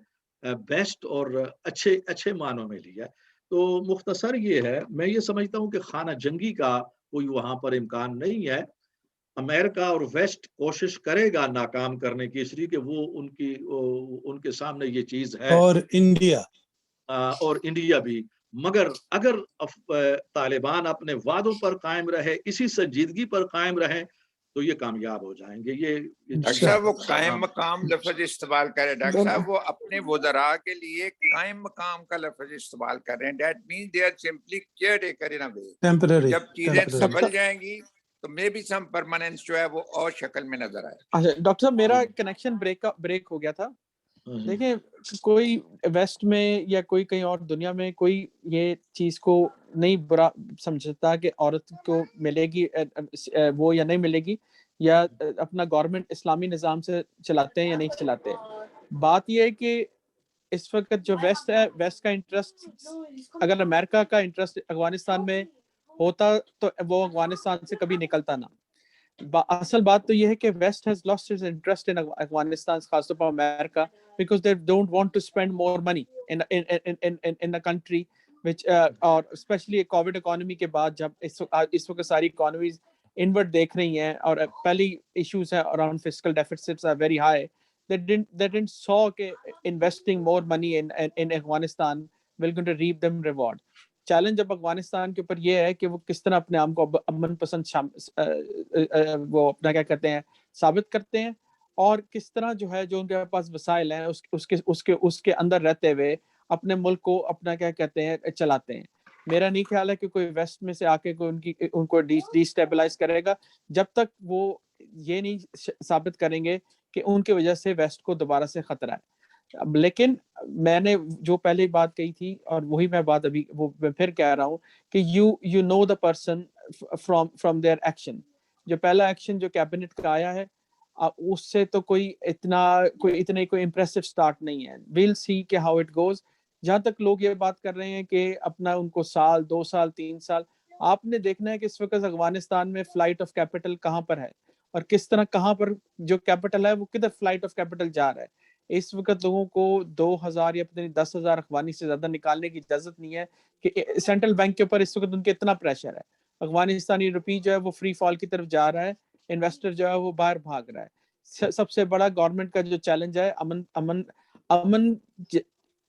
بیسٹ اور اچھے معنوں میں لیا. تو مختصر یہ ہے, میں یہ سمجھتا ہوں کہ خانہ جنگی کا کوئی وہاں پر امکان نہیں ہے. امریکہ اور ویسٹ کوشش کرے گا ناکام کرنے کی, اس لیے کہ وہ ان کے سامنے یہ چیز ہے, اور انڈیا بھی. مگر اگر طالبان اپنے وعدوں پر قائم رہے, اسی سنجیدگی پر قائم رہے, تو یہ کامیاب ہو جائیں گے. یہ ڈاکٹر صاحب وہ قائم مقام لفظ استعمال کرے, ڈاکٹر صاحب وہ اپنے وزراء کے لیے قائم مقام کا لفظ استعمال کر رہے ہیں. That means they are simply caretaker in a way. جب چیزیں سنبھل جائیں گی تو مے بی سم پرماننس جو ہے وہ اور شکل میں نظر آئے. اچھا ڈاکٹر صاحب میرا کنیکشن بریک ہو گیا تھا. دیکھیں کوئی ویسٹ میں یا کوئی کہیں اور دنیا میں کوئی یہ چیز کو نہیں برا سمجھتا کہ عورت کو ملے گی وہ یا نہیں ملے گی, یا اپنا گورنمنٹ اسلامی نظام سے چلاتے ہیں یا نہیں چلاتے. بات یہ ہے کہ اس وقت جو ویسٹ ہے, ویسٹ کا انٹرسٹ, اگر امریکہ کا انٹرسٹ افغانستان میں ہوتا تو وہ افغانستان سے کبھی نکلتا نہ. اصل بات تو یہ ہے کہ West has lost its interest in Afghanistan, خاص طور پر امریکہ, because they don't want to spend more money in a country which اور especially کووڈ اکانومی کے بعد جب اس وقت ساری اکانومیز انورٹ دیکھ رہی ہیں اور پہلی ایشوز ہے around fiscal deficits are very high. They didn't saw کہ investing more money in Afghanistan will going to reap them reward. Challenge اب افغانستان کے اوپر یہ ہے کہ وہ کس طرح اپنے آپ کو امن پسند وہ اپنا کیا کہتے ہیں ثابت کرتے ہیں, اور کس طرح جو ہے جو ان کے پاس وسائل ہیں اس کے اندر رہتے ہوئے اپنے ملک کو اپنا کیا کہتے ہیں چلاتے ہیں. میرا نہیں خیال ہے کہ کوئی ویسٹ میں سے آ کے ان کو ڈی اسٹیبلائز کرے گا جب تک وہ یہ نہیں ثابت کریں گے کہ ان کی وجہ سے ویسٹ کو دوبارہ سے خطرہ ہے. لیکن میں نے جو پہلے بات کہی تھی اور وہی میں بات ابھی وہ میں پھر کہہ رہا ہوں کہ you know the person from their action. جو پہلا ایکشن جو کیبنٹ کا آیا ہے اس سے تو کوئی کوئی امپریسو سٹارٹ نہیں ہے. ویل سی کہ ہاؤ اٹ گوز. جہاں تک لوگ یہ بات کر رہے ہیں کہ اپنا ان کو سال 2 سال 3 سال, آپ نے دیکھنا ہے کہ اس وقت افغانستان میں فلائٹ آف کیپٹل کہاں پر ہے اور کس طرح کہاں پر جو کیپٹل ہے وہ کدھر فلائٹ آف کیپٹل جا رہا ہے. اس وقت لوگوں کو 2000 یا پتہ نہیں 10,000 افغانی سے زیادہ نکالنے کی اجازت نہیں ہے کہ سینٹرل بینک کے اوپر اس وقت ان کے اتنا پریشر ہے. افغانستانی روپی جو ہے وہ فری فال کی طرف جا رہا ہے, انویسٹر جو ہے وہ باہر بھاگ رہا ہے. سب سے بڑا گورنمنٹ کا جو چیلنج ہے امن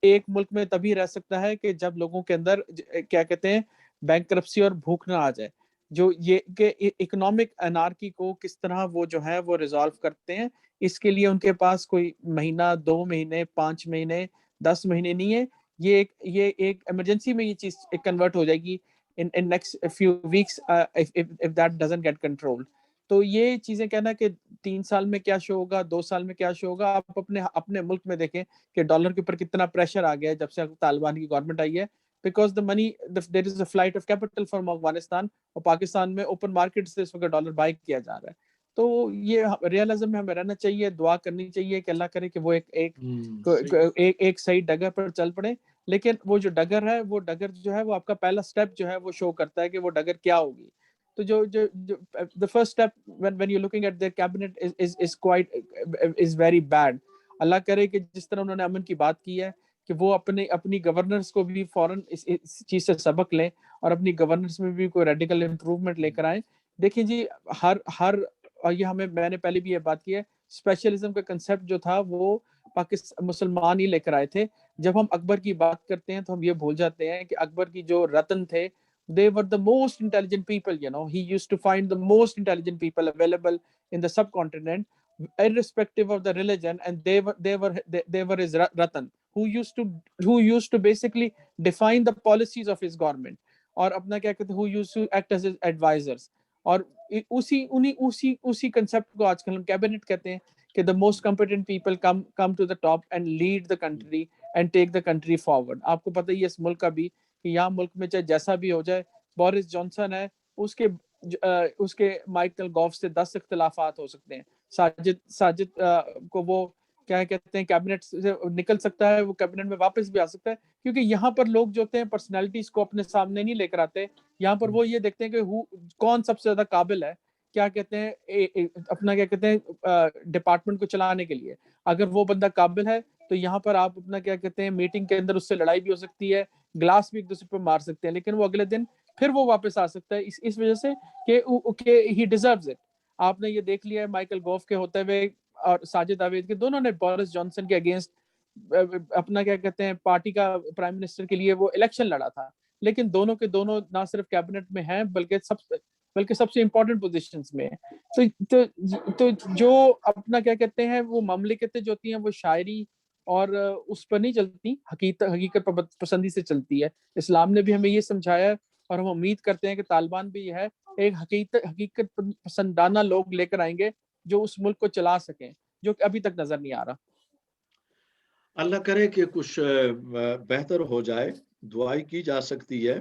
ایک ملک میں تبھی رہ سکتا ہے کہ جب لوگوں کے اندر کیا کہتے ہیں بینک کرپسی اور بھوک نہ آ جائے. جو یہ کہ اکنامک انارکی کو کس طرح وہ جو ہے وہ ریزالو کرتے ہیں, اس کے لیے ان کے پاس کوئی مہینہ 2 مہینے 5 مہینے 10 مہینے نہیں ہے. یہ ایک ایمرجنسی میں یہ چیز کنورٹ ہو جائے گی in next few weeks if that doesn't get controlled. تو یہ چیزیں کہنا کہ 3 سال میں کیا شو ہوگا 2 سال میں کیا شو ہوگا, آپ اپنے ملک میں دیکھیں کہ ڈالر کے اوپر کتنا پریشر آ گیا ہے جب سے طالبان کی گورنمنٹ آئی ہے, because the money there is a flight of capital from Afghanistan, اور پاکستان میں اوپن مارکیٹ سے اس وقت ڈالر بائی کیا جا رہا ہے. تو یہ ریئلزم میں ہمیں رہنا چاہیے, دعا کرنی چاہیے کہ اللہ کرے کہ وہ ایک صحیح ڈگر پر چل پڑے. لیکن وہ جو ڈگر ہے وہ ڈگر جو ہے وہ آپ کا پہلا سٹیپ جو ہے وہ شو کرتا ہے کہ وہ ڈگر کیا ہوگی. تو جو the first step when you're looking at their cabinet is very bad. اللہ کرے کہ جس طرح انہوں نے امن کی بات کی ہے کہ وہ اپنی گورنرز کو بھی فوراً اس چیز سے سبق لیں اور اپنی گورننس میں بھی کوئی ریڈیکل امپروومنٹ لے کر آئیں. دیکھیں جی ہر یہ میں نے پہلے بھی یہ بات کی ہے, اسپیشلزم کا کنسیپٹ جو تھا وہ مسلمان ہی لے کر آئے تھے. جب ہم اکبر کی بات کرتے ہیں تو ہم یہ بھول جاتے ہیں کہ اکبر کی جو رتن تھے, they were the most intelligent people, he used to find the most intelligent people available in the subcontinent irrespective of the religion, and they were his ratan who used to basically define the policies of his government, اور اپنا کیا کہتے ہیں who used to act as his advisors. اور اسی concept کو آج کل ہم کیبنٹ کہتے ہیں کہ the most competent people come to the top and lead the country and take the country forward. آپ کو پتہ ہی ہے اس ملک کا بھی کہ یہاں ملک میں چاہے جیسا بھی ہو جائے, بورس جانسن ہے, اس کے مائیکل گوف سے 10 اختلافات ہو سکتے ہیں, ساجد کو وہ کیا کہتے ہیں کیبنٹ سے نکل سکتا ہے, وہ کیبنٹ میں واپس بھی آ سکتا ہے, کیونکہ یہاں پر لوگ جو ہوتے ہیں پرسنالٹیز کو اپنے سامنے نہیں لے کر آتے. یہاں پر وہ یہ دیکھتے ہیں کہ کون سب سے زیادہ قابل ہے, کیا کہتے ہیں اپنا کیا کہتے ہیں ڈپارٹمنٹ کو چلانے کے لیے. اگر وہ بندہ قابل ہے تو یہاں پر آپ اپنا کیا کہتے ہیں میٹنگ کے اندر اس سے لڑائی بھی ہو سکتی ہے, گلاس بھی ایک دوسرے پہ مار سکتے ہیں, لیکن وہ اگلے دن پھر وہ واپس آ سکتا ہے اس وجہ سے کہ ہی ڈیزروز اٹ. آپ نے یہ دیکھ لیا ہے مائیکل گوف کے ہوتے ہوئے اور ساجد جاوید کے, دونوں نے بورس جانسن کے اگینسٹ اپنا کیا کہتے ہیں پارٹی کا پرائم منسٹر کے لیے وہ الیکشن لڑا تھا, لیکن دونوں کے دونوں نہ صرف کیبنٹ میں ہیں بلکہ سب سے امپورٹنٹ پوزیشنز میں ہیں. تو جو اپنا کیا کہتے ہیں وہ مملکتیں جو ہوتی ہیں وہ شاعری اور اس پر نہیں چلتی, حقیقت پسندی سے چلتی ہے. اسلام نے بھی ہمیں یہ سمجھایا ہے اور ہم امید کرتے ہیں کہ طالبان بھی یہ ہے ایک حقیقت پسندانہ لوگ لے کر آئیں گے جو اس ملک کو چلا سکیں, جو ابھی تک نظر نہیں آ رہا. اللہ کرے کہ کچھ بہتر ہو جائے, دعائی کی جا سکتی ہے.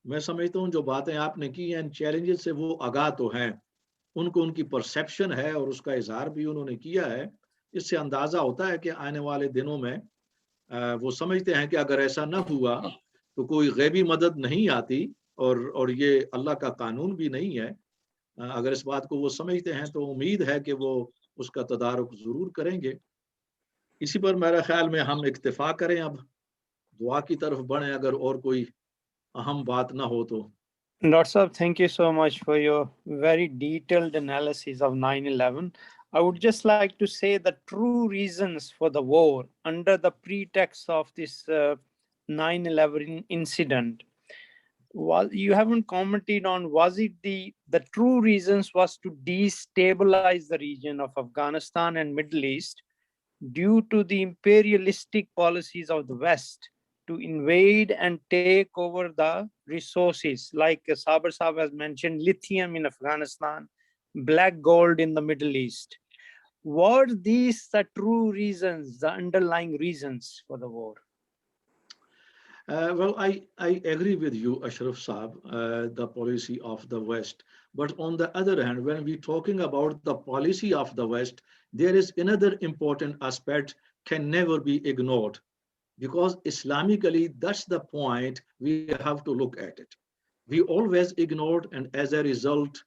میں سمجھتا ہوں جو باتیں آپ نے کی ہیں چیلنجز سے وہ آگاہ تو ہیں, ان کو ان کی پرسیپشن ہے اور اس کا اظہار بھی انہوں نے کیا ہے. اس سے اندازہ ہوتا ہے کہ آنے والے دنوں میں وہ سمجھتے ہیں کہ اگر ایسا نہ ہوا تو کوئی غیبی مدد نہیں آتی اور یہ اللہ کا قانون بھی نہیں ہے. اگر اس بات کو وہ سمجھتے ہیں تو امید ہے کہ وہ اس کا تدارک ضرور کریں گے. اسی پر میرا خیال میں ہم اکتفا کریں, اب دعا کی طرف بڑھیں اگر اور کوئی اہم بات نہ ہو تو. Dr. Saab, thank you so much for your very detailed analysis of 9/11. I would just like to say the true reasons for the war under the pretext of this 9/11 incident. You haven't commented on, was it the true reasons was to destabilize the region of Afghanistan and Middle East due to the imperialistic policies of the West to invade and take over the resources, like Saber Saab has mentioned, lithium in Afghanistan, black gold in the Middle East. Were these the true reasons, the underlying reasons for the war? Well, I agree with you, Ashraf Saab, the policy of the West. But on the other hand, when we're talking about the policy of the West, there is another important aspect can never be ignored, because Islamically, that's the point we have to look at it. We always ignored, and as a result,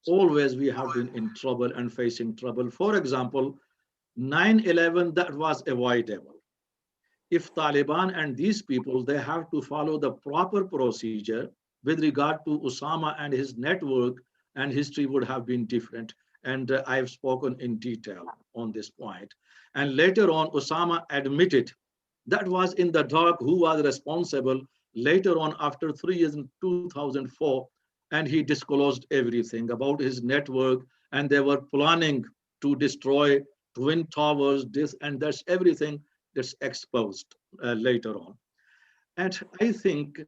always we have been in trouble and facing trouble. For example, 9/11, that was avoidable. If Taliban and these people, they have to follow the proper procedure with regard to Osama and his network, and history would have been different. And I've spoken in detail on this point. And later on, Osama admitted that was in the dark who was responsible. Later on, after 3 years in 2004, and he disclosed everything about his network, and they were planning to destroy Twin Towers, this and that's everything that's exposed later on. And I think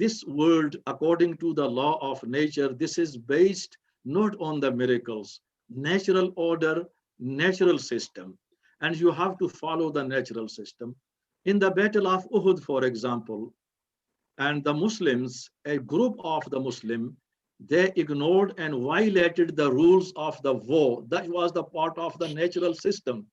this world, according to the law of nature, this is based not on the miracles, natural order, natural system, and you have to follow the natural system. In the Battle of Uhud, for example, and the Muslims, a group of the Muslim, they ignored and violated the rules of the war. That was the part of the natural system.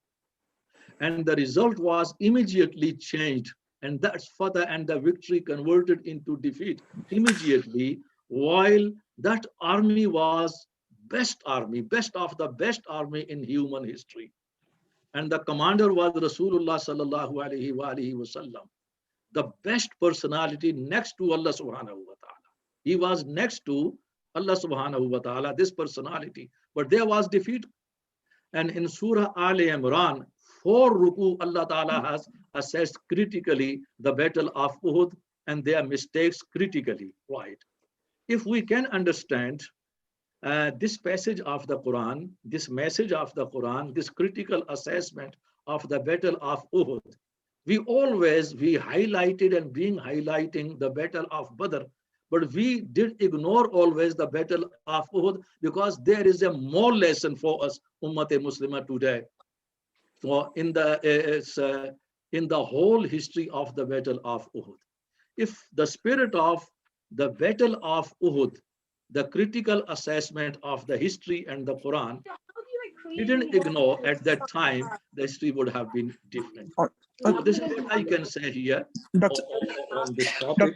And the result was immediately changed. And that's fatah, and the victory converted into defeat immediately, while that army was best army, best of the best army in human history. And the commander was Rasulullah sallallahu alaihi wasallam, the best personality next to Allah subhanahu wa ta'ala. He was next to Allah subhanahu wa ta'ala, this personality, but there was defeat. And in Surah Al Imran, 4 ruku, Allah ta'ala has assessed critically the battle of Uhud and their mistakes critically, right? If we can understand this passage of the Quran, this message of the Quran, this critical assessment of the battle of Uhud, we highlighted and being highlighting the battle of Badr, but we did ignore always the battle of Uhud, because there is a more lesson for us, Ummah-e-Muslimah today. So in the whole history of the battle of Uhud, if the spirit of the battle of Uhud, the critical assessment of the history and the Quran, didn't ignore at that time, the history would have been different. So this is what I can say here on this topic.